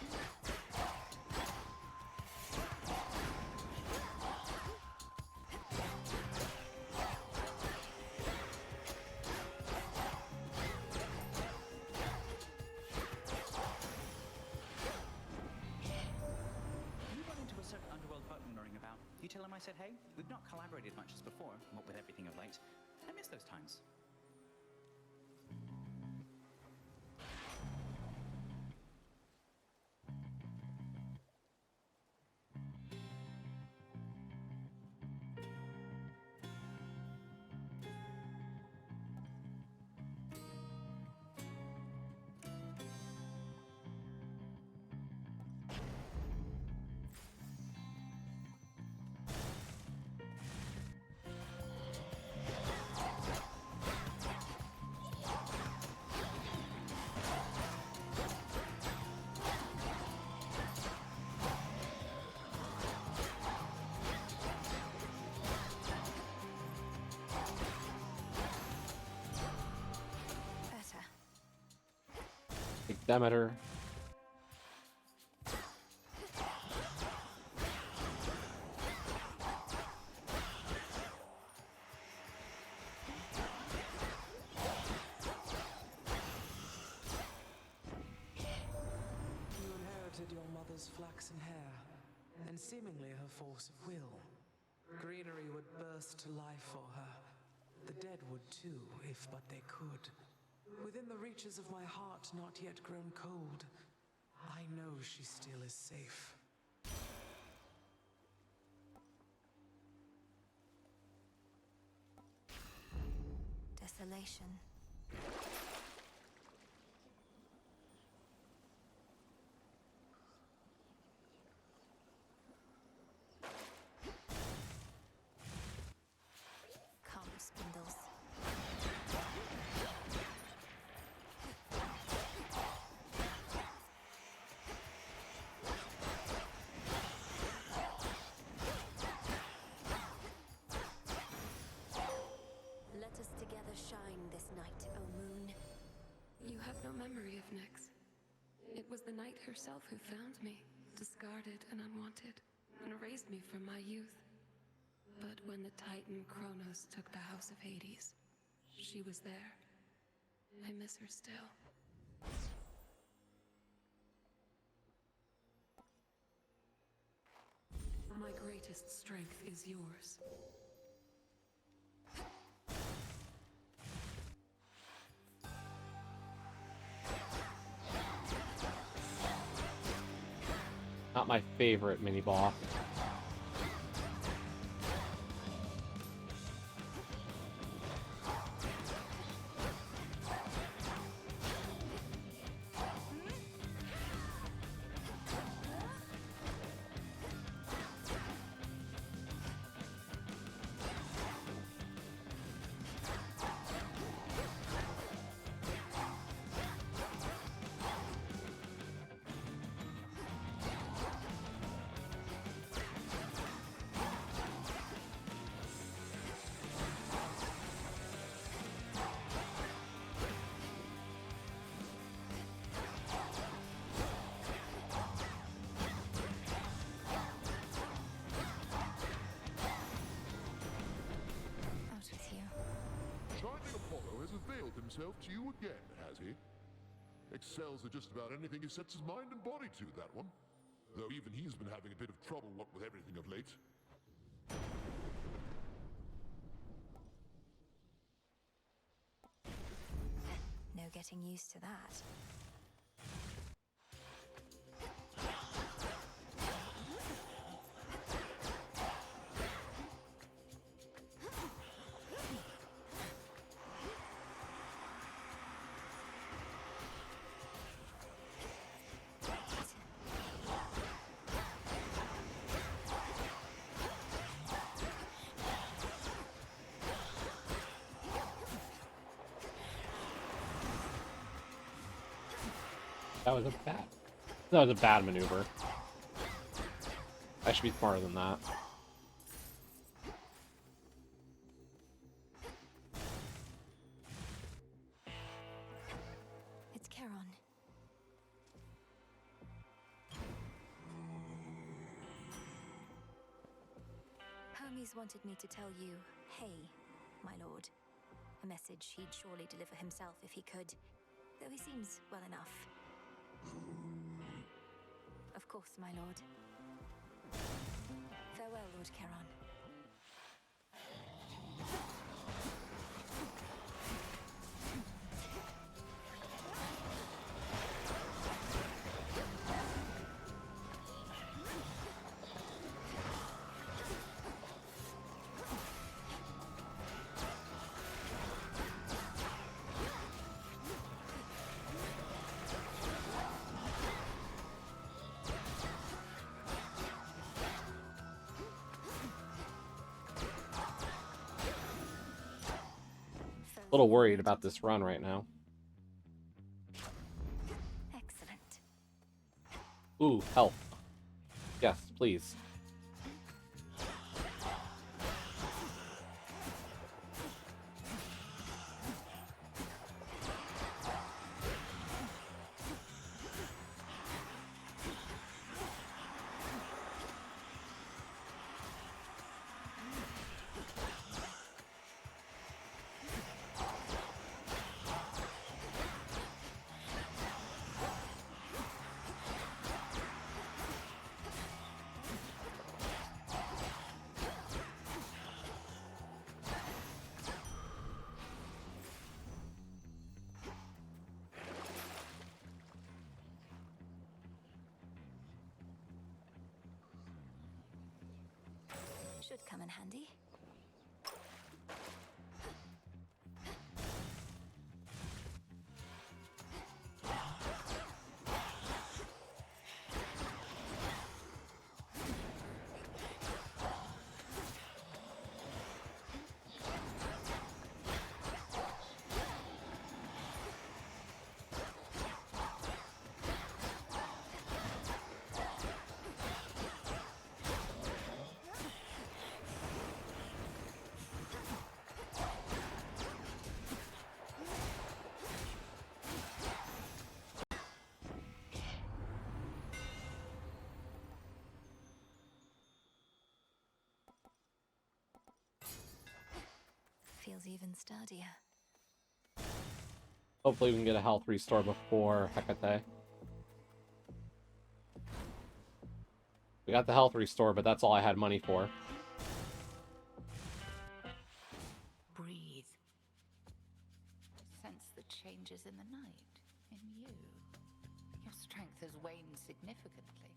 You run into a certain underworld folk murmuring about. You tell him I said hey? We've not collaborated much as before, what with everything of late. I miss those times. Demeter. You inherited your mother's flaxen hair, and seemingly her force of will. Greenery would burst to life for her. The dead would too, if but they could. Within the reaches of my heart not yet grown cold, I know she still is safe. Desolation. Come, Spindles. Let us together shine this night, O moon. You have no memory of Nyx. It was the night herself who found me, discarded and unwanted, and raised me from my youth. But when the Titan Chronos took the House of Hades, she was there. I miss her still. My greatest strength is yours. Not my favorite mini boss. Out with you. Shining Apollo has availed himself to you again, has he? Excels at just about anything he sets his mind and body to, that one. Though even he's been having a bit of trouble, what with everything of late. No getting used to that. That was a bad maneuver. I should be smarter than that. It's Charon. Hermes wanted me to tell you, hey, my lord. A message he'd surely deliver himself if he could, though he seems well enough. Of course, my lord. Farewell, Lord Charon. A little worried about this run right now. Excellent. Ooh, help. Yes, please. Should come in handy. Feels even sturdier. Hopefully we can get a health restore before Hecate. We got the health restore, but that's all I had money for. Breathe. Sense the changes in the night, in you. Your strength has waned significantly.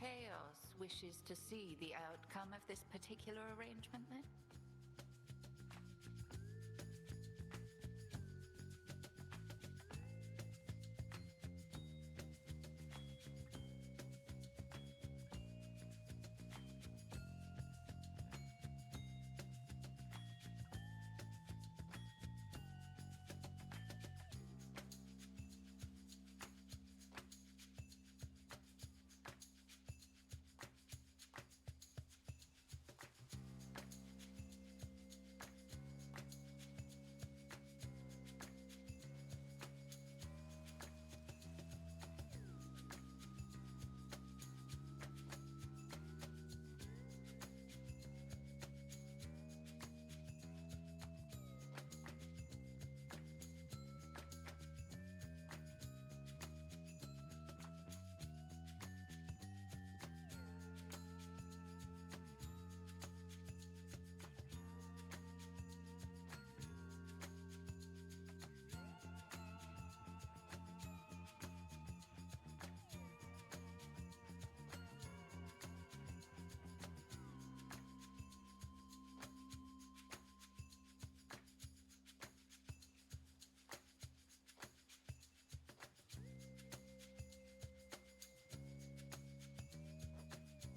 Chaos wishes to see the outcome of this particular arrangement, then?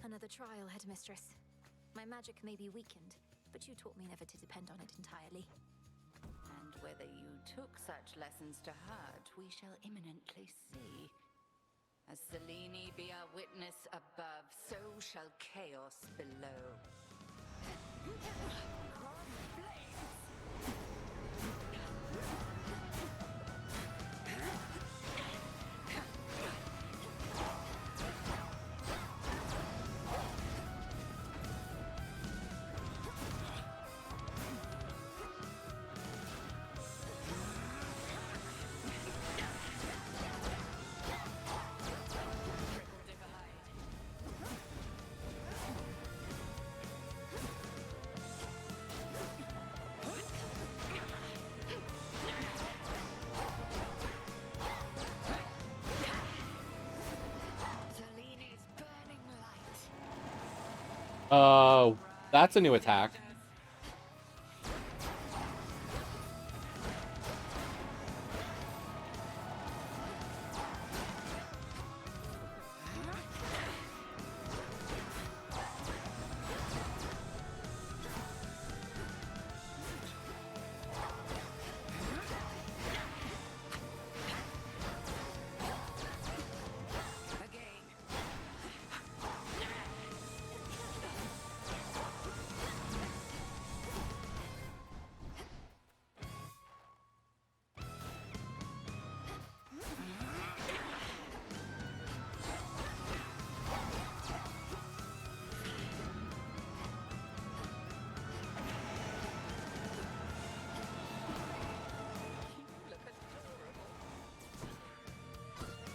Another trial, Headmistress. My magic may be weakened, but you taught me never to depend on it entirely. And whether you took such lessons to heart, we shall imminently see. As Selene be our witness above, so shall chaos below. That's a new attack.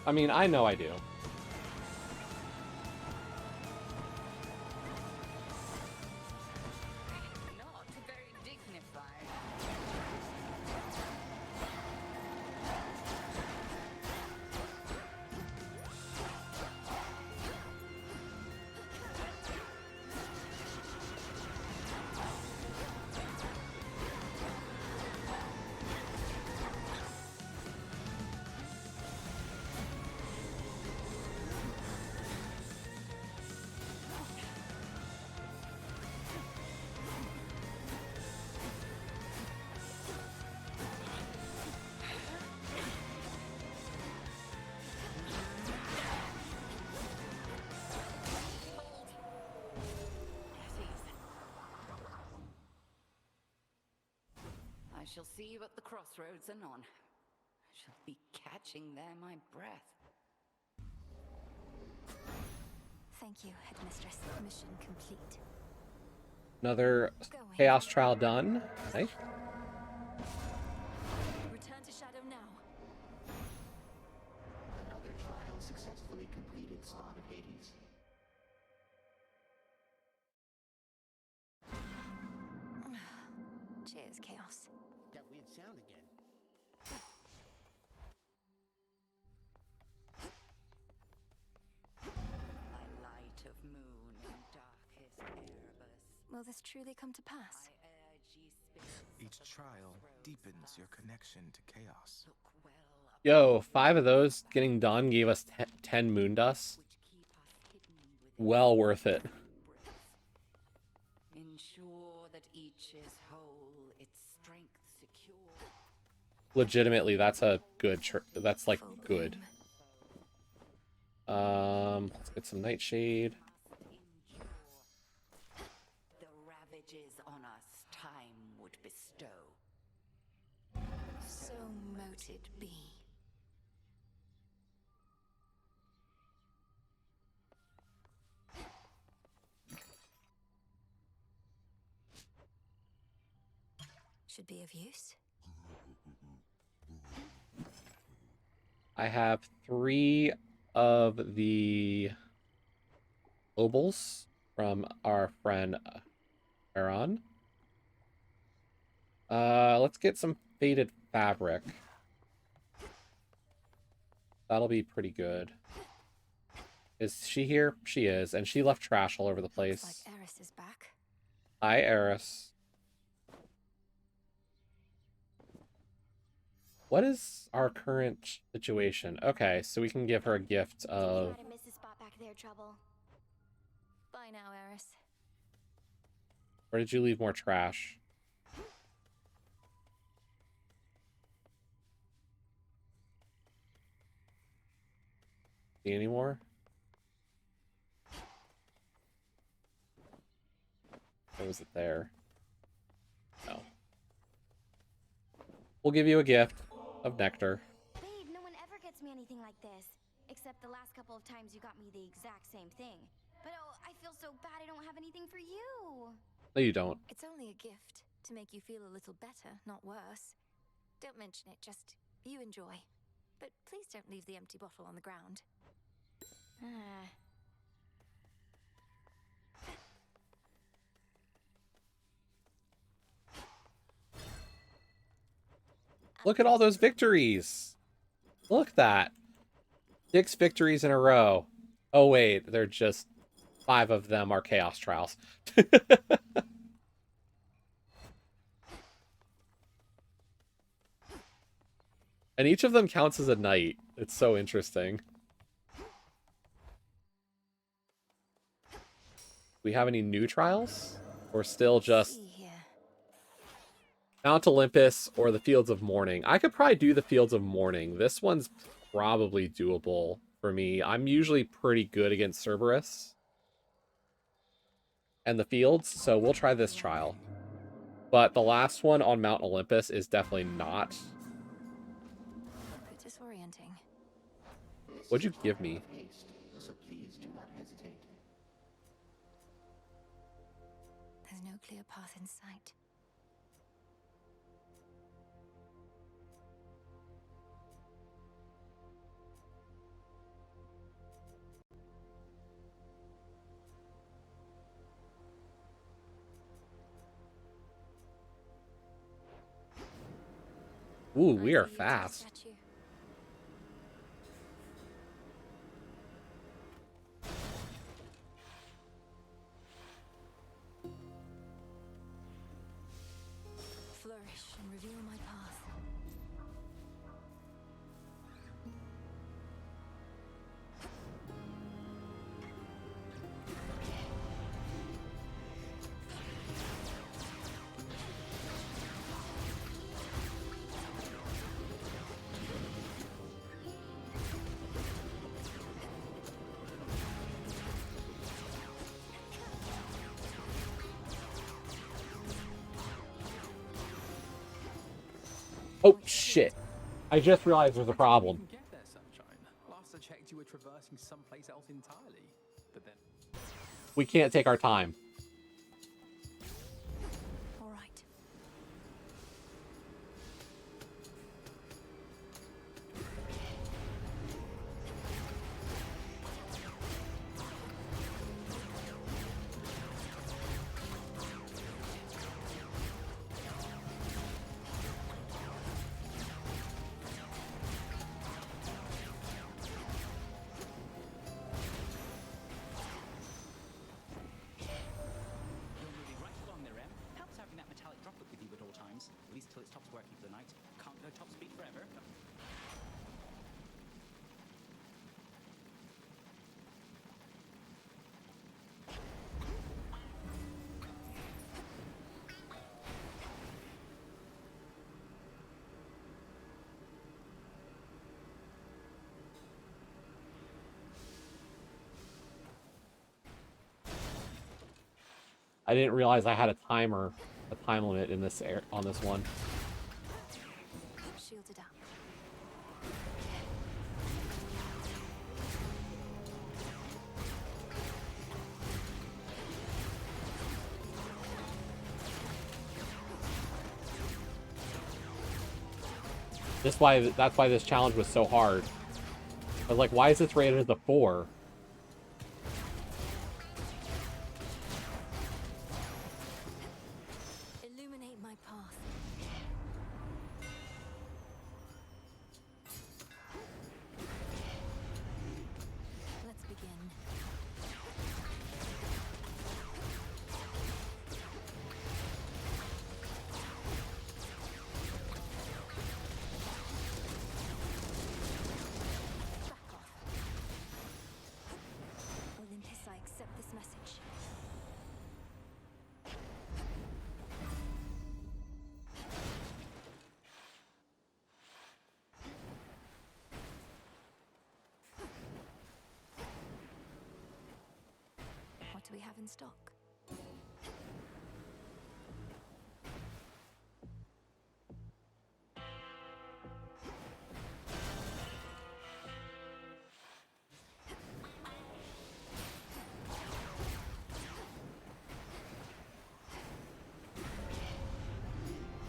I mean, I know I do. Not very dignified. shall see you at the crossroads anon. I shall be catching there my breath. Thank you, Headmistress. Mission complete. Another Go away. chaos trial done. Nice. Return to Shadow now. Another trial successfully completed, Spawn of Hades. Cheers, Chaos. That weird sound again. By light of moon in darkest Erebus, Will this truly come to pass? I urge ye spirits Each of the trial crossroads deepens your past. connection to chaos. Look well up Yo, 5 of those getting done gave us 10 moon dusts. which keep us hidden within Well worth it. breath. Ensure that each is whole, its strength secure. Legitimately, that's a good. That's like Full good. bloom. Let's get some Nightshade. Must endure. The ravages on us time would bestow. So mote it be. Should be of use. I have 3 of the obols from our friend Aaron. Let's get some faded fabric. That'll be pretty good. Is she here? She is, and she left trash all over the place. Looks like Eris is back. Hi, Eris. What is our current situation? Okay, so we can give her a gift of... Try to miss a spot back there, Trouble. Bye now, Eris. Where did you leave more trash? See any more? Or was it there? No. We'll give you a gift of nectar. Babe, no one ever gets me anything like this. Except the last couple of times you got me the exact same thing. But oh, I feel so bad I don't have anything for you. No, you don't. It's only a gift to make you feel a little better, not worse. Don't mention it, just you enjoy. But please don't leave the empty bottle on the ground. Look at all those victories. Look at that. 6 victories in a row. Oh, wait. They're just 5 of them are chaos trials. And each of them counts as a night. It's so interesting. We have any new trials? Or still just See here. Mount Olympus or the Fields of Mourning? I could probably do the Fields of Mourning. This one's probably doable for me. I'm usually pretty good against Cerberus and the Fields, so we'll try this trial. But the last one on Mount Olympus is definitely not. A bit disorienting. What'd you give me? Haste, so please do not hesitate. There's no clear path in sight. Ooh, we I are leave you to the fast. statue. Flourish and reveal my path. Oh, shit. I just realized there's a problem. You can get there, Sunshine. Last I checked, you were traversing someplace else entirely. But then... We can't take our time. All right. You're moving right along there, Em. Helps having that metallic droplet with you at all times. At least till it stops working for the night. Can't go top speed forever. I didn't realize I had a timer, a time limit in this on this one. Shielded up. That's why this challenge was so hard. I was like, why is this rated as a 4? Illuminate my path. Let's begin. Back off. Olympus, I accept this message. What do we have in stock?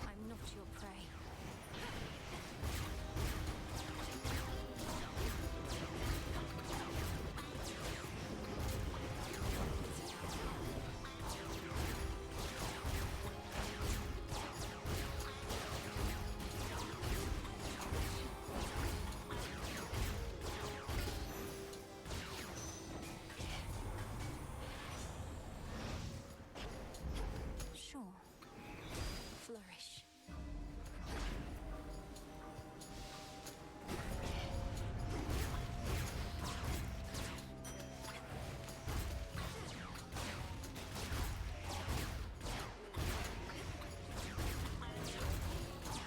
I'm not your prey. Sure. Flourish.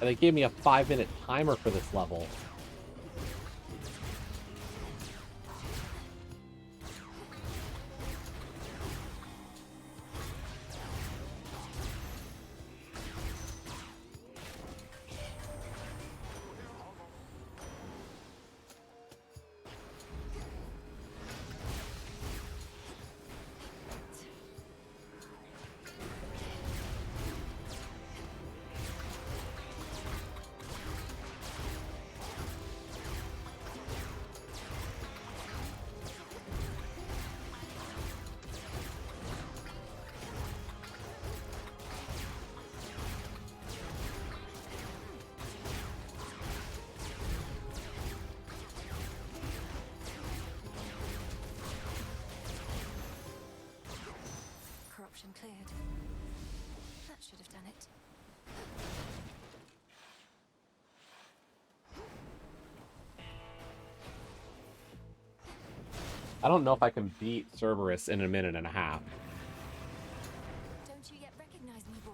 And they gave me a 5-minute timer for this level. Corruption cleared. That should have done it. I don't know if I can beat Cerberus in a minute and a half. Don't you yet recognize me, boy?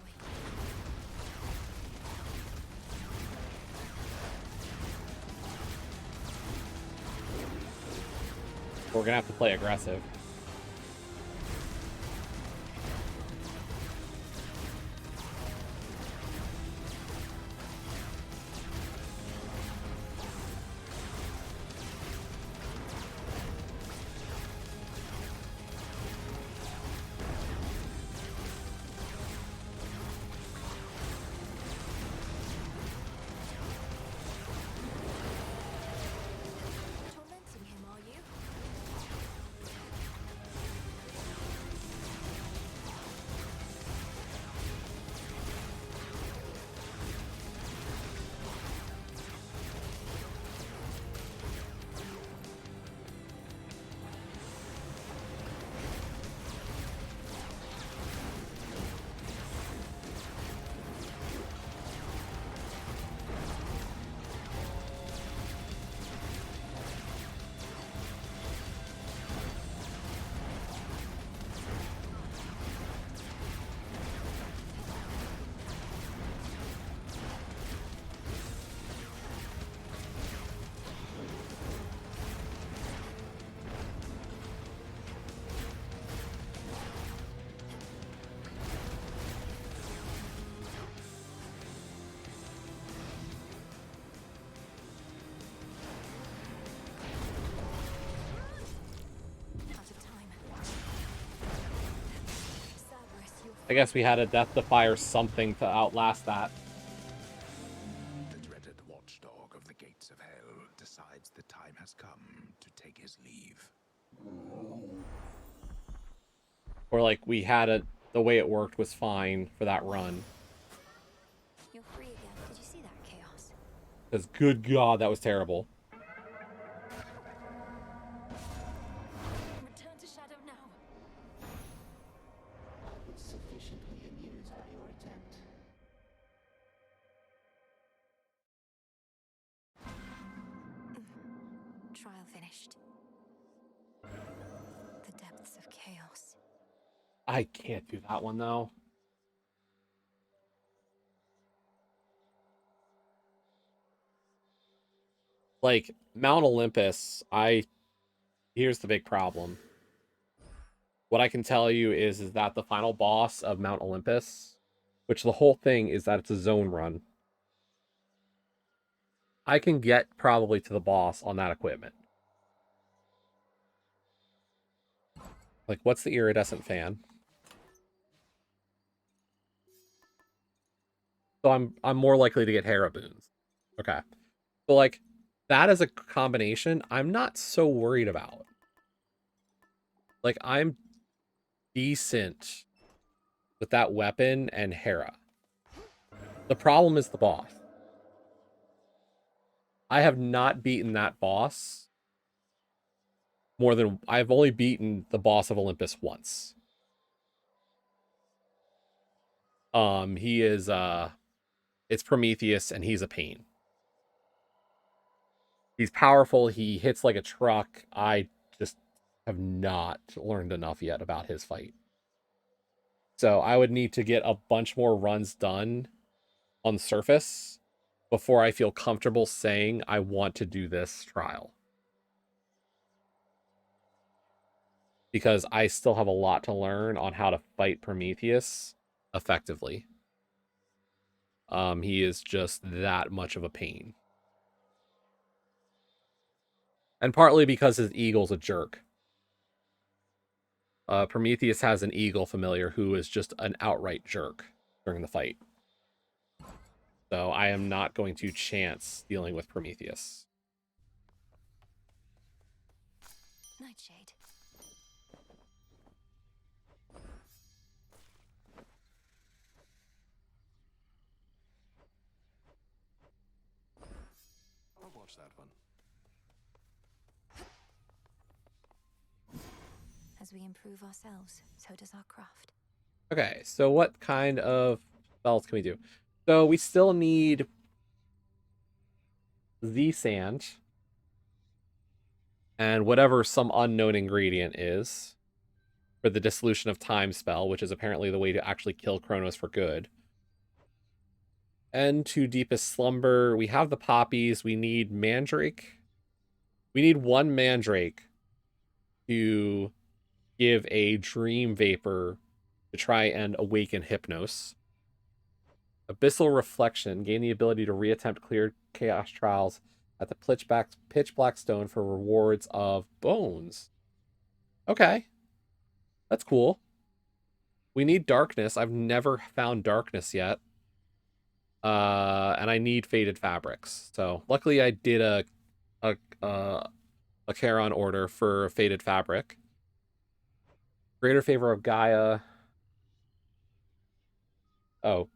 We're gonna have to play aggressive. I guess we had to death defy or something to outlast that. The dreaded watchdog of the gates of hell decides the time has come to take his leave. Or like we had it, the way it worked was fine for that run. You're free again. Did you see that, Chaos? Because good God, that was terrible. Return to Shadow now. I was sufficiently amused by your attempt. Trial finished. The depths of chaos. I can't do that one though. Like Mount Olympus, here's the big problem. What I can tell you is that the final boss of Mount Olympus, which the whole thing is that it's a zone run. I can get probably to the boss on that equipment. Like, what's the iridescent fan? So I'm more likely to get Hera boons. Okay. So like that as a combination, I'm not so worried about. Like I'm decent with that weapon and Hera. The problem is the boss. I have not beaten that boss more than I've only beaten the boss of Olympus once. He is it's Prometheus and he's a pain. He's powerful, he hits like a truck. I just have not learned enough yet about his fight. So I would need to get a bunch more runs done on the surface before I feel comfortable saying I want to do this trial. Because I still have a lot to learn on how to fight Prometheus effectively. He is just that much of a pain. And partly because his eagle's a jerk. Prometheus has an eagle familiar who is just an outright jerk during the fight. So I am not going to chance dealing with Prometheus. Nightshade. I'll watch that one. As we improve ourselves, so does our craft. Okay, so what kind of spells can we do? So we still need Z-Sand and whatever some unknown ingredient is for the Dissolution of Time spell, which is apparently the way to actually kill Chronos for good. And to Deepest Slumber, we have the poppies. We need Mandrake. We need one Mandrake to give a Dream Vapor to try and awaken Hypnos. Abyssal Reflection, gain the ability to reattempt clear Chaos Trials at the Pitch Black Stone for rewards of bones. Okay. That's cool. We need Darkness. I've never found Darkness yet. And I need Faded Fabrics. So luckily I did a Charon order for Faded Fabric. Greater Favor of Gaia. Oh,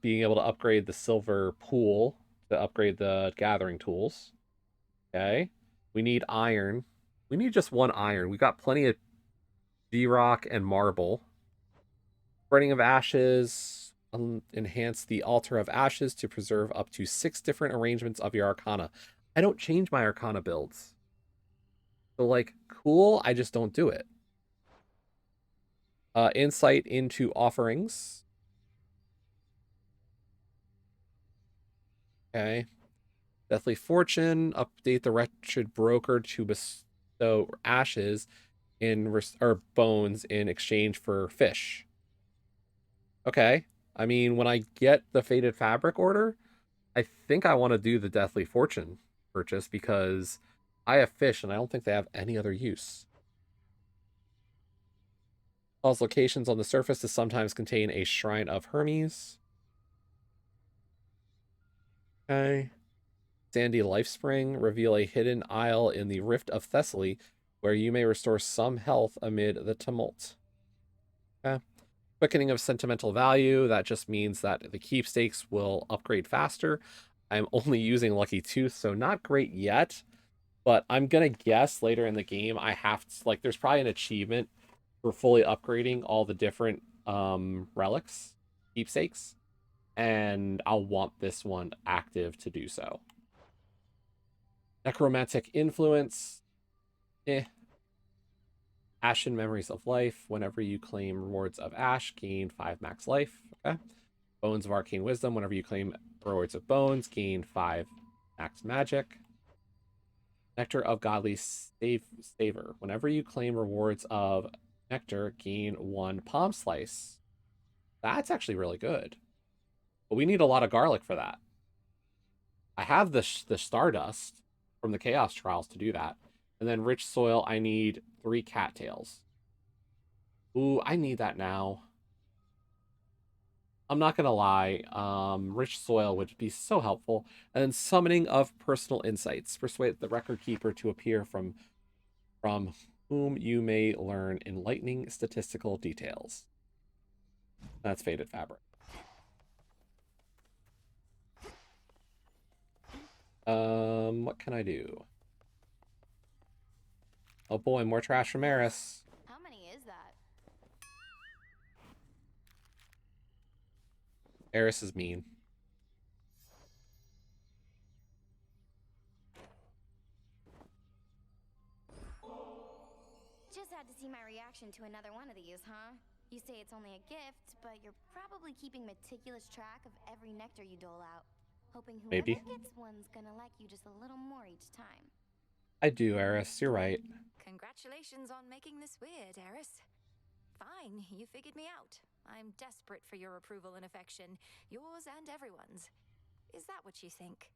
being able to upgrade the Silver Pool to upgrade the Gathering Tools. Okay. We need iron. We need just one iron. We got plenty of D-Rock and marble. Burning of Ashes. Enhance the Altar of Ashes to preserve up to 6 different arrangements of your Arcana. I don't change my Arcana builds. So, like, cool, I just don't do it. Insight into Offerings. Okay. Deathly Fortune. Update the Wretched Broker to bestow ashes or bones in exchange for fish. Okay. I mean, when I get the Faded Fabric order, I think I want to do the Deathly Fortune purchase because I have fish and I don't think they have any other use. Cause locations on the surface to sometimes contain a shrine of Hermes. Okay. Sandy Life Spring. Reveal a hidden isle in the Rift of Thessaly where you may restore some health amid the tumult. Okay. Quickening of sentimental value. That just means that the keepsakes will upgrade faster. I'm only using Lucky Tooth, so not great yet. But I'm going to guess later in the game I have to, like, there's probably an achievement for fully upgrading all the different relics, keepsakes. And I'll want this one active to do so. Necromantic Influence. Ashen Memories of Life. Whenever you claim rewards of Ash, gain 5 max life. Okay. Bones of Arcane Wisdom. Whenever you claim rewards of Bones, gain 5 max magic. Nectar of Godly Savor. Whenever you claim rewards of Nectar, gain 1 Palm Slice. That's actually really good. But we need a lot of garlic for that. I have the Stardust from the Chaos Trials to do that. And then Rich Soil, I need 3 cattails. Ooh, I need that now. I'm not going to lie. Rich Soil would be so helpful. And then Summoning of Personal Insights. Persuade the Record Keeper to appear from whom you may learn enlightening statistical details. That's Faded Fabric. What can I do? Oh boy, more trash from Eris. How many is that? Eris is mean. Just had to see my reaction to another one of these, huh? You say it's only a gift, but you're probably keeping meticulous track of every nectar you dole out. Hoping whoever Maybe. gets one's gonna like you just a little more each time. I do, Eris. You're right. Congratulations on making this weird, Eris. Fine, you figured me out. I'm desperate for your approval and affection. Yours and everyone's. Is that what you think?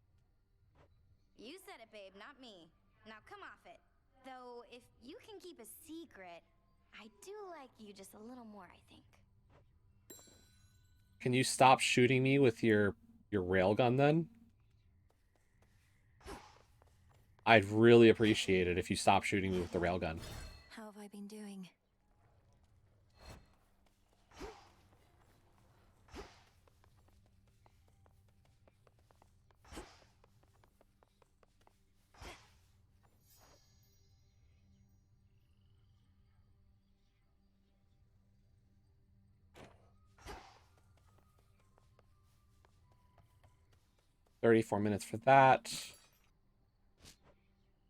You said it, babe, not me. Now come off it. Though, if you can keep a secret, I do like you just a little more, I think. Can you stop shooting me with your railgun then? I'd really appreciate it if you stop shooting me with the railgun. How have I been doing? $34 for that.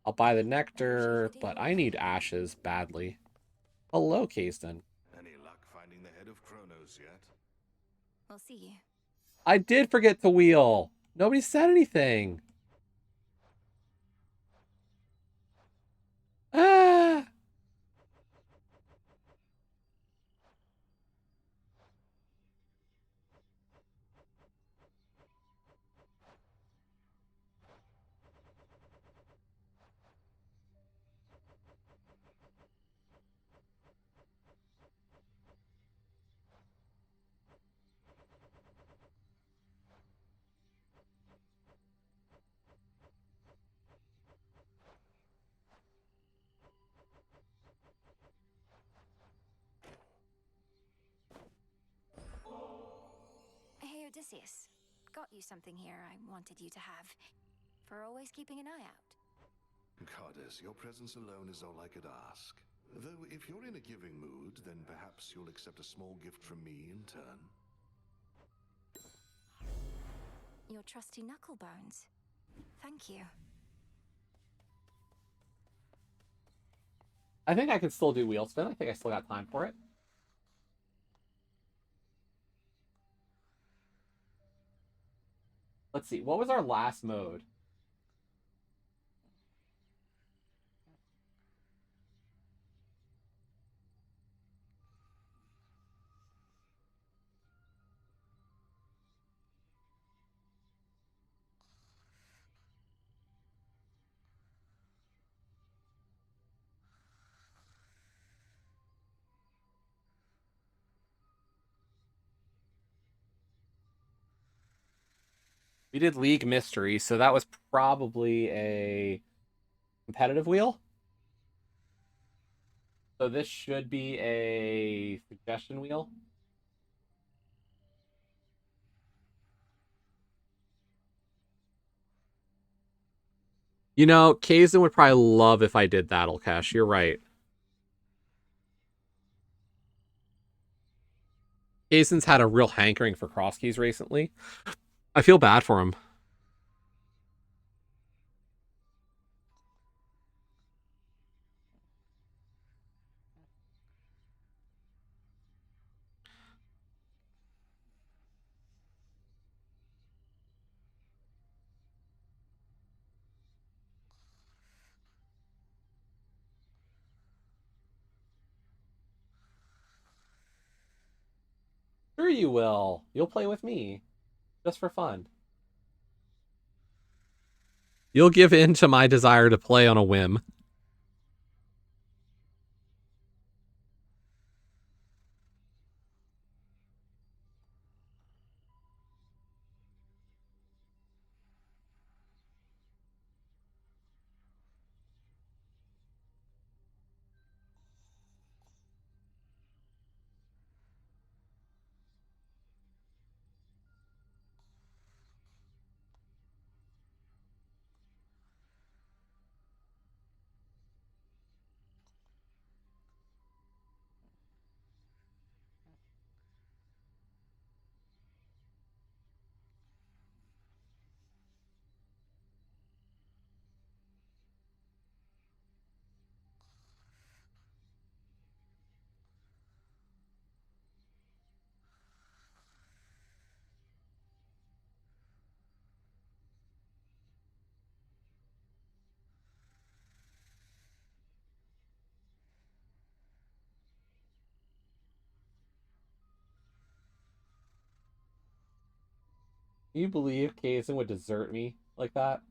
I'll buy the nectar, but I need ashes badly. Hello, Kasten. Any luck finding the head of Chronos yet? We'll see. I did forget to wheel. Nobody said anything. Ah! Hey, Odysseus. Got you something here I wanted you to have. For always keeping an eye out. Goddess, your presence alone is all I could ask. Though, if you're in a giving mood, then perhaps you'll accept a small gift from me in turn. Your trusty knucklebones. Thank you. I think I can still do wheel spin. I think I still got time for it. Let's see. What was our last mode? We did League Mystery, so that was probably a competitive wheel. So this should be a suggestion wheel. You know, Kazin would probably love if I did that, Ulkesh. You're right. Kazin's had a real hankering for Crosskeys recently. I feel bad for him. Sure you will. You'll play with me. Just for fun. You'll give in to my desire to play on a whim. Can you believe Kazin would desert me like that?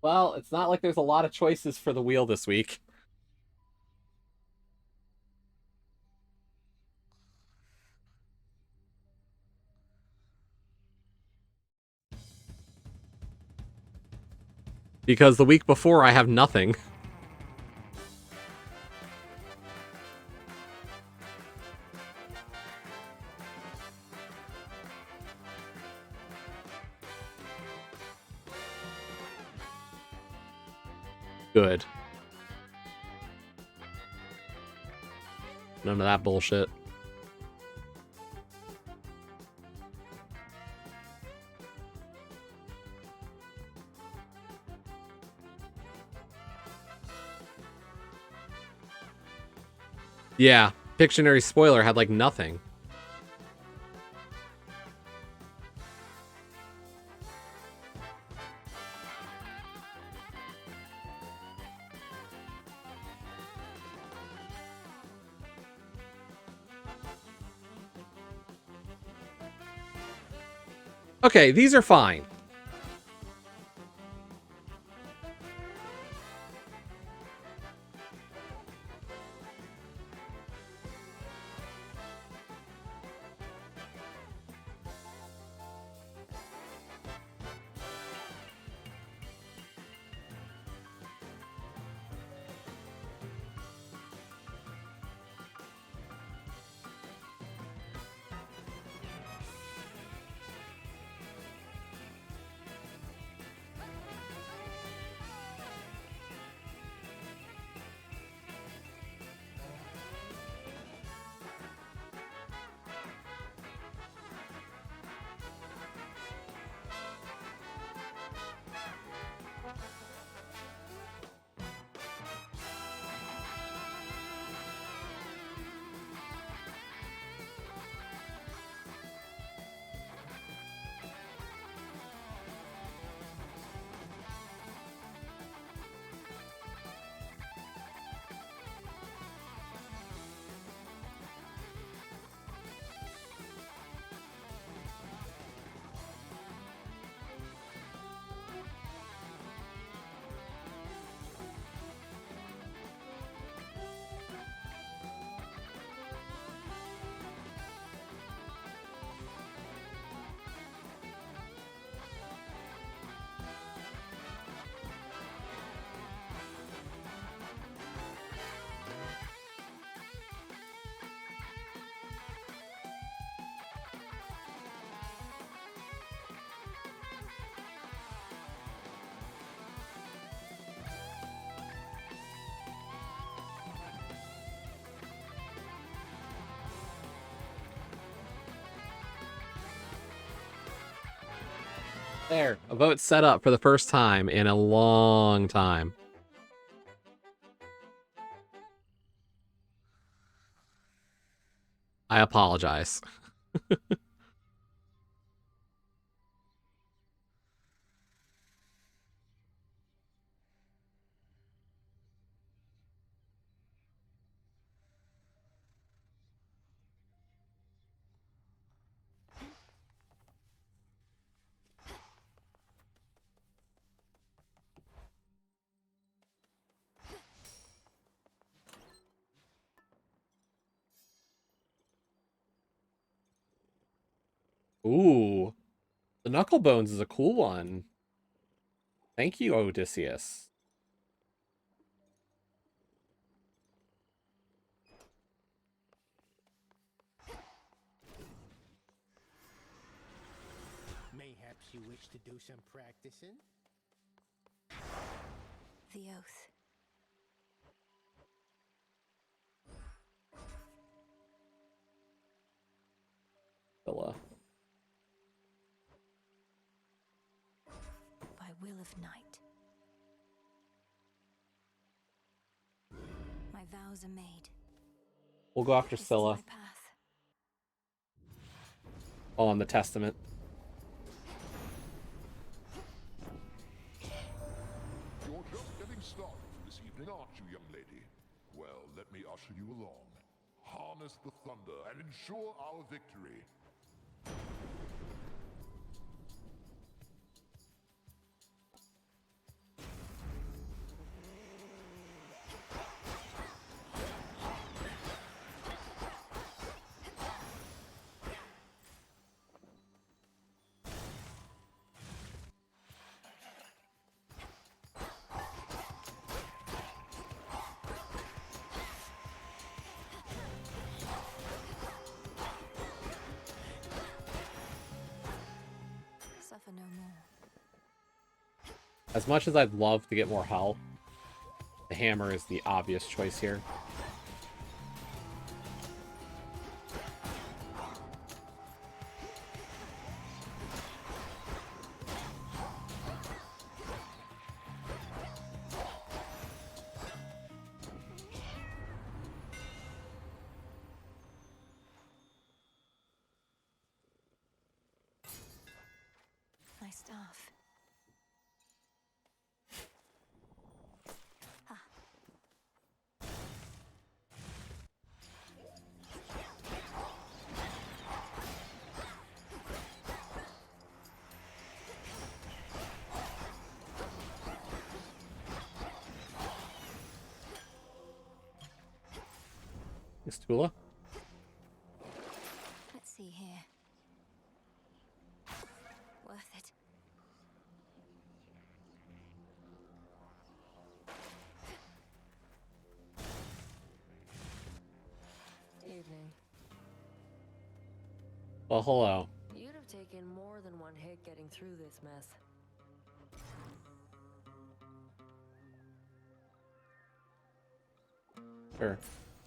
Well, it's not like there's a lot of choices for the wheel this week. Because the week before I have nothing. Good. None of that bullshit. Yeah, Pictionary spoiler had like nothing. Okay, these are fine. There, a vote set up for the first time in a long time. I apologize. Ooh, the knuckle bones is a cool one. Thank you, Odysseus. Mayhaps you wish to do some practicing? The oath. Villa. By will of night. My vows are made. We'll go after This is Scylla. my path. Oh, on the Testament. You're just getting started for this evening, aren't you, young lady? Well, let me usher you along. Harness the thunder and ensure our victory. Suffer no more. As much as I'd love to get more health, the hammer is the obvious choice here. My staff. Is Tula? Let's see here. Worth it. Evening. Well, hello. You'd have taken more than one hit getting through this mess. Sure.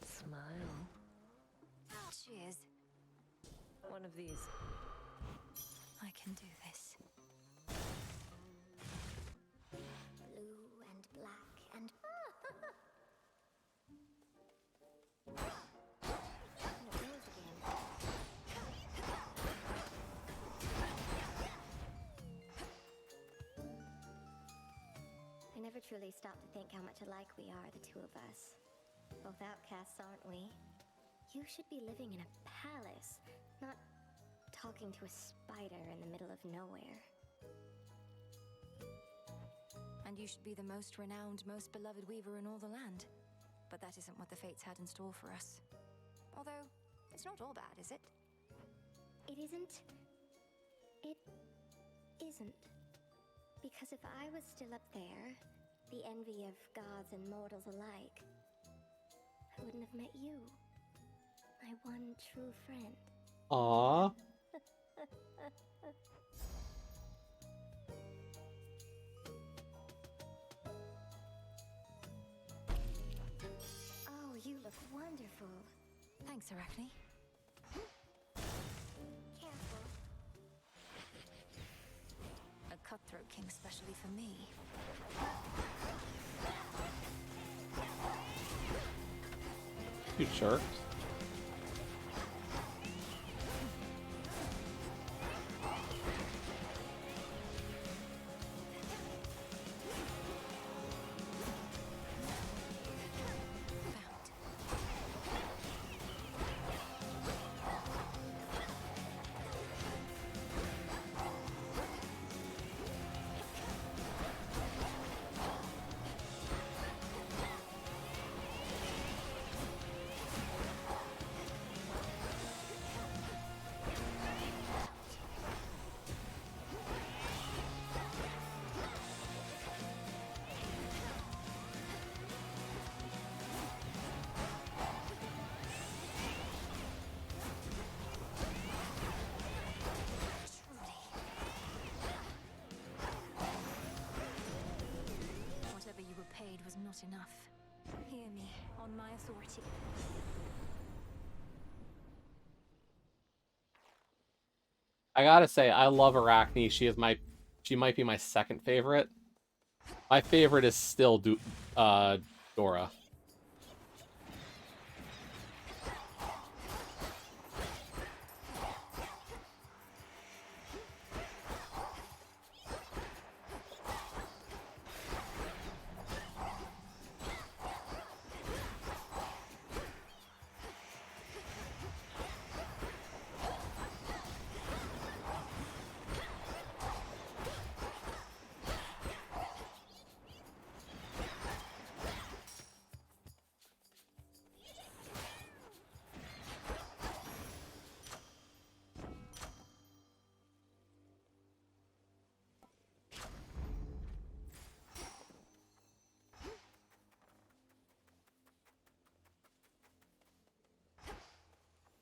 Smile. Cheers. One of these. I can do this. Blue and black and... And it goes again. I never truly stopped to think how much alike we are, the two of us. Both outcasts, aren't we? You should be living in a palace, not talking to a spider in the middle of nowhere. And you should be the most renowned, most beloved weaver in all the land. But that isn't what the fates had in store for us. Although, it's not all bad, is it? It isn't. It isn't. Because if I was still up there, the envy of gods and mortals alike, I wouldn't have met you. My one true friend. Aww. Oh, you look wonderful. Thanks, Arachne. Careful. At Cutthroat King specially for me. You jerks. Whatever you were paid was not enough. Hear me, on my authority. I gotta say, I love Arachne. She might be my second favorite. My favorite is still Dora.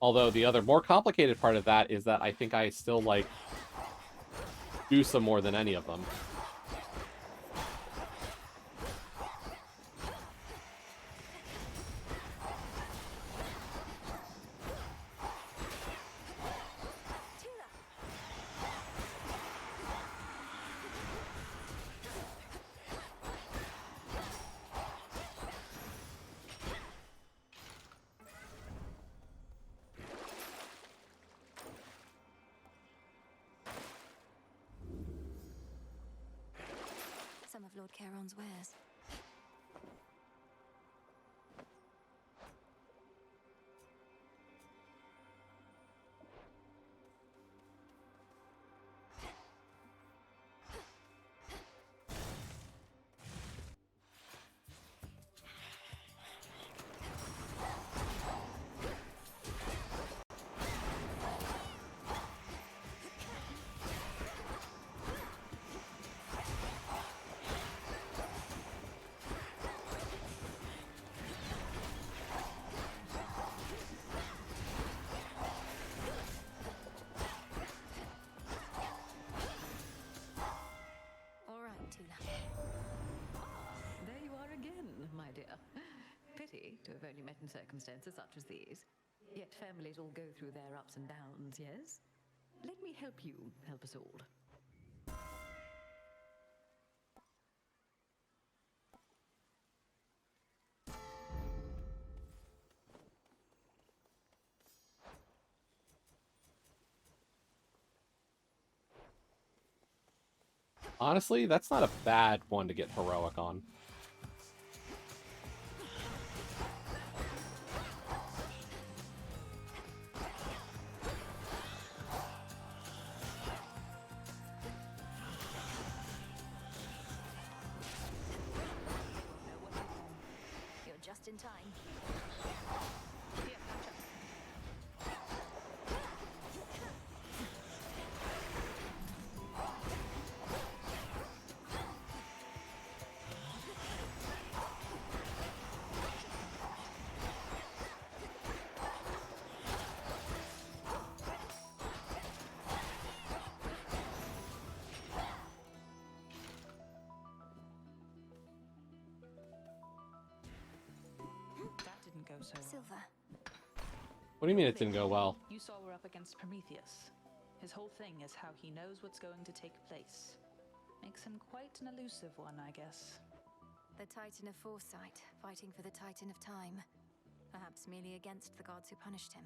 Although the other more complicated part of that is that I think I still like Dusa more than any of them. Some of Lord Charon's wares. There you are again, my dear. Pity to have only met in circumstances such as these. Yet families all go through their ups and downs, yes? Let me help you help us all. Honestly, that's not a bad one to get heroic on. You're just in time. That didn't go so well. Silver. What do you mean it didn't go well? You saw we're up against Prometheus. His whole thing is how he knows what's going to take place. Makes him quite an elusive one, I guess. The Titan of Foresight, fighting for the Titan of Time. Perhaps merely against the gods who punished him.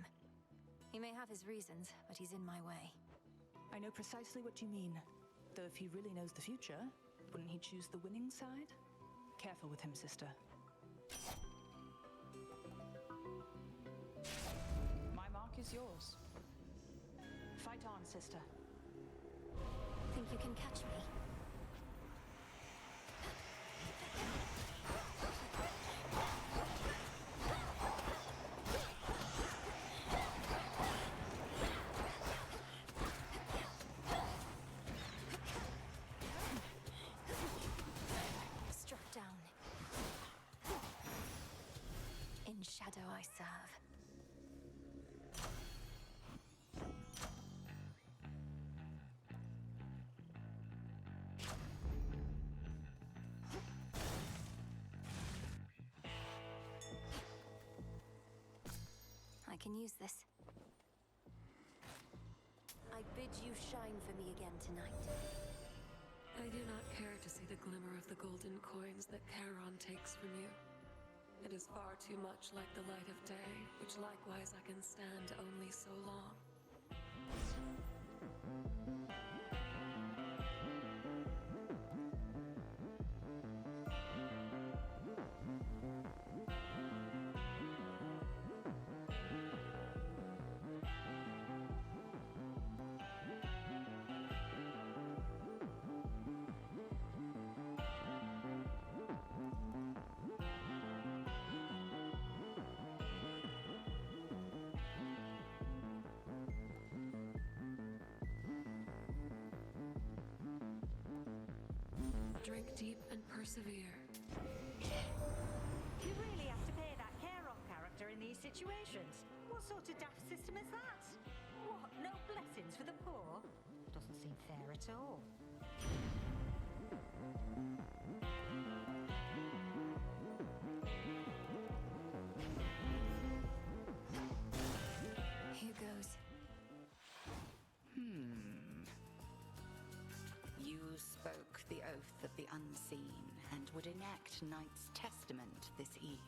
He may have his reasons, but he's in my way. I know precisely what you mean. Though if he really knows the future, wouldn't he choose the winning side? Careful with him, sister. My mark is yours. Fight on, sister. Think you can catch me? Struck down. In shadow I serve. I can use this. I bid you shine for me again tonight. I do not care to see the glimmer of the golden coins that Charon takes from you. It is far too much like the light of day, which likewise I can stand only so long. Drink deep and persevere. You really have to pay that Charon character in these situations. What sort of daft system is that? What, no blessings for the poor? Doesn't seem fair at all. Here goes. You spoke the oath of the unseen and would enact Knight's testament this eve.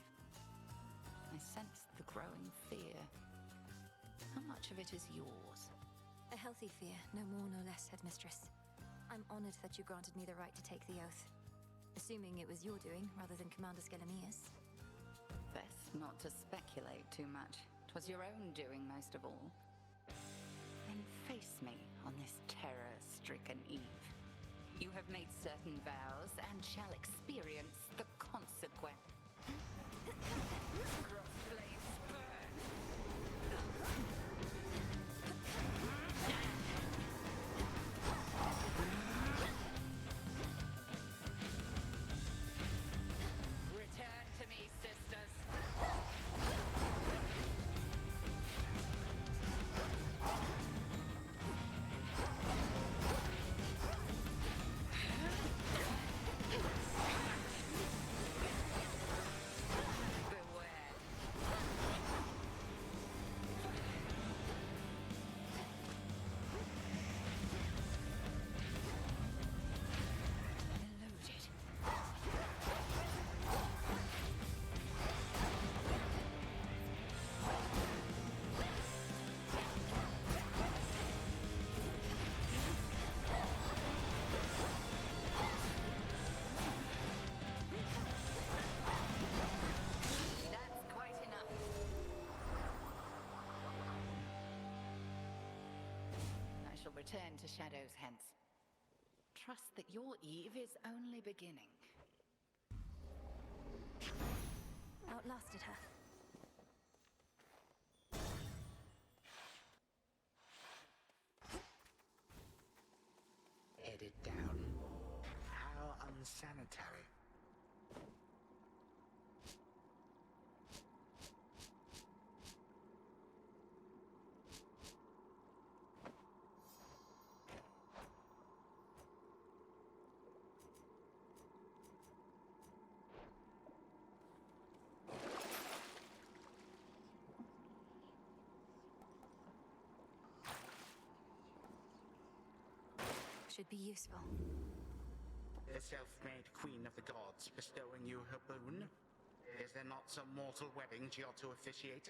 I sensed the growing fear. How much of it is yours? A healthy fear, no more no less, Headmistress. I'm honored that you granted me the right to take the oath. Assuming it was your doing rather than Commander Skelemia's. Best not to speculate too much. 'Twas your own doing most of all. Then face me on this terror-stricken eve. You have made certain vows and shall experience the consequence. Crossblades burn! Return to me, sisters. Return to shadows hence. Trust that your eve is only beginning. Outlasted her. Headed down. How unsanitary. Should be useful. The self-made queen of the gods bestowing you her boon? Is there not some mortal wedding she ought to officiate?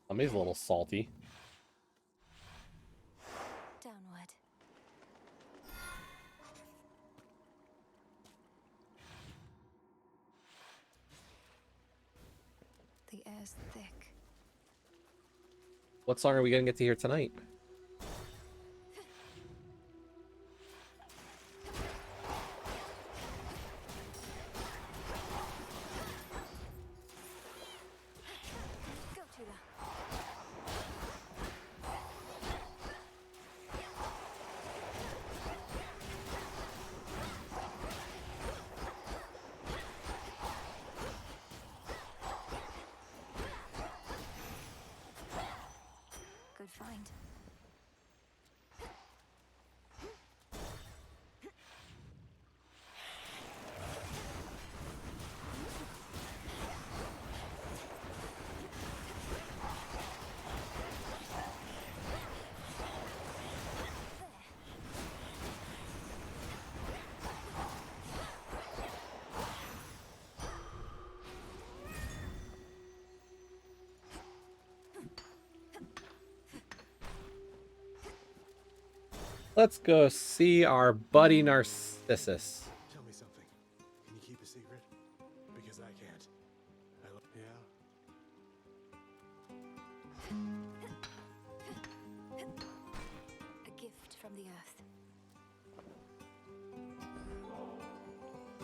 Somebody's a little salty. Downward. The air's thick. What song are we gonna get to hear tonight? Go, Tula. Good find. Let's go see our buddy Narcissus. Tell me something. Can you keep a secret? Because I can't. Yeah? A gift from the earth.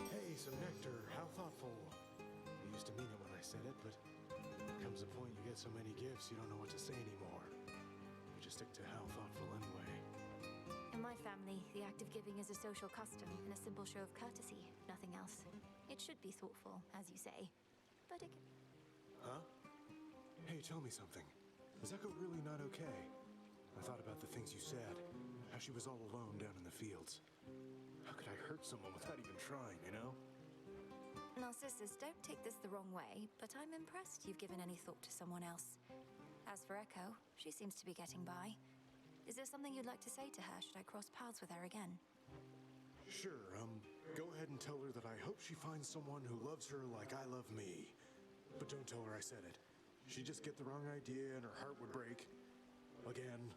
Hey, some nectar. How thoughtful. I used to mean it when I said it, but there comes a point you get so many gifts you don't know what to say anymore. You just stick to how thoughtful anyway. In my family, the act of giving is a social custom and a simple show of courtesy, nothing else. It should be thoughtful, as you say, but it can... Huh? Hey, tell me something. Is Echo really not okay? I thought about the things you said, how she was all alone down in the fields. How could I hurt someone without even trying, you know? Narcissus, don't take this the wrong way, but I'm impressed you've given any thought to someone else. As for Echo, she seems to be getting by. Is there something you'd like to say to her should I cross paths with her again? Sure, go ahead and tell her that I hope she finds someone who loves her like I love me. But don't tell her I said it. She'd just get the wrong idea and her heart would break. Again.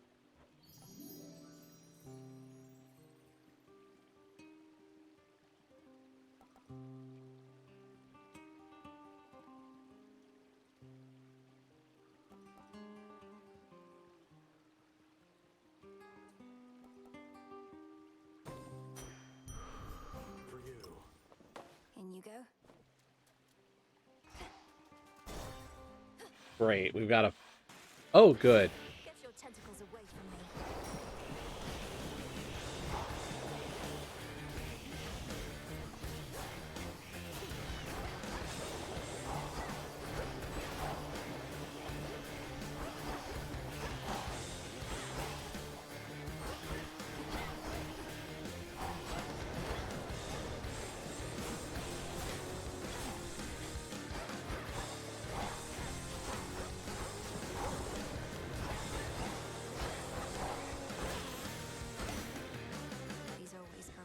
For you. In you go. Great, we've got a... Oh, good. Get your tentacles away from me.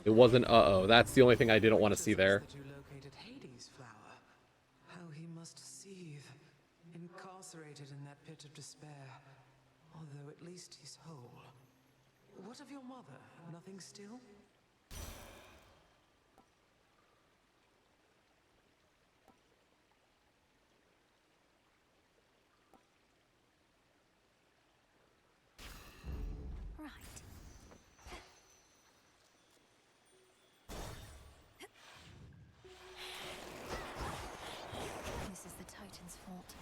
It wasn't uh-oh. That's the only thing I didn't want to see there. That you located Hades' flower. How he must seethe, incarcerated in that pit of despair. Although at least he's whole. What of your mother? Nothing still? Right. This is the Titan's fault.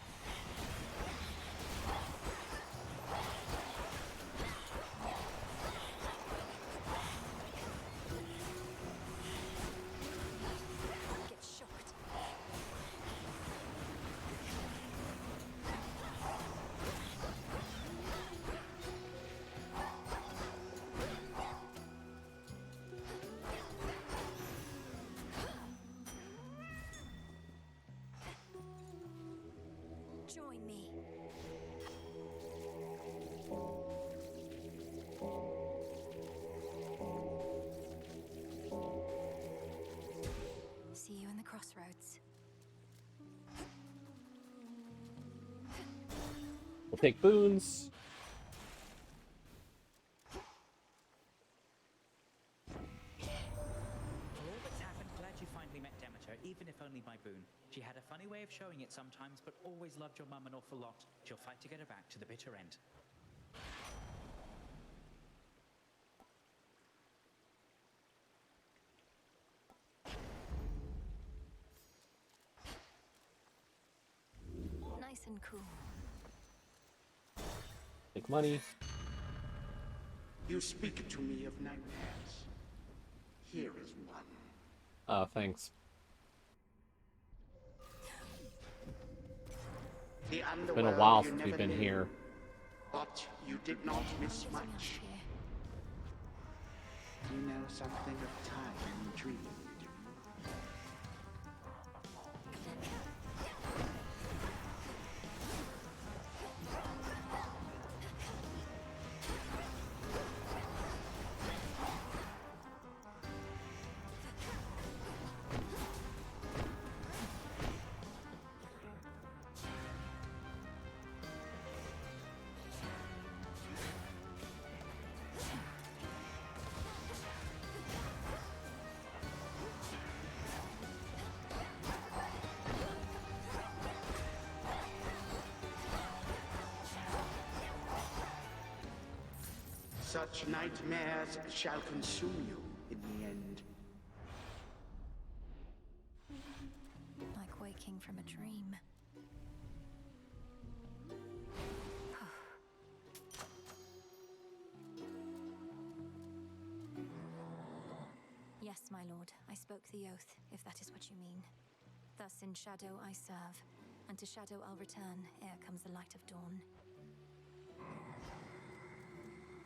the crossroads. We'll take boons. For all that's happened, glad you finally met Demeter, even if only by boon. She had a funny way of showing it sometimes, but always loved your mum an awful lot. She'll fight to get her back to the bitter end. Nice and cool. Take money. You speak to me of nightmares. Here is one. Oh, thanks. The It's been a underworld while you since never we've been knew, here. but you did not miss much. You know something of time dreamed. Such nightmares shall consume you in the end. Like waking from a dream. Yes, my lord, I spoke the oath, if that is what you mean. Thus in shadow I serve, and to shadow I'll return ere comes the light of dawn.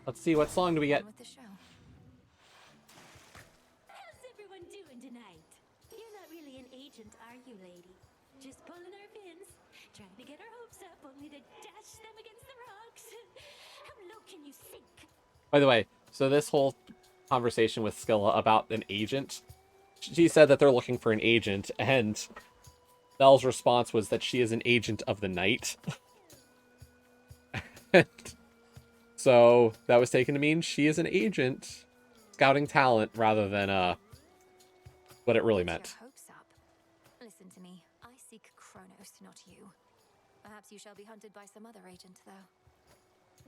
Let's see, what song do we get? On with the show. How's everyone doing tonight? You're not really an agent, are you, lady? Just pulling our pins, trying to get our hopes up, only to dash them against the rocks. How low can you sink? By the way, so this whole conversation with Skilla about an agent, she said that they're looking for an agent, and Belle's response was that she is an agent of the night. So that was taken to mean she is an agent scouting talent rather than what it really meant. Your hopes up. Listen to me. I seek Chronos, not you. Perhaps you shall be hunted by some other agent, though.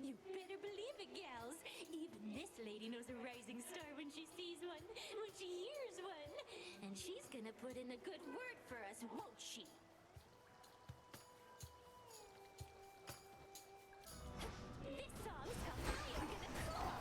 You better believe it, gals. Even this lady knows a rising star when she sees one, when she hears one. And she's gonna put in a good word for us, won't she? This song's called I Am Gonna Claw.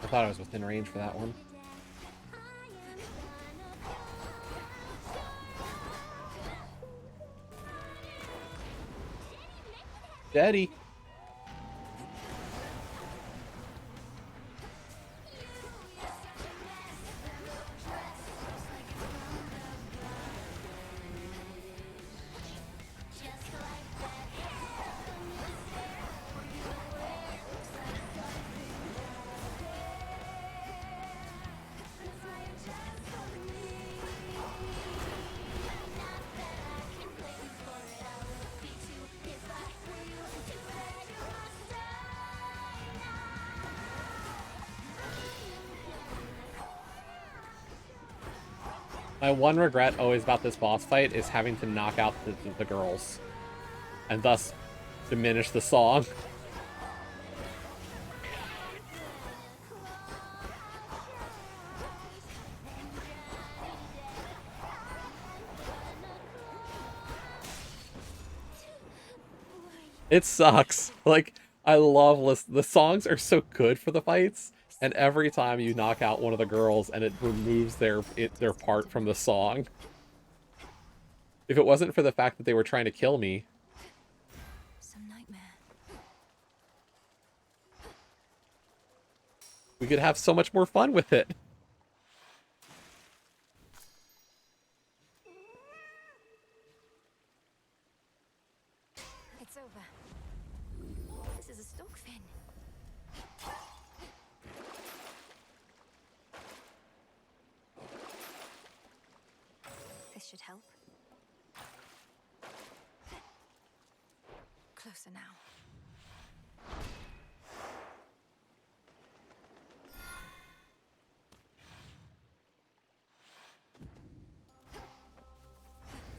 I thought I was within range for that one. Daddy. My one regret always about this boss fight is having to knock out the girls, and thus diminish the song. It sucks. Like, I love the songs are so good for the fights, and every time you knock out one of the girls and it removes their part from the song. If it wasn't for the fact that they were trying to kill me, Some nightmare. we could have so much more fun with it. It's over. This is a stockfin. This should help. Closer now.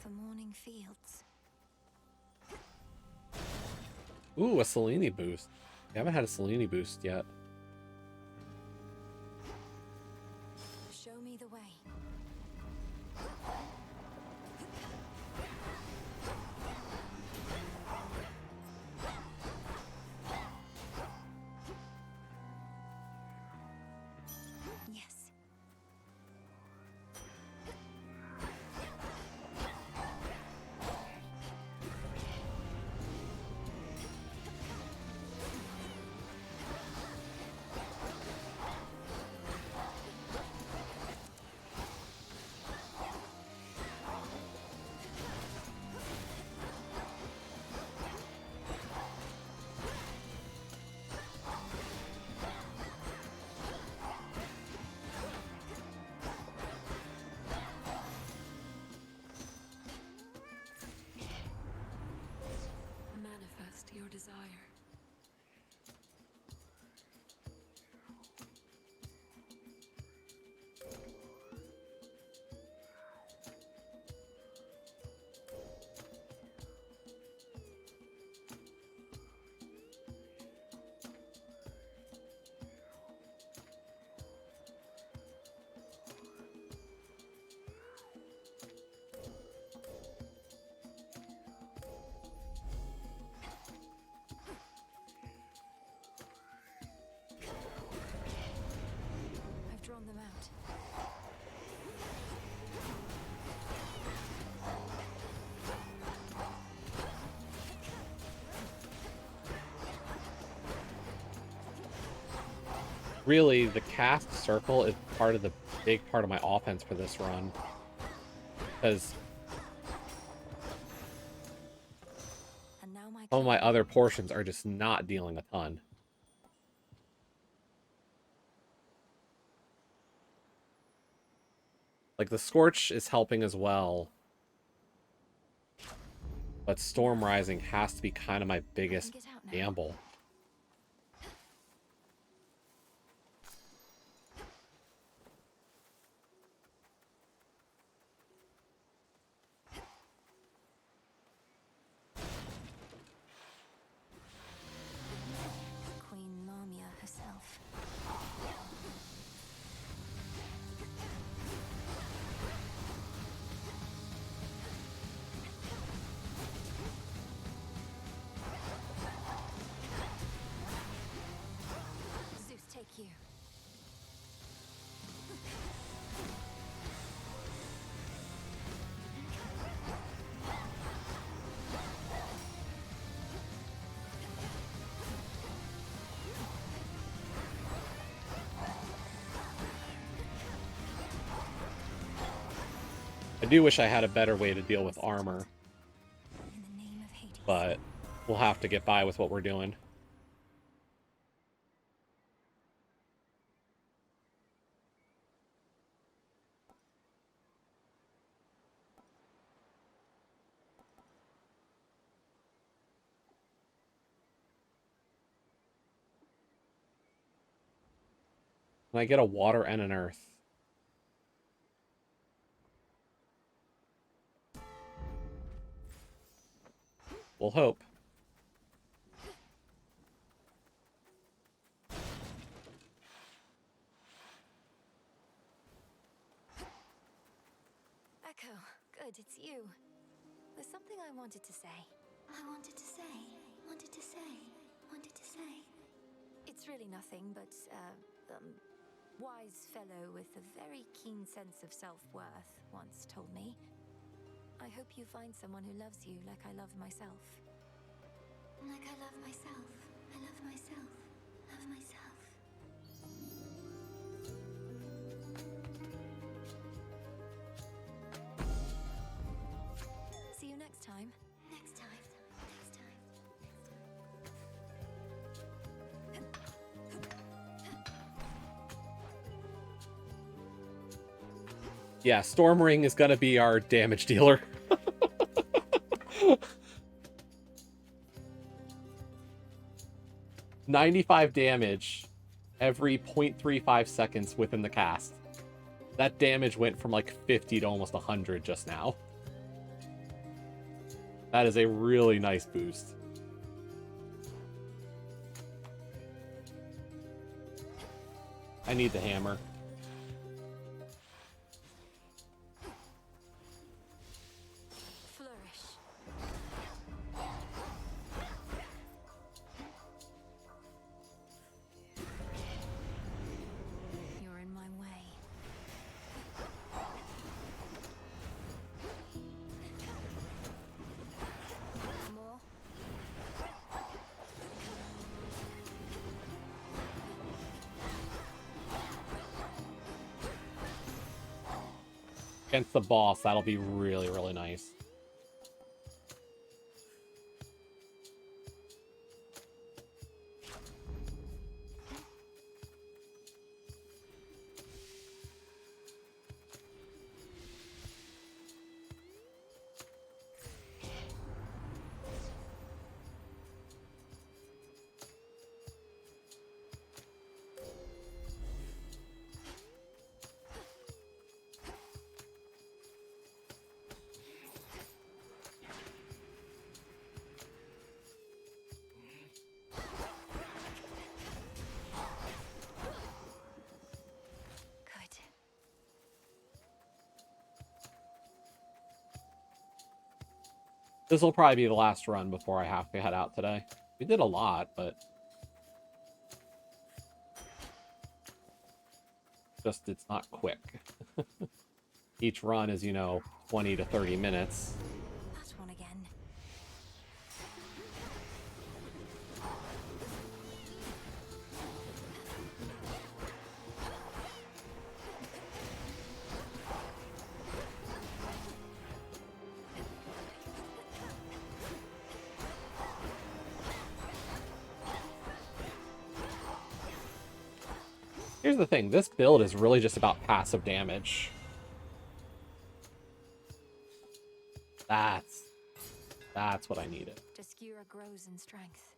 The morning fields. Ooh, a Selene boost. I haven't had a Selene boost yet. Show me the way. Yes. Manifest your desire. I've drawn them out. Really, the cast circle is part of the big part of my offense for this run. Because some of my other portions are just not dealing a ton. Like, the Scorch is helping as well. But Storm Rising has to be kind of my biggest gamble. Queen Marmia herself. Zeus, take you. I do wish I had a better way to deal with armor. But we'll have to get by with what we're doing. Can I get a water and an earth? We'll hope. Echo, good, it's you. There's something I wanted to say. I wanted to say. Wanted to say. It's really nothing, but wise fellow with a very keen sense of self-worth once told me. I hope you find someone who loves you like I love myself. Like I love myself. I love myself. Love myself. See you next time. Next time. Yeah, Storm Ring is gonna be our damage dealer. 95 damage every 0.35 seconds within the cast. That damage went from like 50 to almost 100 just now. That is a really nice boost. I need the hammer. Against the boss, that'll be really, really nice. This will probably be the last run before I have to head out today. We did a lot, but just it's not quick. Each run is, 20 to 30 minutes. That one again. Here's the thing, this build is really just about passive damage. That's what I needed. Skura grows in strength.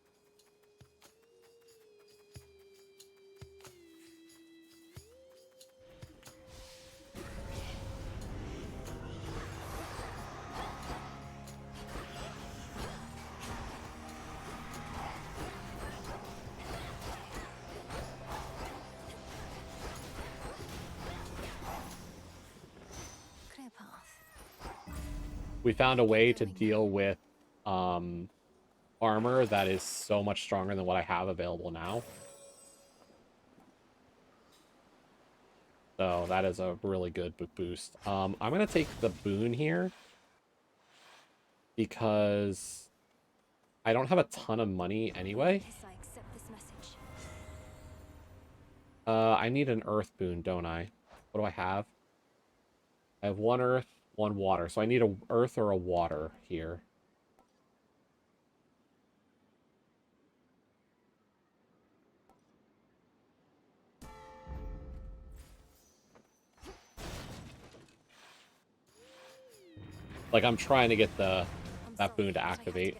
We found a way to deal with armor that is so much stronger than what I have available now. So that is a really good boost. I'm going to take the boon here because I don't have a ton of money anyway. I need an earth boon, don't I? What do I have? I have 1 earth, 1 water. So I need a earth or a water here. Like, I'm trying to get that boon to activate.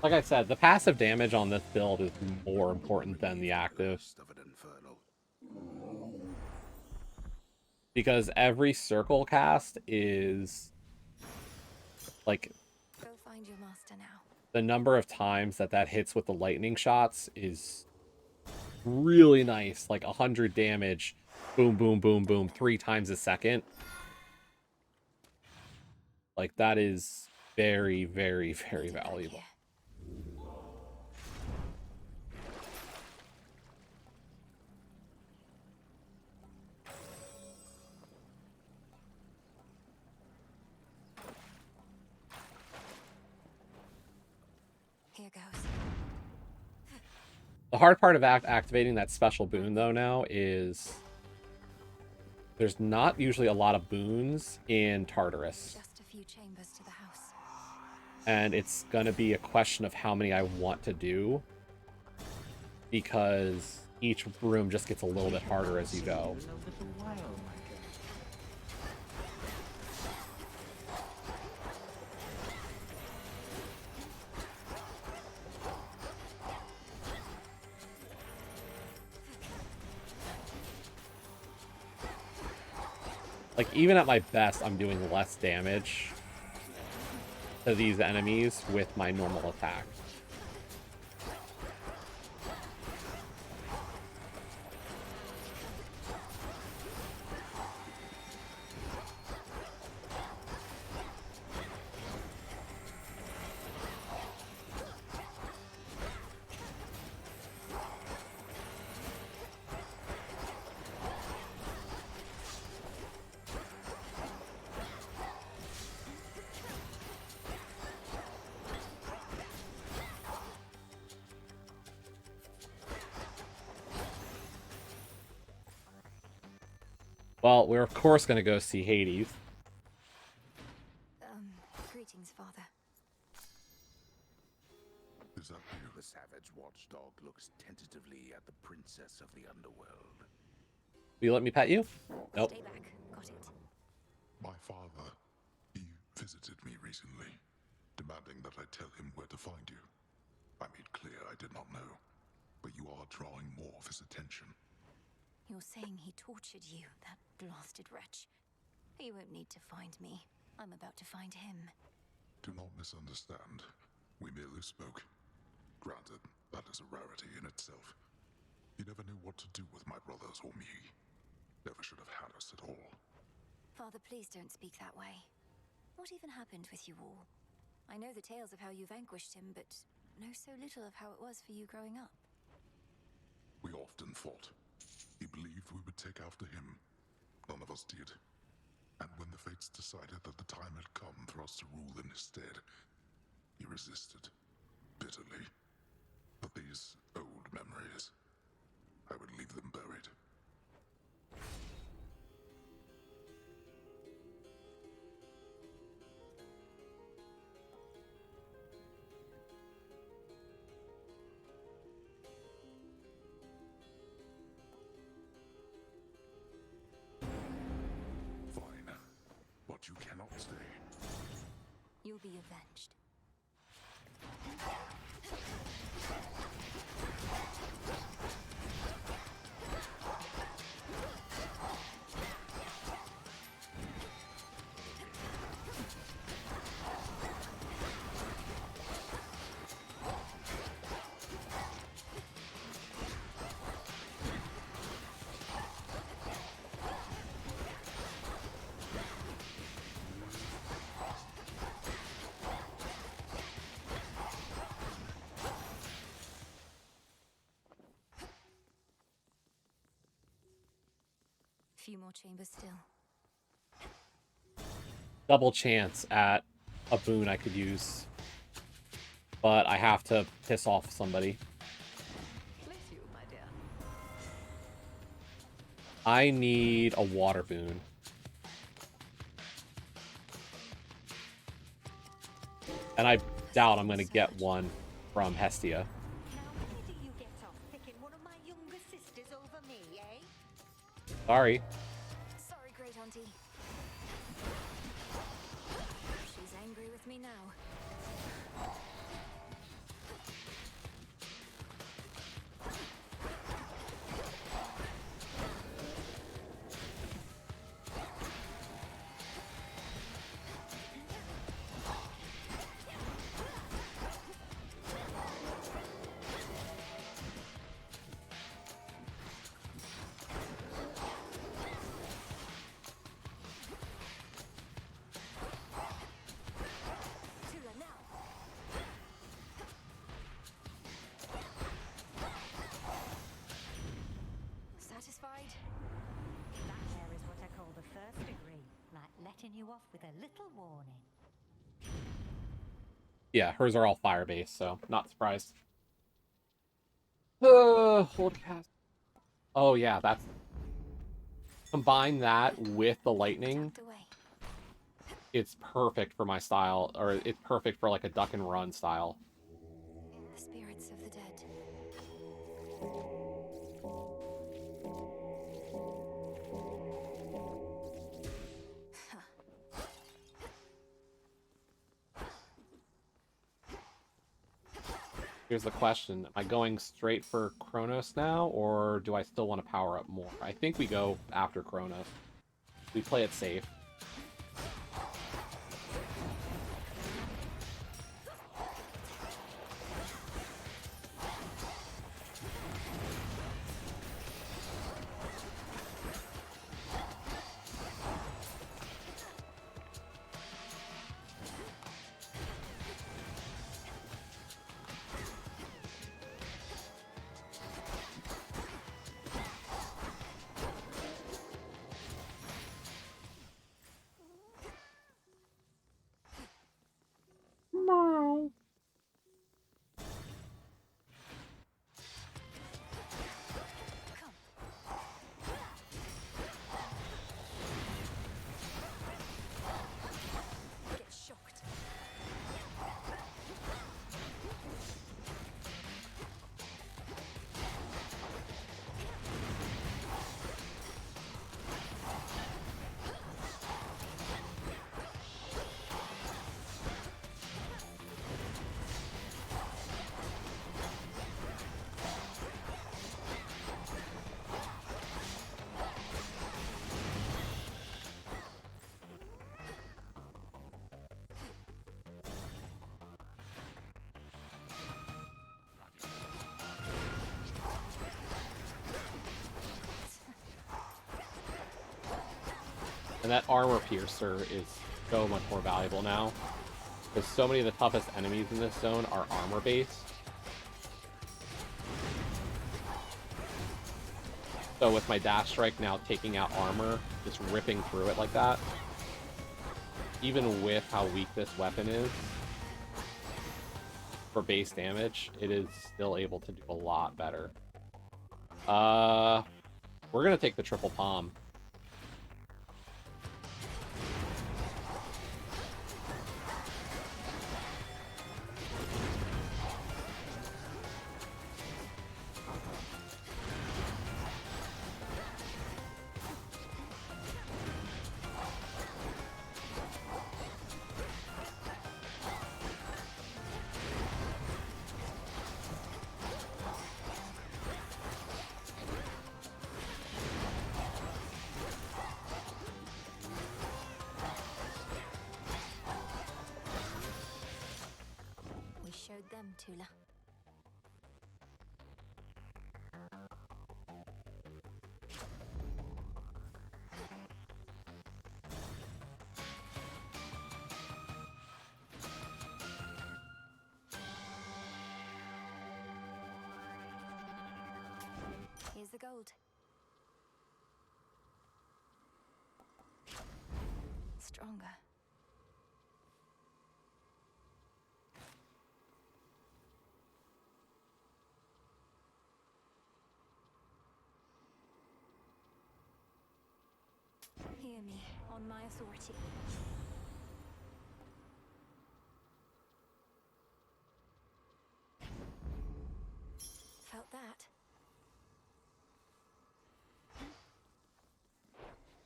Like I said, the passive damage on this build is more important than the active. Because every circle cast is like Go find your master now. the number of times that hits with the lightning shots is really nice. Like 100 damage, boom, boom, boom, boom, 3 times a second. Like that is very, very, very valuable. Here goes. The hard part of activating that special boon, though, now is there's not usually a lot of boons in Tartarus. Just a few chambers to the house. And it's going to be a question of how many I want to do, because each room just gets a little bit harder as you go. Like, even at my best, I'm doing less damage to these enemies with my normal attack. Well, we're of course going to go see Hades. Greetings, Father. Is that you? The savage watchdog looks tentatively at the princess of the underworld. Will you let me pet you? Nope. Stay back. Got it. My father, he visited me recently, demanding that I tell him where to find you. I made clear I did not know, but you are drawing more of his attention. You're saying he tortured you, that blasted wretch. You won't need to find me. I'm about to find him. Do not misunderstand. We merely spoke. Granted, that is a rarity in itself. He never knew what to do with my brothers or me. Never should have had us at all. Father, please don't speak that way. What even happened with you all? I know the tales of how you vanquished him, but know so little of how it was for you growing up. We often fought. He believed we would take after him. None of us did. And when the fates decided that the time had come for us to rule in his stead, he resisted, bitterly. But these old memories, I would leave them buried. But you cannot stay. You'll be avenged. Few more chambers still. Double chance at a boon I could use. But I have to piss off somebody. Bless you, my dear. I need a water boon. And I doubt I'm going to get one from Hestia. Sorry. Sorry, Great Auntie. She's angry with me now. you off with a little warning. Yeah, hers are all fire-based, so not surprised. Hold cast. Oh yeah, that's... Combine that with the lightning. It's perfect for my style, or it's perfect for like a duck and run style. The spirits of the dead. Here's the question. Am I going straight for Chronos now, or do I still want to power up more? I think we go after Chronos. We play it safe. And that armor piercer is so much more valuable now. Because so many of the toughest enemies in this zone are armor based. So with my dash strike now taking out armor, just ripping through it like that, even with how weak this weapon is for base damage, it is still able to do a lot better. We're gonna take the triple palm. Showed them, Tula. Here's the gold. Stronger. Hear me, on my authority. Felt that?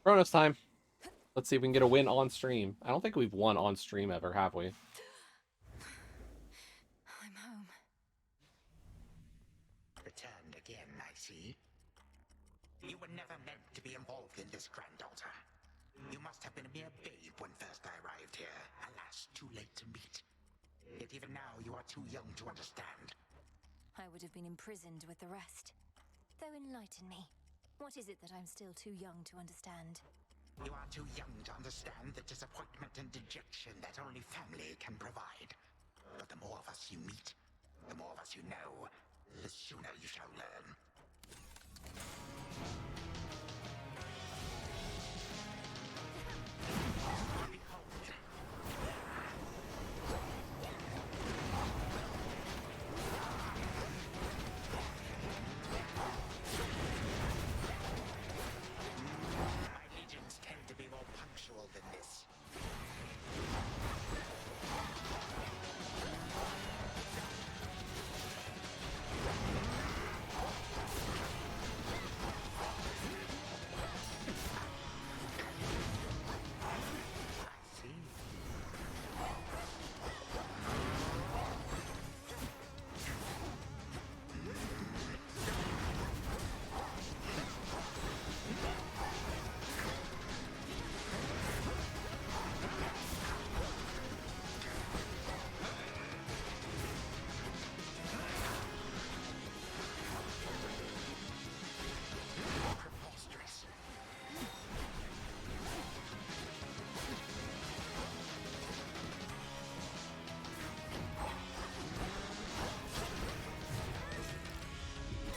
Chronos time. Let's see if we can get a win on stream. I don't think we've won on stream ever, have we? I'm home. Returned again, I see. You were never meant to be involved in this, granddaughter. You must have been a mere babe when first I arrived here. Alas, too late to meet. Yet even now you are too young to understand. I would have been imprisoned with the rest. Though enlighten me. What is it that I'm still too young to understand? You are too young to understand the disappointment and dejection that only family can provide. But the more of us you meet, the more of us you know, the sooner you shall learn.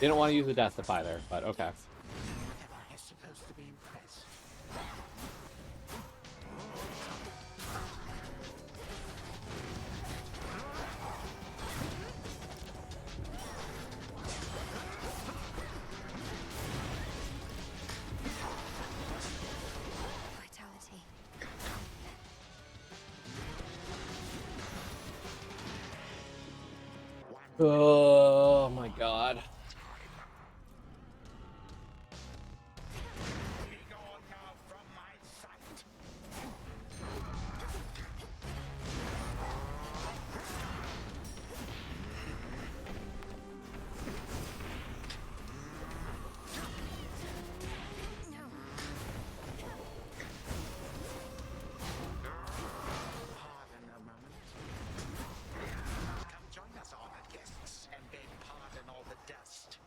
Didn't want to use the Deathify there, but okay. Am I supposed to be impressed? Vitality. Oh my god. Pardon a moment. Come join us, honored guests, and beg pardon all the dust.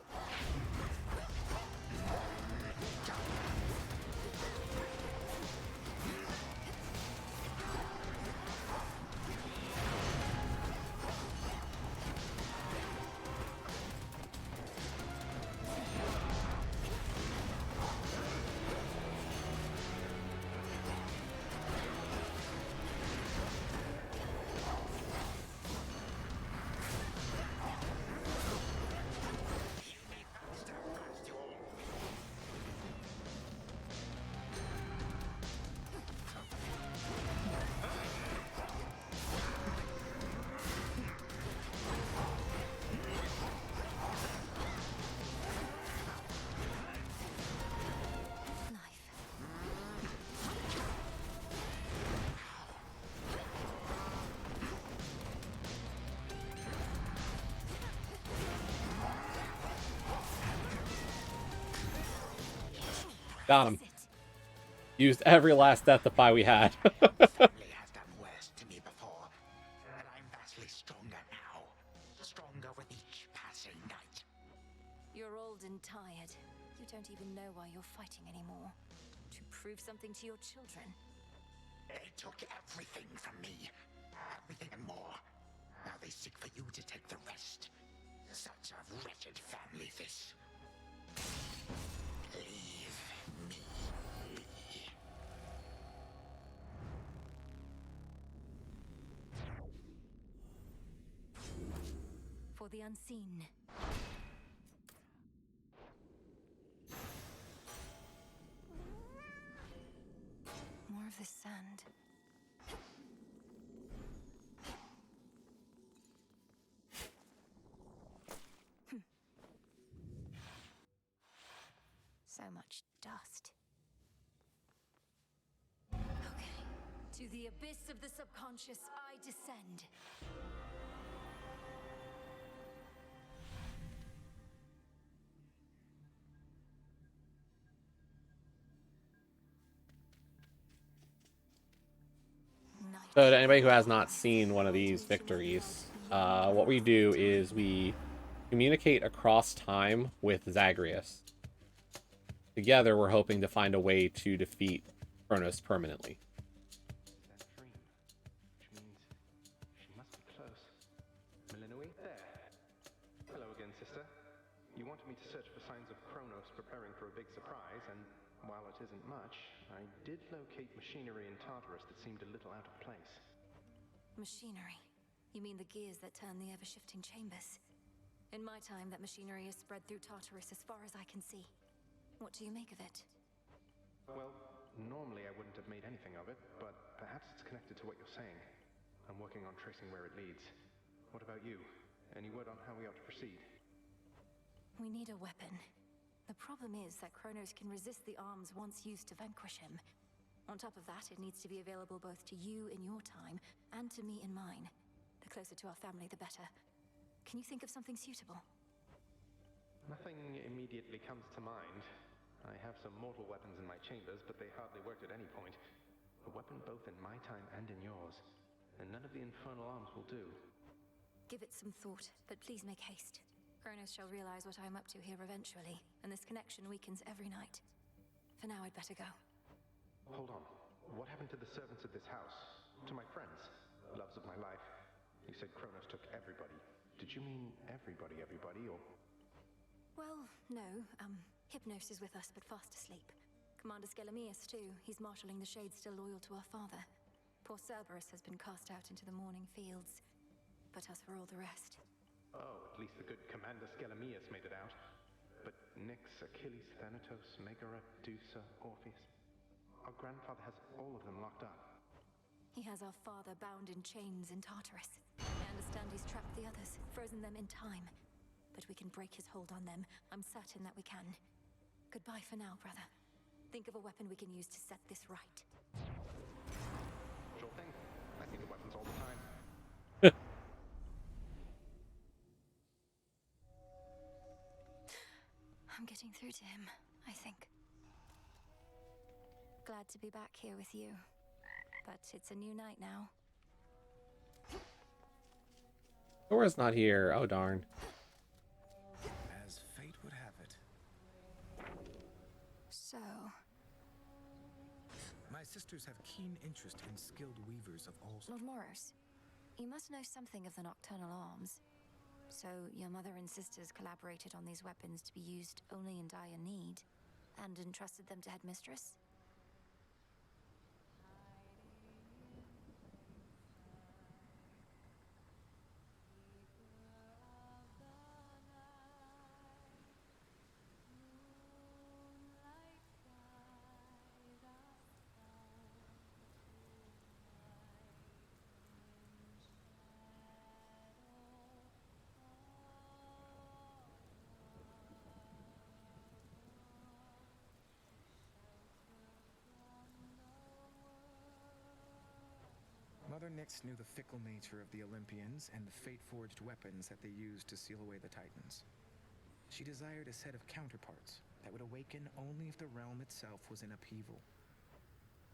Got him. Used every last Deathify we had. Family has done worse to me before, but I'm vastly stronger now. Stronger with each passing night. You're old and tired. You don't even know why you're fighting anymore. To prove something to your children. They took everything from me. Everything and more. Now they seek for you to take the rest. Such a wretched family, this. Leave me be. For the unseen. More of this sand. So much dust. Okay. To the abyss of the subconscious, I descend. So to anybody who has not seen one of these victories, what we do is we communicate across time with Zagreus. Together, we're hoping to find a way to defeat Chronos permanently. That dream, which means she must be close. Melinoi, there. Hello again, sister. You wanted me to search for signs of Chronos preparing for a big surprise, and while it isn't much, I did locate machinery in Tartarus that seemed a little out of place. Machinery? You mean the gears that turn the ever-shifting chambers? In my time, that machinery is spread through Tartarus as far as I can see. What do you make of it? Well, normally I wouldn't have made anything of it, but perhaps it's connected to what you're saying. I'm working on tracing where it leads. What about you? Any word on how we ought to proceed? We need a weapon. The problem is that Chronos can resist the arms once used to vanquish him. On top of that, it needs to be available both to you in your time and to me in mine. The closer to our family, the better. Can you think of something suitable? Nothing immediately comes to mind. I have some mortal weapons in my chambers, but they hardly worked at any point. A weapon both in my time and in yours, and none of the infernal arms will do. Give it some thought, but please make haste. Chronos shall realize what I'm up to here eventually, and this connection weakens every night. For now, I'd better go. Hold on. What happened to the servants of this house? To my friends? Loves of my life? You said Chronos took everybody. Did you mean everybody, or... Well, no. Hypnos is with us, but fast asleep. Commander Skelemius, too. He's marshalling the Shades still loyal to our father. Poor Cerberus has been cast out into the morning fields. But as for all the rest... Oh, at least the good Commander Skelemius made it out. But Nyx, Achilles, Thanatos, Megara, Medusa, Orpheus... Our grandfather has all of them locked up. He has our father bound in chains in Tartarus. I understand he's trapped the others, frozen them in time. But we can break his hold on them. I'm certain that we can. Goodbye for now, brother. Think of a weapon we can use to set this right. Sure thing. I see the weapons all the time. I'm getting through to him, I think. Glad to be back here with you. But it's a new night now. Dora's not here. Oh, darn. As fate would have it. So... My sisters have keen interest in skilled weavers of all sorts. Lord Moros, you must know something of the nocturnal arms. So your mother and sisters collaborated on these weapons to be used only in dire need, and entrusted them to Headmistress? Mother Nyx knew the fickle nature of the Olympians and the fate-forged weapons that they used to seal away the Titans. She desired a set of counterparts that would awaken only if the realm itself was in upheaval.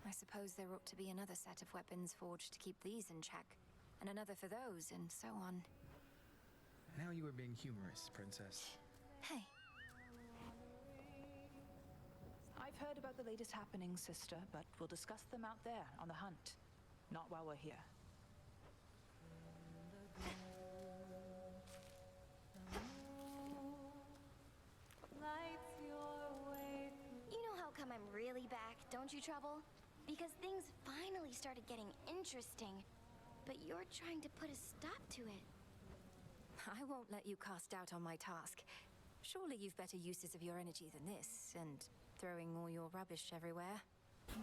I suppose there ought to be another set of weapons forged to keep these in check, and another for those, and so on. Now you are being humorous, Princess. Hey. I've heard about the latest happenings, sister, but we'll discuss them out there on the hunt. Not while we're here. You know how come I'm really back, don't you, Trouble? Because things finally started getting interesting. But you're trying to put a stop to it. I won't let you cast doubt on my task. Surely you've better uses of your energy than this, and throwing all your rubbish everywhere.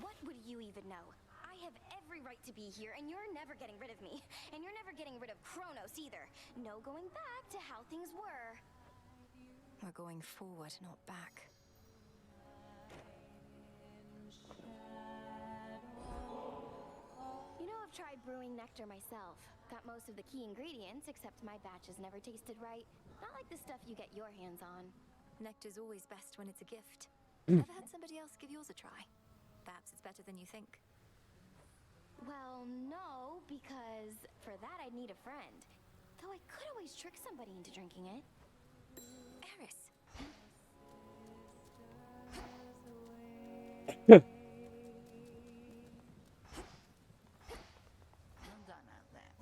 What would you even know? I have every right to be here, and you're never getting rid of me. And you're never getting rid of Chronos either. No going back to how things were. We're going forward, not back. You know, I've tried brewing nectar myself. Got most of the key ingredients, except my batches never tasted right. Not like the stuff you get your hands on. Nectar's always best when it's a gift. Ever had somebody else give yours a try? Perhaps it's better than you think. Well, no, because for that I'd need a friend. Though I could always trick somebody into drinking it. Eris. Well done out there.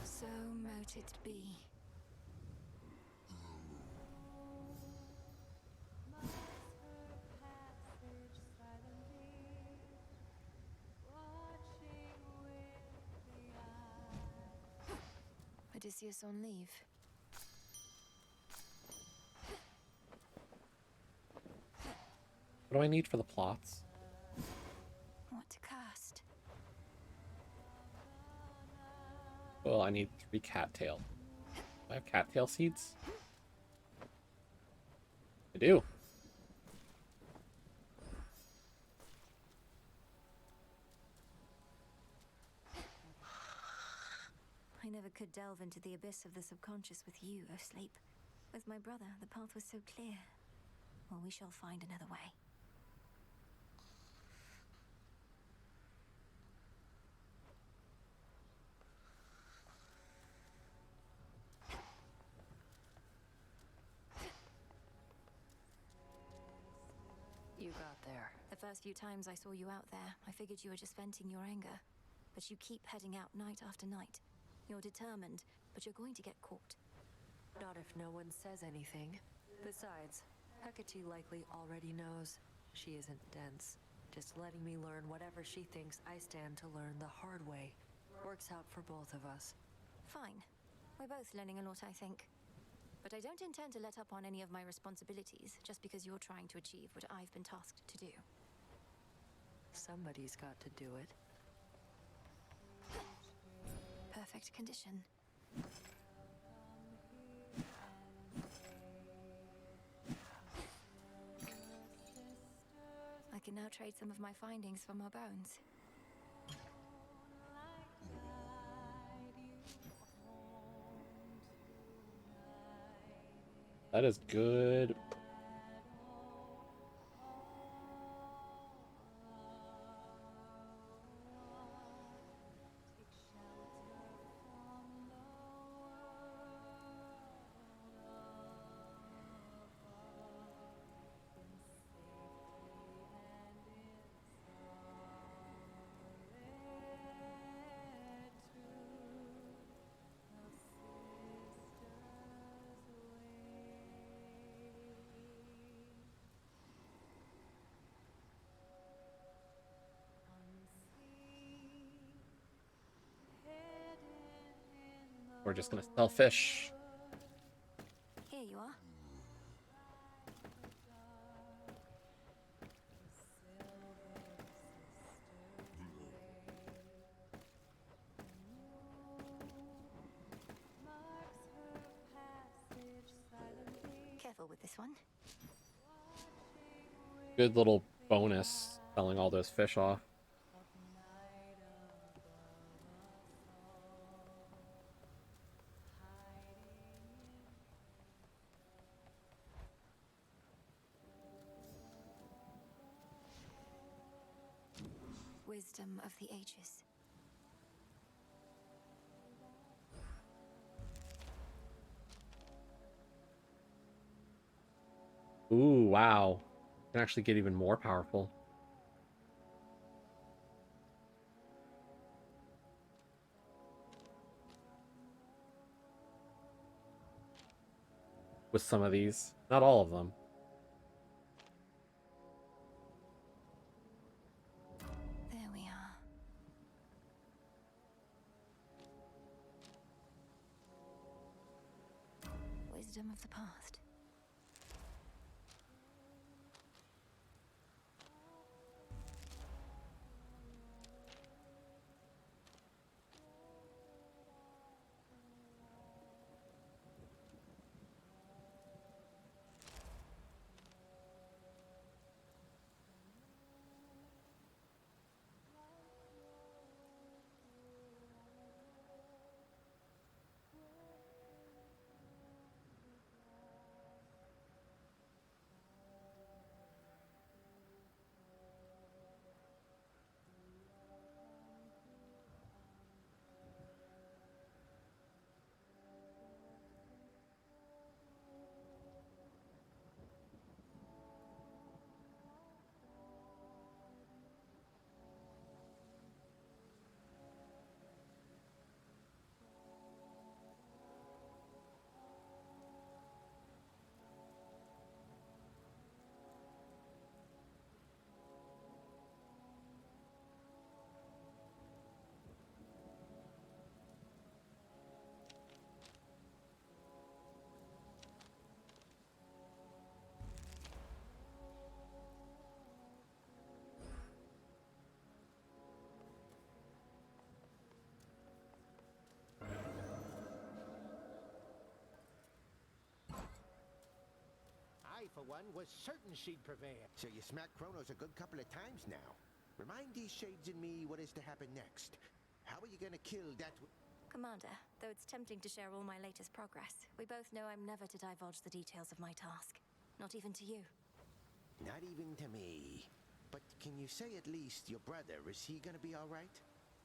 So mote it be. Odysseus on leave. What do I need for the plots? What to cast? Well, I need 3 cattail. Do I have cattail seeds? I do. I never could delve into the abyss of the subconscious with you, O Sleep. With my brother, the path was so clear. Well, we shall find another way. first few times I saw you out there, I figured you were just venting your anger. But you keep heading out night after night. You're determined, but you're going to get caught. Not if no one says anything. Besides, Hecate likely already knows. She isn't dense. Just letting me learn whatever she thinks I stand to learn the hard way. Works out for both of us. Fine. We're both learning a lot, I think. But I don't intend to let up on any of my responsibilities just because you're trying to achieve what I've been tasked to do. Somebody's got to do it. Perfect condition. I can now trade some of my findings for more bones. That is good. We're just gonna sell fish. Here you are. Careful with this one. Good little bonus selling all those fish off. Wisdom of the ages. Ooh, wow. Can actually get even more powerful. With some of these. Not all of them. There we are. Wisdom of the past. I, for one, was certain she'd prevail. So you smacked Chronos a good couple of times now. Remind these shades in me what is to happen next. How are you gonna kill that... Commander, though it's tempting to share all my latest progress, we both know I'm never to divulge the details of my task. Not even to you. Not even to me. But can you say at least your brother, is he gonna be all right?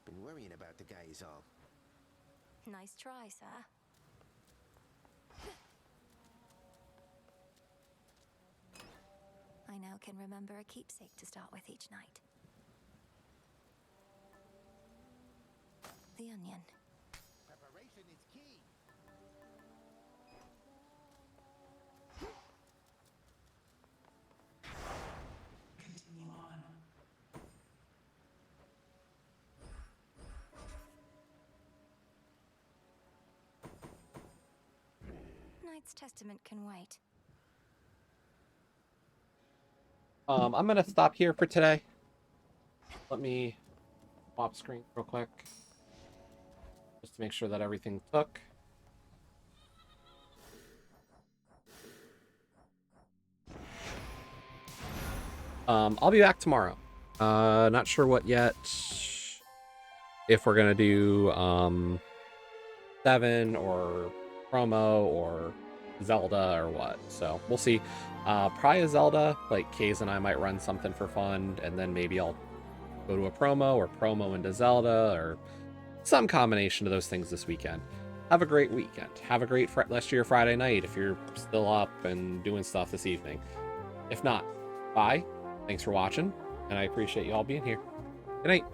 Been worrying about the guy is all. Nice try, sir. I now can remember a keepsake to start with each night. The onion. Preparation is key. Continue on. Knight's Testament can wait. I'm gonna stop here for today. Let me swap screen real quick, just to make sure that everything took. I'll be back tomorrow. Not sure what yet. If we're gonna do 7 or promo or Zelda or what. So we'll see. Probably a Zelda. Like Kays and I might run something for fun, and then maybe I'll go to a promo or promo into Zelda or some combination of those things this weekend. Have a great weekend. Have a great rest of your Friday night if you're still up and doing stuff this evening. If not, bye. Thanks for watching, and I appreciate you all being here. Good night.